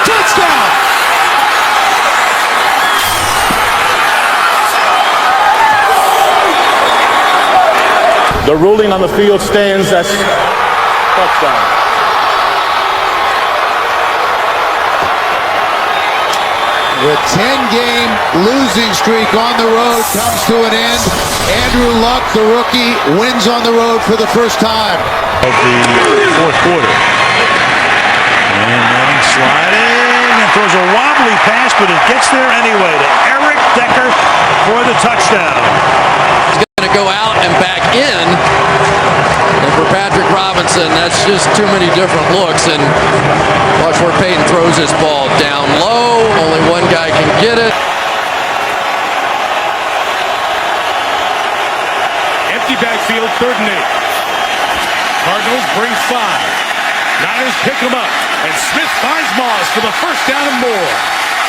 Touchdown. The ruling on the field stands. That's touchdown. The 10-game losing streak on the road comes to an end. Andrew Luck, the rookie, wins on the road for the first time. Of the fourth quarter. And Manning sliding and throws a wobbly pass, but it gets there anyway to Eric Decker for the touchdown. He's going to go out and back in. And for Patrick Robinson, that's just too many different looks. And watch where Peyton throws this ball down low. Only one guy can get it. Empty backfield, 3rd and 8. Cardinals bring 5. Niners pick him up. And Smith finds Moss for the first down and more.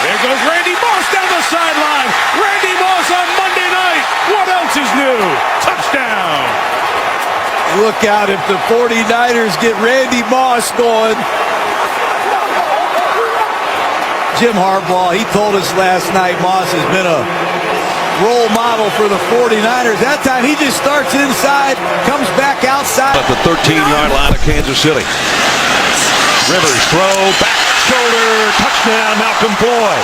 There goes Randy Moss down the sideline. Randy Moss on Monday night. What else is new? Touchdown. Look out if the 49ers get Randy Moss going. Jim Harbaugh, he told us last night Moss has been a role model for the 49ers. That time he just starts inside, comes back outside. At the 13-yard line of Kansas City. Rivers throw, back shoulder, touchdown, Malcolm Floyd.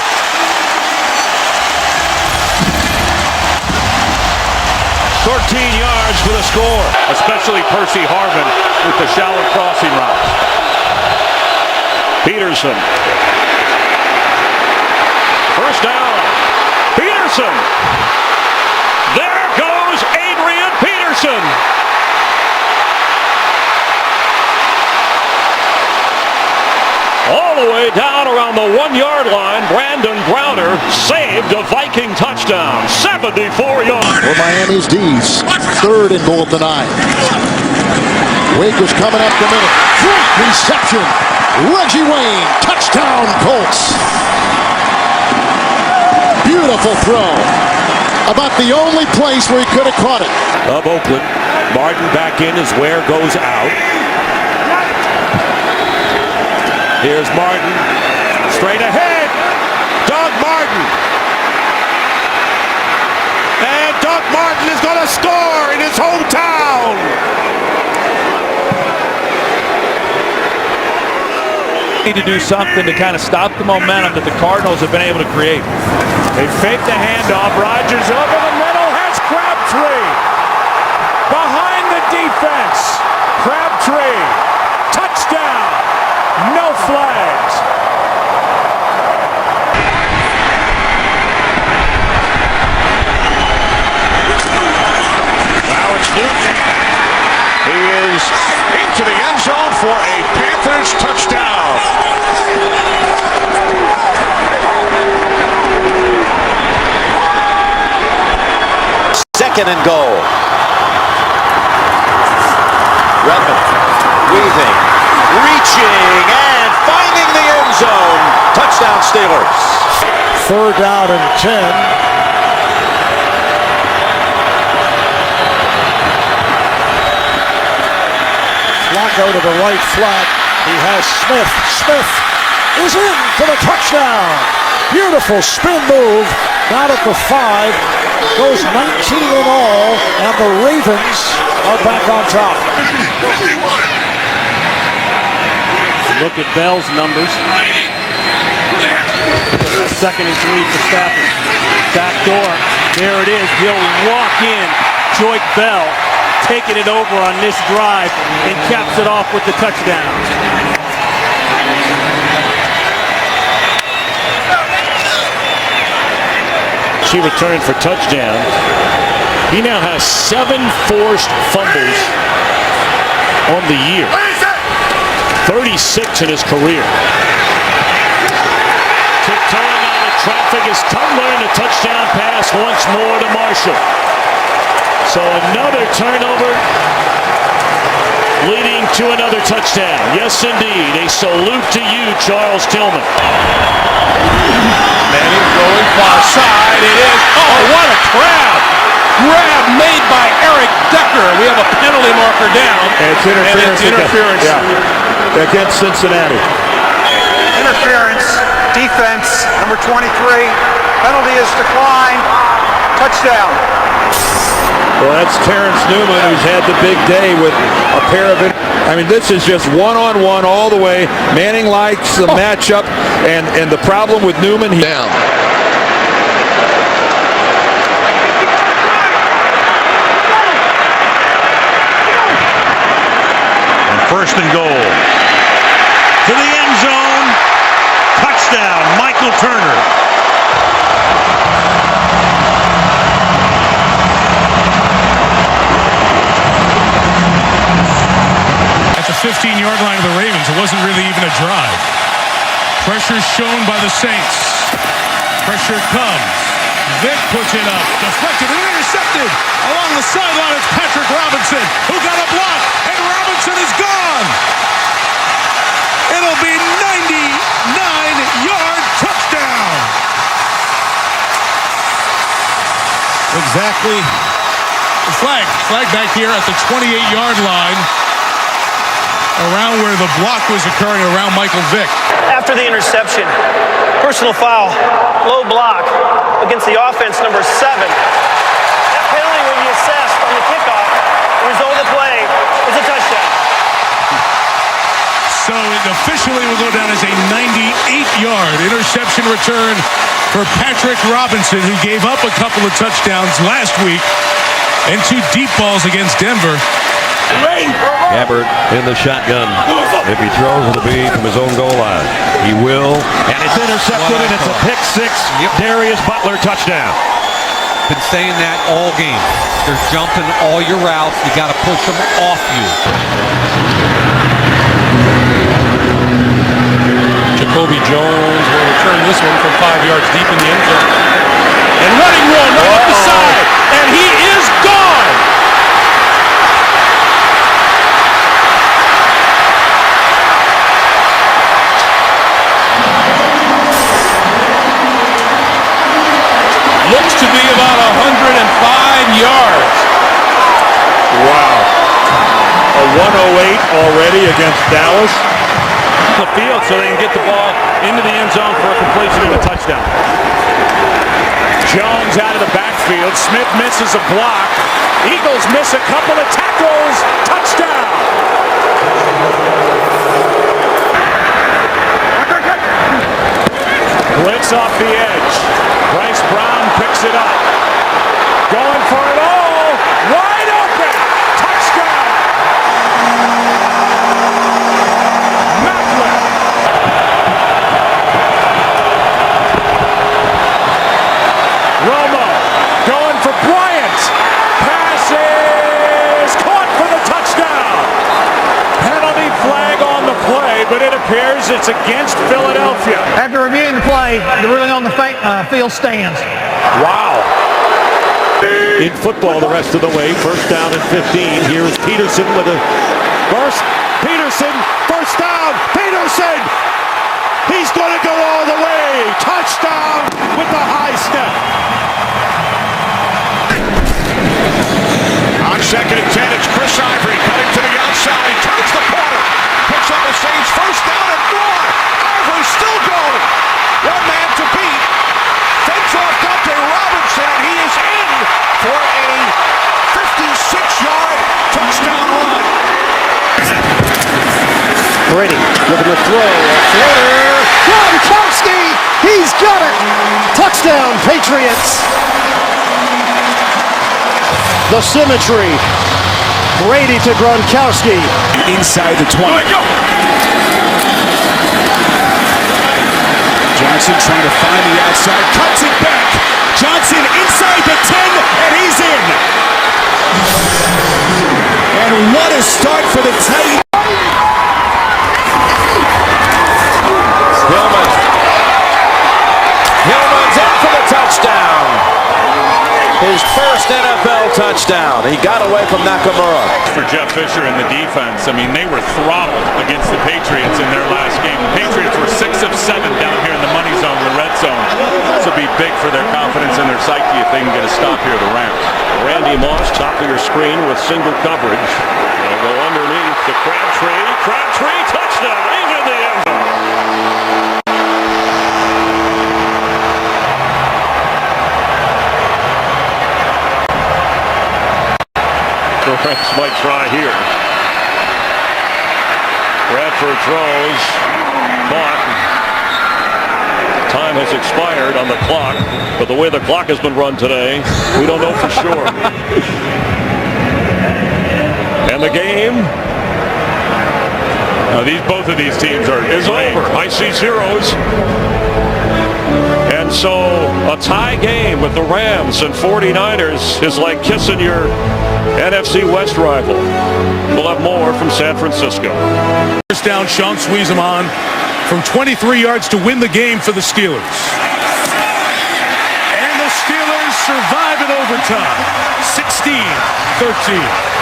yards for the score. Especially Percy Harvin with the shallow crossing route. Peterson. First down. Peterson. There goes Adrian Peterson. All the way down around the 1-yard line, Brandon Browner saved a Viking touchdown. 74 yards. For Miami's D's, 3rd and goal at the 9. Wake was coming up the middle. Great reception. Reggie Wayne, touchdown Colts. Beautiful throw. About the only place where he could have caught it. Of Oakland. Martin back in as Ware goes out. Here's Martin, straight ahead, Doug Martin. And Doug Martin is going to score in his hometown. Need to do something to kind of stop the momentum that the Cardinals have been able to create. They fake the handoff, Rodgers over the middle, has Crabtree. Behind the defense, Crabtree, touchdown. No flags. Now it's Newton. He is into the end zone for a Panthers touchdown. Second and goal. Redmond weaving, reaching, and finding the end zone. Touchdown Steelers. 3rd down and 10. Flacco to the right flat. He has Smith. Smith is in for the touchdown. Beautiful spin move. Down at the 5. Goes 19 in all. And the Ravens are back on top. Look at Bell's numbers. 2nd and 3 for Stafford. Back door. There it is. He'll walk in. Joyce Bell taking it over on this drive and caps it off with the touchdown. She returned for touchdown. He now has 7 forced fumbles on the year. 36 in his career. Tiptoeing out of traffic is Cutler, and a touchdown pass once more to Marshall. So another turnover leading to another touchdown. Yes, indeed. A salute to you, Charles Tillman. Manning going far side. It is. Oh, what a grab! Grab made by Eric Decker. We have a penalty marker down. And it's interference. Against Cincinnati. Interference, defense, number 23. Penalty is declined. Touchdown. Well, that's Terrence Newman, who's had the big day with a pair of I mean, this is just one-on-one all the way. Manning likes the matchup, and the problem with Newman, he down. And first and goal. To the end zone. Touchdown, Michael Turner. At the 15-yard line of the Ravens, it wasn't really even a drive. Pressure shown by the Saints. Pressure comes. Vick puts it up. Deflected and intercepted. Along the sideline, it's Patrick Robinson, who got a block, and Robinson is gone. It'll be 99-yard touchdown. Exactly. Flag back here at the 28-yard line, around where the block was occurring around Michael Vick. After the interception, personal foul, low block against the offense, number 7. That penalty will be assessed on the kickoff. The result of the play is a touchdown. So it officially will go down as a 98-yard interception return for Patrick Robinson, who gave up a couple of touchdowns last week and 2 deep balls against Denver. Gabbert in the shotgun. If he throws, it'll be from his own goal line. He will. And it's intercepted, and it's a pick 6. Darius Butler touchdown. Been saying that all game. They're jumping all your routes. You got to push them off you. Jacoby Jones will return this one from 5 yards deep in the end zone. And running room right up the side. And he is gone. Looks to be about 105 yards. wow. A 108 already against Dallas. The field so they can get the ball into the end zone for a completion and a touchdown. Jones out of the backfield. Smith misses a block. Eagles miss a couple of tackles. Touchdown. Blitz off the edge. Bryce Brown picks it up. Going for it all. Wide open. Touchdown. Macklin. Romo going for Bryant. Pass is caught for the touchdown. Penalty flag on the play, but it appears it's against Philadelphia. After reviewing the play, the ruling on the field stands. Wow. In football the rest of the way, first down and 15. Here is Peterson with a burst. Peterson, first down. Peterson! He's going to go all the way. Touchdown with the high step. On second and 10, it's Chris Ivory cutting to the outside. Turns the corner. Picks up the Saints first down and more. Ivory still going. One man to beat. Fends off Dante Robinson, and he is in for a 56-yard touchdown run. Brady looking to throw. A floater. Gronkowski! He's got it! Touchdown, Patriots! The symmetry. Brady to Gronkowski. Inside the 20. Johnson trying to find the outside. Cuts it back. Johnson inside the 10, and he's in. And what a start for the Titans. Hillman's in for the touchdown. His first NFL touchdown. He got away from Nakamura. For Jeff Fisher and the defense, I mean, they were throttled against the Patriots in their last game. The Patriots were 6 of 7 down here in the money zone, the red zone. This will be big for their confidence and their psyche if they can get a stop here at the Rams. Randy Moss, top of your screen with single coverage. They'll go underneath the Crabtree. Crabtree, touchdown. He's in the end zone. The Rams might try here. Langford throws. Caught. Time has expired on the clock, but the way the clock has been run today, we don't know for sure. And the game both of these teams is over. I see zeros. And so a tie game with the Rams and 49ers is like kissing your NFC West rival. We'll have more from San Francisco. First down, Sean squeeze him on from 23 yards to win the game for the Steelers. And the Steelers survive in overtime. 16-13.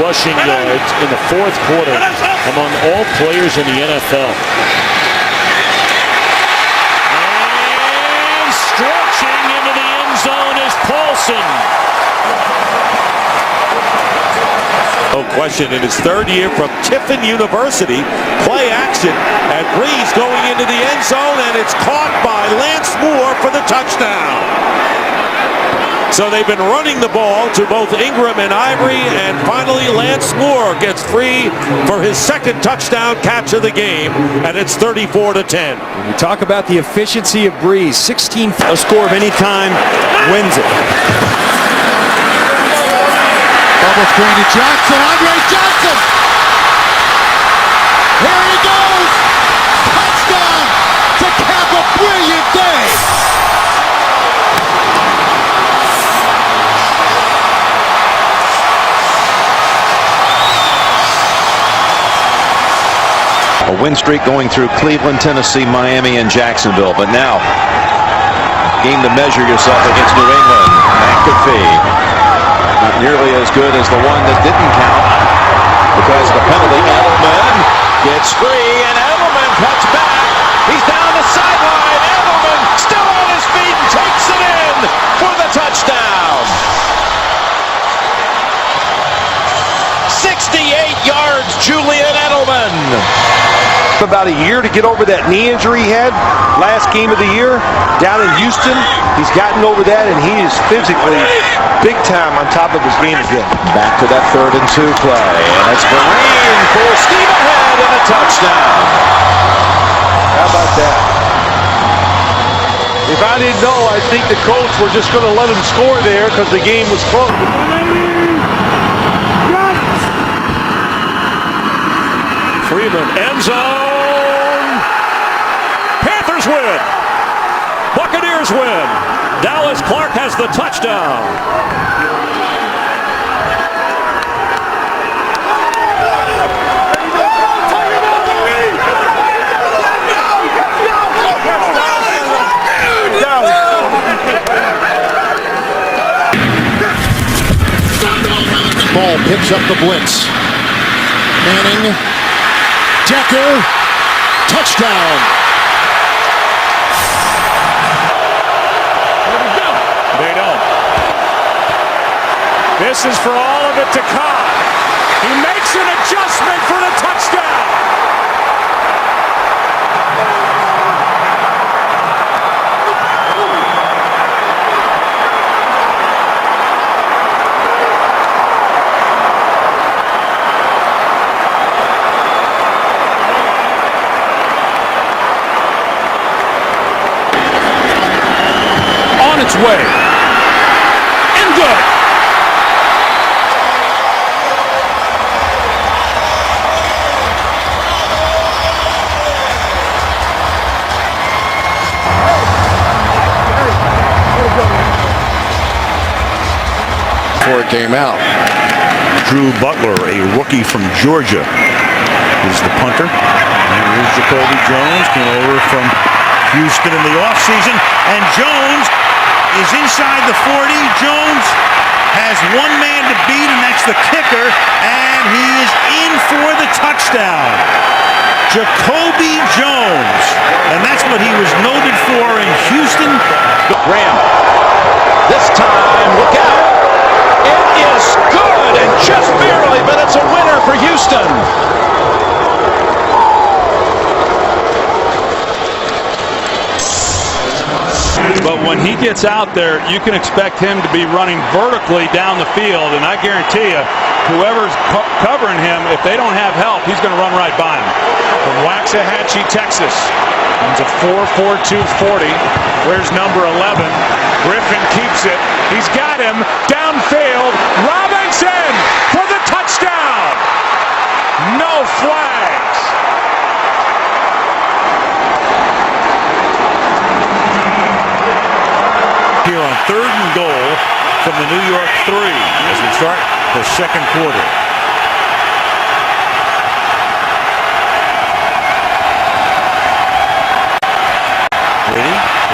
Rushing yards in the fourth quarter among all players in the NFL. And stretching into the end zone is Paulson. No question, in his third year from Tiffin University, play action, and Breeze going into the end zone, and it's caught by Lance Moore for the touchdown. So they've been running the ball to both Ingram and Ivory, and finally Lance Moore gets free for his second touchdown catch of the game, and it's 34-10. When you talk about the efficiency of Breeze, 16 a score of any time wins it. Double screen to Johnson. Andre Johnson. Here he goes. Touchdown to cap a brilliant day. A win streak going through Cleveland, Tennessee, Miami, and Jacksonville. But now, game to measure yourself against New England. McAfee, not nearly as good as the one that didn't count because of the penalty. Edelman gets free, and Edelman cuts back. He's down the sideline. Edelman still on his feet and takes it in for the touchdown. 68 yards, Julian Edelman. About a year to get over that knee injury he had last game of the year down in Houston. He's gotten over that, and he is physically big time on top of his game again. Back to that 3rd and 2 play, and it's Vereen for Steve ahead and a touchdown. How about that? If I didn't know, I think the Colts were just going to let him score there because the game was close. Freeman, end zone. Panthers win. Buccaneers win. Dallas Clark has the touchdown. Ball picks up the blitz. Manning. Decker, touchdown. They don't. This is for all of it to come. He makes an adjustment for the touchdown. On its way. And good. Before it came out. Drew Butler, a rookie from Georgia, is the punter. And here's Jacoby Jones, came over from Houston in the offseason, and Jones is inside the 40. Jones has one man to beat, and that's the kicker, and he is in for the touchdown. Jacoby Jones, and that's what he was noted for in Houston. Graham, this time, look out. It is good, and just barely, but it's a winner for Houston. But when he he gets out there, you can expect him to be running vertically down the field, and I guarantee you, whoever's covering him, if they don't have help, he's going to run right by him. From Waxahachie, Texas, runs a 4.42 40. Where's number 11? Griffin keeps it. He's got him downfield. Robinson for the touchdown. No flags. Here on 3rd and goal from the New York 3 as we start the second quarter.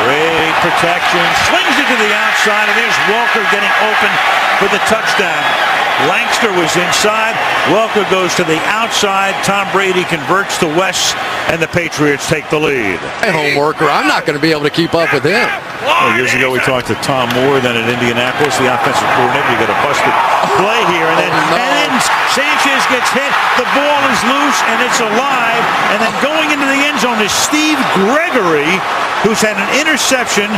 Great protection, slings it to the outside, and there's Welker getting open for the touchdown. Lankster was inside, Welker goes to the outside, Tom Brady converts to West, and the Patriots take the lead. Homeworker, I'm not going to be able to keep up with him. Well, years ago we talked to Tom Moore, then at Indianapolis, the offensive coordinator. You got a busted play here, and then Sanchez gets hit, the ball is loose, and it's alive, and then going into the end zone is Steve Gregory, who's had an interception,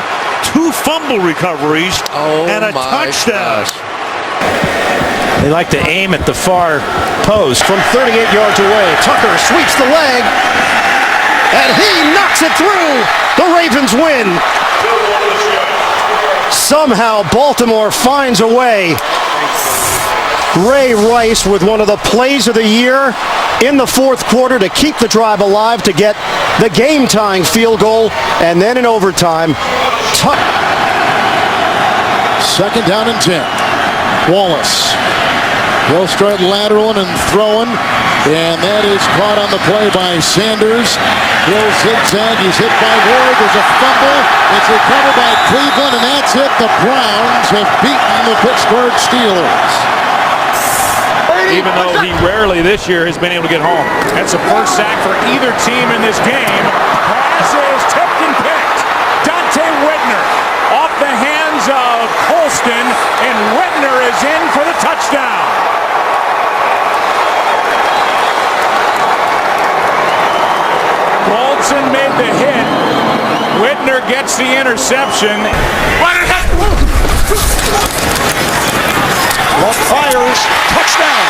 2 fumble recoveries, and a touchdown. Gosh. They like to aim at the far post from 38 yards away. Tucker sweeps the leg, and he knocks it through. The Ravens win. Somehow Baltimore finds a way. Ray Rice with one of the plays of the year in the 4th quarter to keep the drive alive, to get the game-tying field goal, and then in overtime. 2nd down and 10. Wallace. He'll start lateraling and throwing, and that is caught on the play by Sanders. He'll zigzag. He's hit by Ward. There's a fumble. It's recovered by Cleveland, and that's it. The Browns have beaten the Pittsburgh Steelers. Even though he rarely this year has been able to get home. That's the first sack for either team in this game. Pass is tipped and picked. Dante Whitner off the hands of Colston, and Whitner is in for the touchdown. Colston made the hit. Whitner gets the interception. Luck fires, touchdown.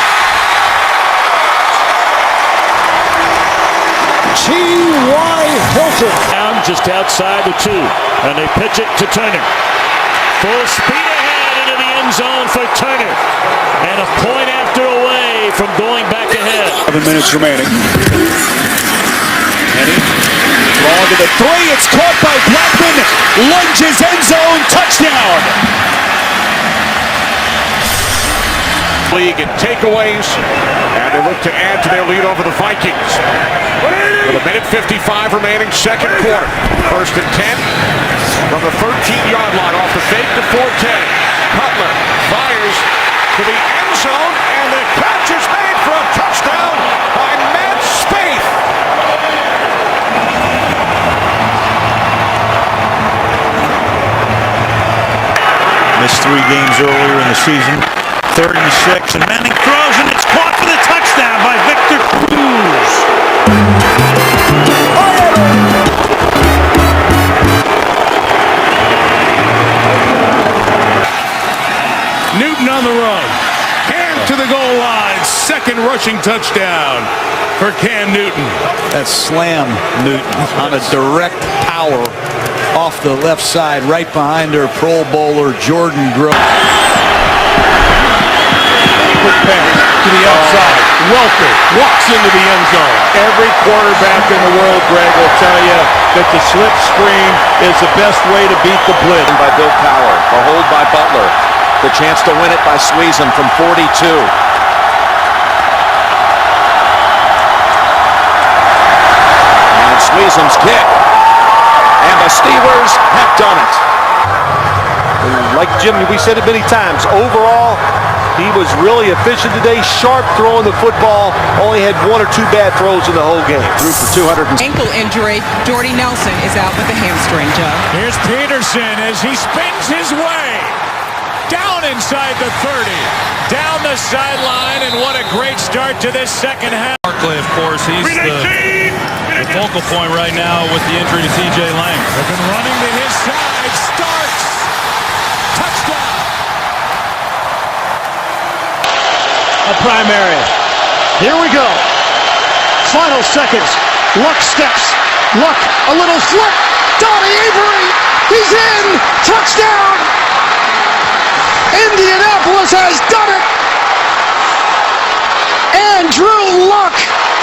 T.Y. Hilton. Down just outside the 2, and they pitch it to Turner. Full speed ahead into the end zone for Turner, and a point after away from going back ahead. 7 minutes remaining. Henny, long to the 3. It's caught by Blackman. Lunges end zone, touchdown. League in takeaways, and they look to add to their lead over the Vikings. With a minute 55 remaining, second quarter. 1st and 10 from the 13-yard line off the fake to Forte. Cutler fires to the end zone, and the catch is made for a touchdown by Matt Spaeth. Missed 3 games earlier in the season. 3rd and 6, and Manning throws, and it's caught for the touchdown by Victor Cruz. Newton on the run. Hand to the goal line. 2nd rushing touchdown for Cam Newton. That slam, Newton, on a direct power off the left side, right behind their Pro Bowler, Jordan Grove. Quick pass to the outside. Welker walks into the end zone. Every quarterback in the world, Greg, will tell you that the slip screen is the best way to beat the blitz. By Bill Cowher, the hold by Butler, the chance to win it by Sweezum from 42. And Sweezum's kick, and the Steelers have done it. And like Jim, we said it many times, overall, he was really efficient today, sharp throwing the football, only had 1 or 2 bad throws in the whole game. Threw for 200. Ankle injury, Jordy Nelson is out with a hamstring, Joe. Here's Peterson as he spins his way down inside the 30, down the sideline, and what a great start to this second half. Barkley, of course, he's the focal point right now with the injury to C.J. Lang. They've been running to his side, starts football primary. Here we go. Final seconds. Luck steps. Luck, a little flip. Donnie Avery, he's in. Touchdown. Indianapolis has done it. And Drew Luck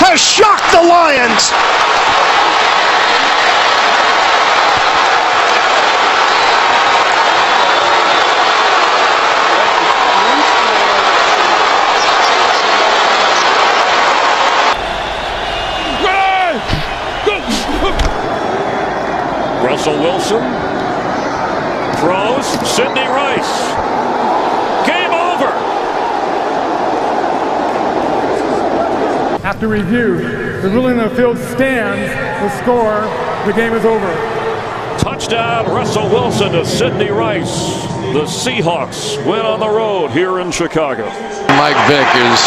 has shocked the Lions. Russell Wilson throws. Sidney Rice. Game over. After review, the ruling on the field stands. The score, the game is over. Touchdown, Russell Wilson to Sidney Rice. The Seahawks win on the road here in Chicago. Mike Vick is,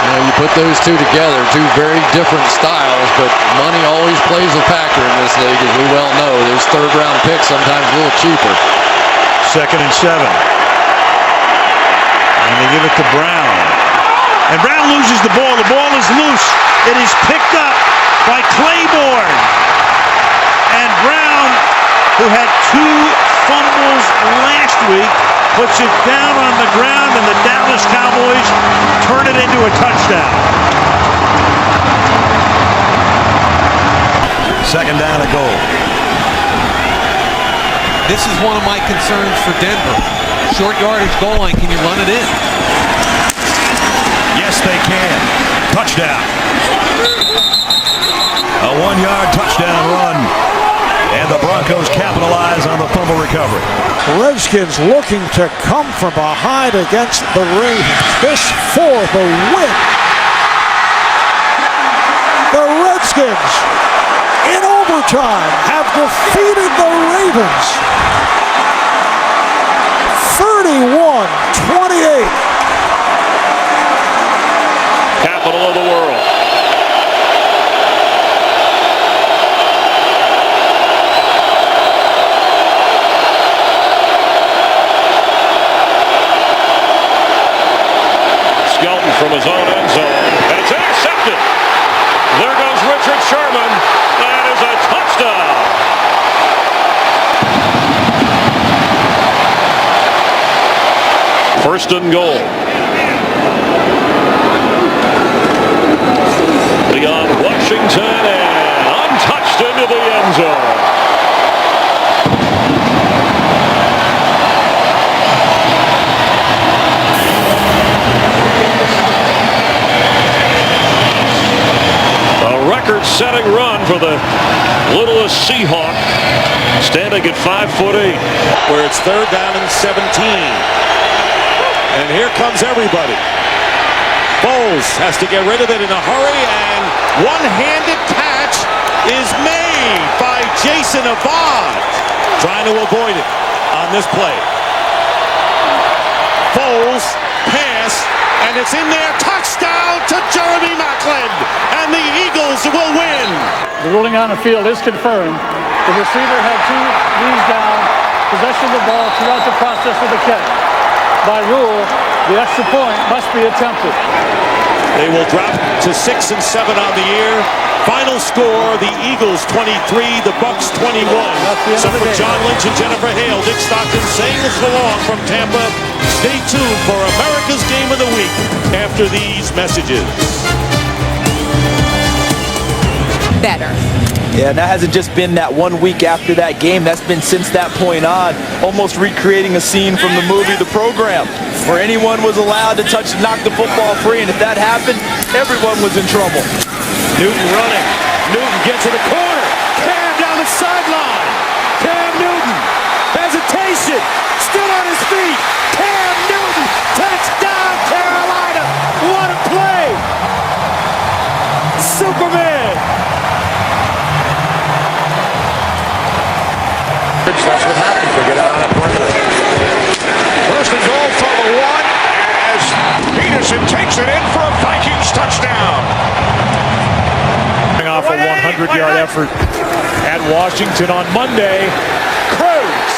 you put those two together, two very different styles, but money always plays a factor in this league, as we well know. Those third-round picks sometimes a little cheaper. 2nd and 7. And they give it to Brown. And Brown loses the ball. The ball is loose. It is picked up by Claiborne. And Brown, who had 2 fumbles last week, puts it down on the ground, and the Dallas Cowboys turn it into a touchdown. 2nd down and goal. This is one of my concerns for Denver. Short yardage goal line, can you run it in? Yes, they can. Touchdown. A 1-yard touchdown run. And the Broncos capitalize on the fumble recovery. Redskins looking to come from behind against the Ravens. This for the win. The Redskins, in overtime, have defeated the Ravens. 31-28. Capital of the world. Skelton from his own end zone. And it's intercepted. There goes Richard Sherman. That is a touchdown. First and goal. Leon Washington and untouched into the end zone. A record-setting run for the littlest Seahawk, standing at 5'8", where it's 3rd down and 17. And here comes everybody. Bowles has to get rid of it in a hurry, and one-handed catch is made by Jason Abad, trying to avoid it on this play. Bowles, pass, and it's in there. Touchdown to Jeremy Maclin, and the Eagles will win. The ruling on the field is confirmed. The receiver had 2 knees down, possession of the ball throughout the process of the catch. By rule, the extra point must be attempted. They will drop to 6 and 7 on the year. Final score, the Eagles 23, the Bucks 21. So for John Lynch and Jennifer Hale, Dick Stockton saying so long from Tampa. Stay tuned for America's Game of the Week after these messages. Better. Yeah, and that hasn't just been that 1 week after that game. That's been since that point on, almost recreating a scene from the movie The Program, where anyone was allowed to knock the football free, and if that happened, everyone was in trouble. Newton running. Newton gets to the corner. Cam down the sideline. Cam Newton. Hesitation. Still on his feet. Cam Newton. Touchdown, Carolina. What a play. Superman. That's what happens. They get out on a perimeter. First and goal from the 1 as Peterson takes it in for a Vikings touchdown. Off a 100-yard effort at Washington on Monday. Cruz,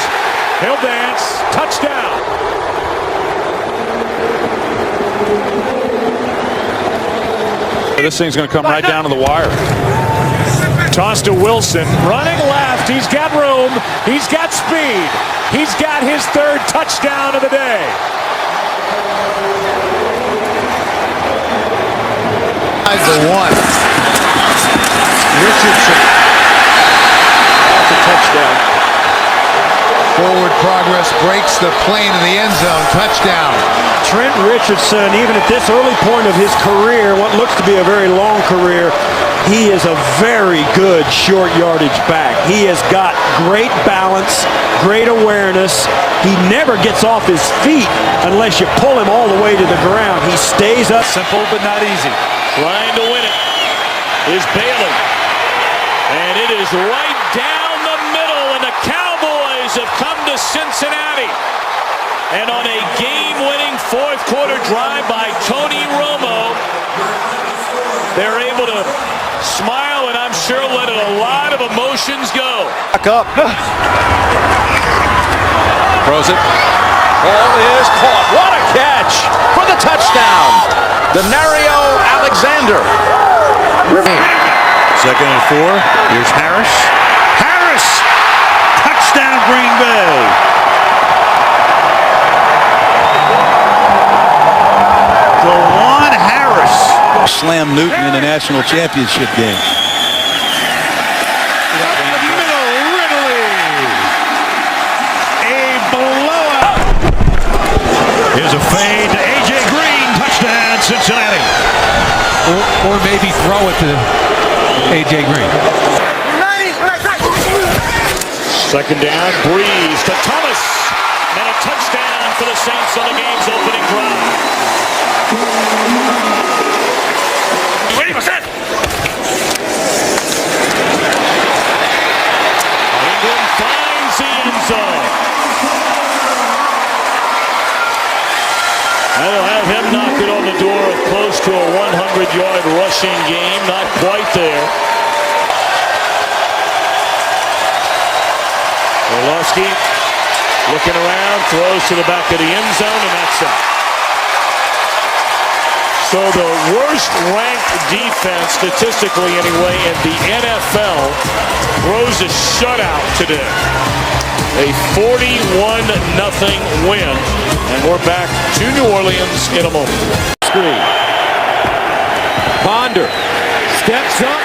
he'll dance, touchdown. This thing's going to come right down to the wire. Toss to Wilson, running left. He's got room. He's got speed. He's got his third touchdown of the day. The one. Richardson. That's a touchdown. Forward progress breaks the plane in the end zone. Touchdown. Trent Richardson, even at this early point of his career, what looks to be a very long career, he is a very good short yardage back. He has got great balance, great awareness. He never gets off his feet unless you pull him all the way to the ground. He stays up. Simple but not easy. Trying to win it is Bailey. And it is right down the middle, and the Cowboys have come to Cincinnati. And on a game-winning fourth quarter drive by Tony Romo, they're able to smile and I'm sure let a lot of emotions go. Back up. Throws it. Ball is caught. What a catch for the touchdown. Denario Alexander. Second and 4. Here's Harris. Harris! Touchdown Green Bay. DeJuan Harris. Slam Newton in the national championship game. Middle Ridley. A blowout. Here's a fade to A.J. Green. Touchdown Cincinnati. Or maybe throw it to A.J. Green. Second down, Breeze to Thomas. And a touchdown for the Saints on the game's opening drive. Ingram finds the end zone. That'll have him knocking on the door of close to a 100-yard rushing game. Not quite there. Orlovsky looking around, throws to the back of the end zone, and that's it. So the worst ranked defense, statistically anyway, in the NFL throws a shutout today. A 41-0 win. And we're back to New Orleans in a moment. Screen. Ponder steps up.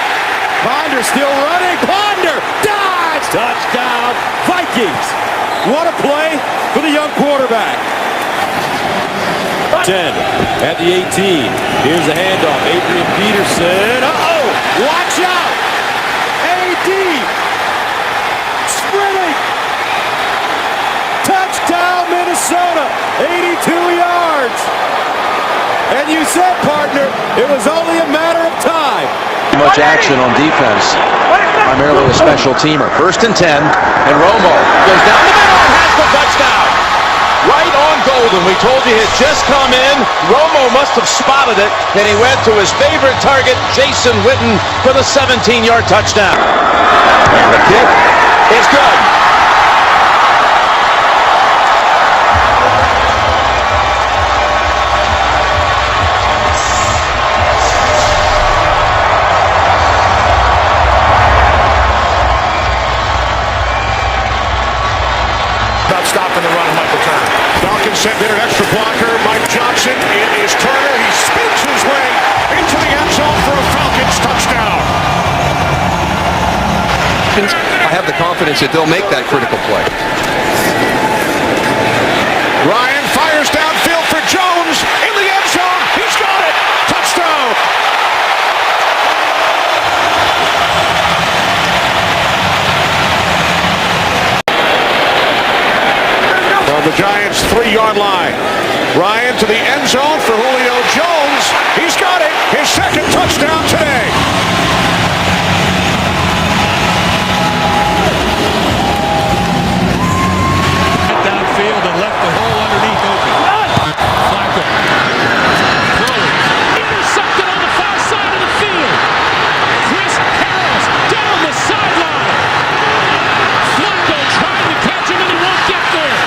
Ponder still running. Ponder dives. Touchdown Vikings. What a play for the young quarterback. 10 at the 18. Here's the handoff. Adrian Peterson. Uh-oh. Watch out. AD. Sprinting. Touchdown Minnesota. 82 yards. And you said, partner, it was only a matter of time. Much action on defense. Primarily a special teamer. 1st and 10. And Romo goes down the middle and has the touchdown. Right on Golden. We told you he had just come in. Romo must have spotted it, and he went to his favorite target, Jason Witten, for the 17-yard touchdown. And the kick is good. About stopping the run of Michael Turner. Falcons sent in an extra blocker. Mike Johnson. It is Turner. He spins his way into the end zone for a Falcons touchdown. I have the confidence that they'll make that critical play. Ryan fires downfield for Jones in the end zone. He's got it. Touchdown. From the Giants' 3-yard line. Ryan to the end zone for Julio Jones. He's got it. His second touchdown today. Downfield and left the hole underneath open. Flacco. Intercepted on the far side of the field. Chris Harris down the sideline. Flacco trying to catch him and he won't get there.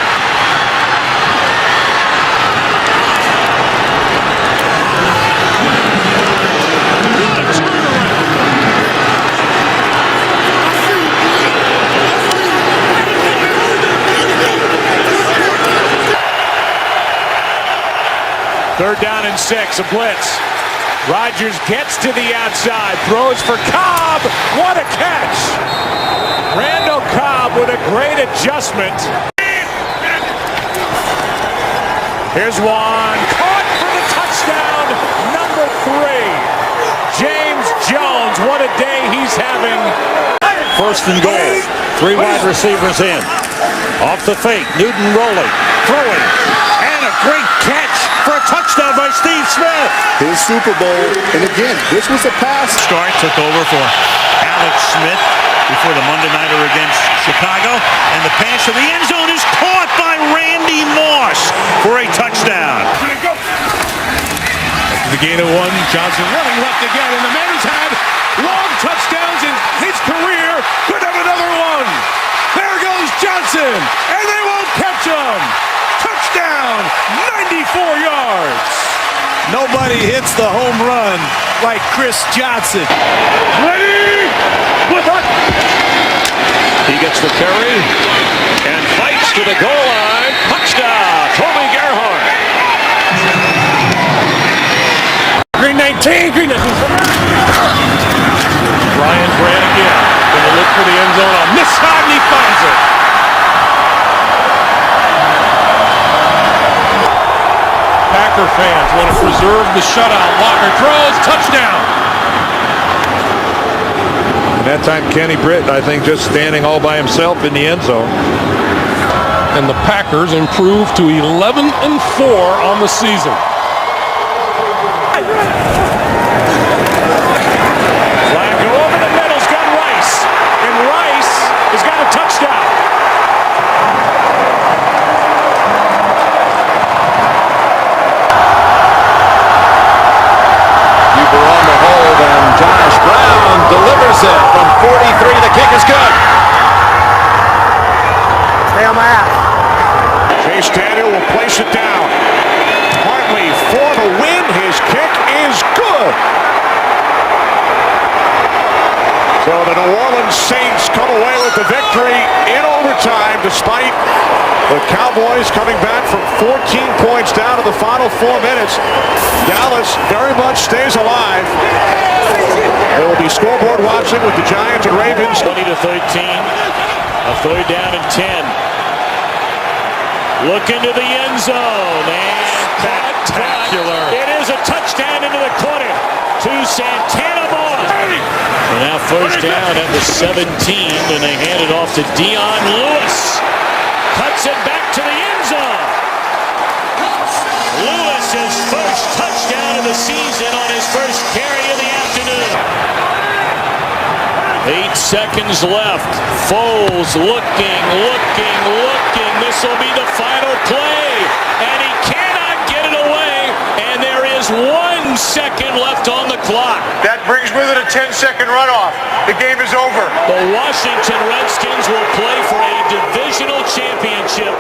Third down and 6, a blitz. Rodgers gets to the outside, throws for Cobb. What a catch! Randall Cobb with a great adjustment. Here's one, caught for the touchdown, number 3. James Jones, what a day he's having. First and goal. 3 wide receivers in. Off the fake. Newton rolling, throwing, and a great catch for a touchdown by Steve Smith. His Super Bowl, and again, this was a pass. Start took over for Alex Smith before the Monday nighter against Chicago, and the pass to the end zone is caught by Randy Moss for a touchdown. After the gain of 1, Johnson running left again, and the man who's had long touchdowns in his career could have another one. There goes Johnson, and they won't catch him. Touchdown, 94 yards. Nobody hits the home run like Chris Johnson. Ready? He gets the carry and fights to the goal line. Touchdown, Toby Gerhardt. Green 19, Green 19. Ryan Grant again. Gonna look for the end zone on this side, and he finds it. Packer fans want to preserve the shutout. Walker throws, touchdown. And that time Kenny Britt, I think, just standing all by himself in the end zone. And the Packers improve to 11-4 on the season. Flag go over the middle's got Rice, and Rice has got a touchdown. Keeper on the hold, and Josh Brown delivers it from 43. The kick is good. Stay on my ass. Chase Daniel will place it down. Hartley for the win. His kick is good. So the New Orleans Saints come away with the victory in overtime, despite the Cowboys coming back from 14 points down to the final 4 minutes. Dallas very much stays alive. There will be scoreboard watching with the Giants and Ravens. 20-13. A third down and 10. Look into the end zone. And spectacular. It is a touchdown into the corner to Santana Moss. And now first down at the 17, and they hand it off to Dion Lewis. Cuts it back to the end zone. Lewis, his first touchdown of the season on his first carry of the afternoon. 8 seconds left. Foles looking. This will be the final play. And he cannot get it away. And there is 1 second left on the clock. That brings with it a 10-second runoff. The game is over. The Washington Redskins will play for a divisional championship.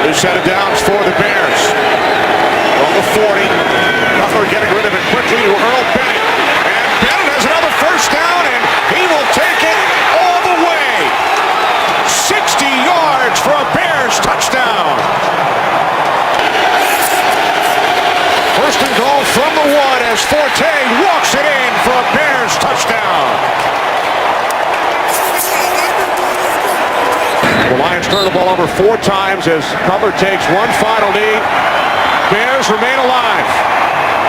This set of downs for the Bears. On the 40. Butler getting rid of it quickly to Earl Bennett. And Bennett has another first down, and he will take it all the way. 60 yards for a Bears touchdown. First and goal from the 1 as Forte walks it in for a Bears touchdown. The Lions turn the ball over 4 times as Cutler takes one final knee. Bears remain alive.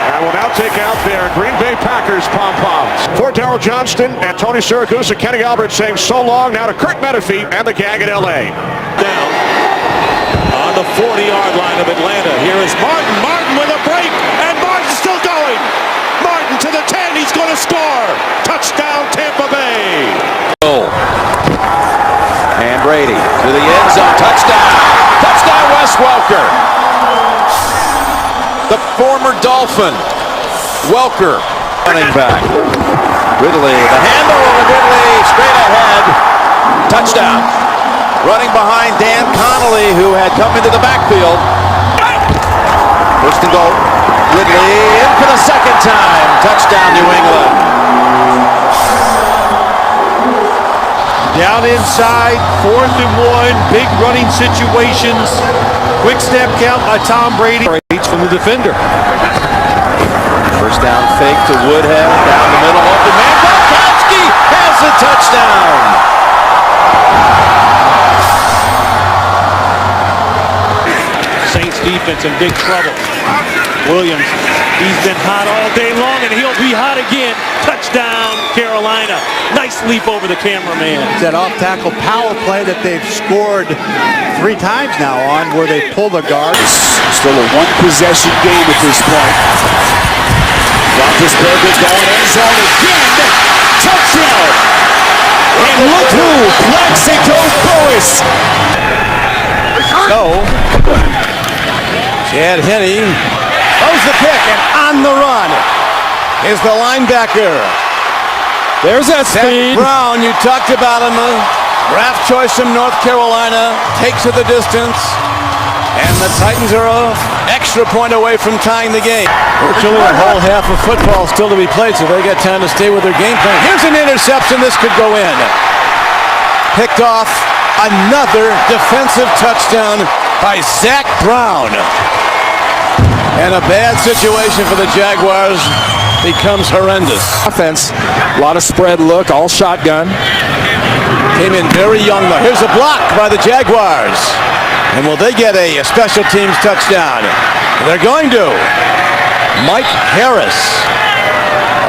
And will now take out their Green Bay Packers pom-poms. For Darryl Johnston and Tony Siragusa, Kenny Albert saying so long now to Kurt Menefee and the gang in L.A. Down on the 40-yard line of Atlanta. Here is Martin. Martin with a break, and Martin's still going. Martin to the 10. He's going to score. Touchdown, Tampa Bay. And Brady to the end zone. Touchdown. Touchdown, Wes Welker. The former Dolphin. Welker running back. Ridley, the handle of Ridley straight ahead. Touchdown. Running behind Dan Connolly, who had come into the backfield. First and goal. Ridley in for the second time. Touchdown, New England. Down inside, 4th and 1, big running situations. Quick step count by Tom Brady. cheats from the defender. First down fake to Woodhead. Down the middle. Open man. Gronkowski has a touchdown. Saints defense in big trouble. Williams, he's been hot all day long, and he'll be hot again. Touchdown, Carolina. Nice leap over the cameraman. That off-tackle power play that they've scored 3 times now on, where they pull the guard. Still a one-possession game at this point. Roethlisberger going end zone again. Touchdown! And look who, Plaxico Burress. So, Chad Henne throws the pick, and on the run is the linebacker. There's that speed. Brown, you talked about him. Draft choice from North Carolina, takes it the distance, and the Titans are an extra point away from tying the game. Virtually a whole half of football still to be played, so they got time to stay with their game plan. Here's an interception. This could go in. Picked off. Another defensive touchdown by Zach Brown. And a bad situation for the Jaguars becomes horrendous. Offense, a lot of spread look, all shotgun. Came in very young though. Here's a block by the Jaguars. And will they get a special teams touchdown? They're going to. Mike Harris,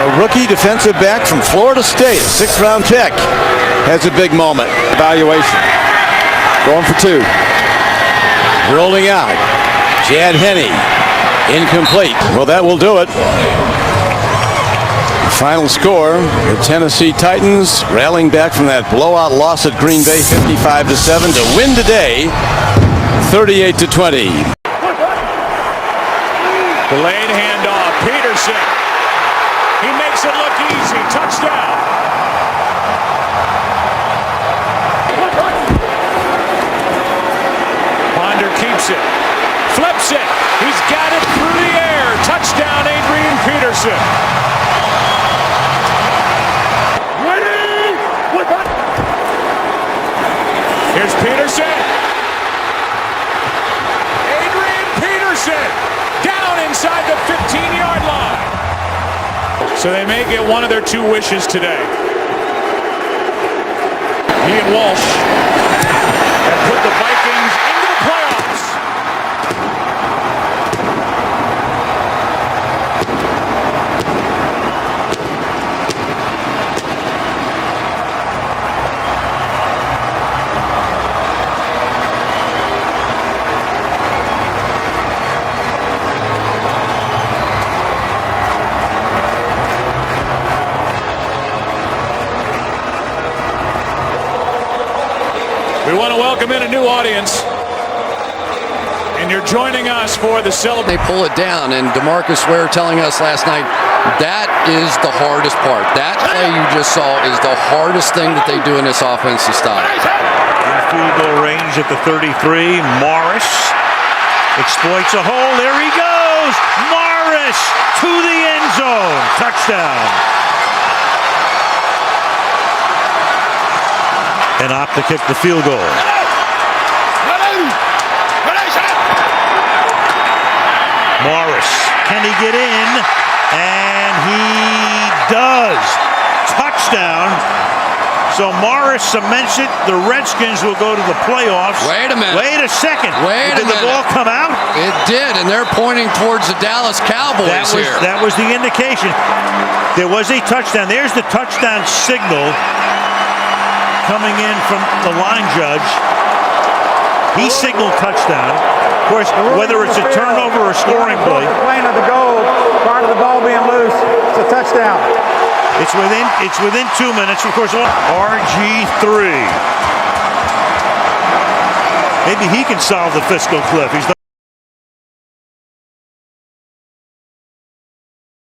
a rookie defensive back from Florida State, a 6th-round pick, has a big moment. Evaluation. Going for 2. Rolling out. Chad Henne. Incomplete. Well, that will do it. The final score, the Tennessee Titans rallying back from that blowout loss at Green Bay, 55-7, to win today, 38-20. Delayed handoff. Peterson. He makes it look easy. Touchdown. Ponder keeps it. Flips it. He's got it through the air. Touchdown, Adrian Peterson. Here's Peterson. Adrian Peterson down inside the 15-yard line. So they may get one of their 2 wishes today. He and Walsh have put the Vikings into the playoffs. We want to welcome in a new audience, and you're joining us for the celebration. They pull it down, and DeMarcus Ware telling us last night, that is the hardest part. That play you just saw is the hardest thing that they do in this offensive style. In field goal range at the 33, Morris exploits a hole. There he goes! Morris to the end zone. Touchdown. And opt to kick the field goal. Morris, can he get in? And he does. Touchdown. So Morris cements it. The Redskins will go to the playoffs. Wait a minute. Wait a second. Did the ball come out? It did, and they're pointing towards the Dallas Cowboys here. That was the indication. There was a touchdown. There's the touchdown signal coming in from the line judge. He signaled touchdown. Of course, whether it's a turnover or a scoring play. Playing of the goal prior to the ball being loose. It's a touchdown. It's within 2 minutes. Of course, RG3. Maybe he can solve the fiscal cliff. He's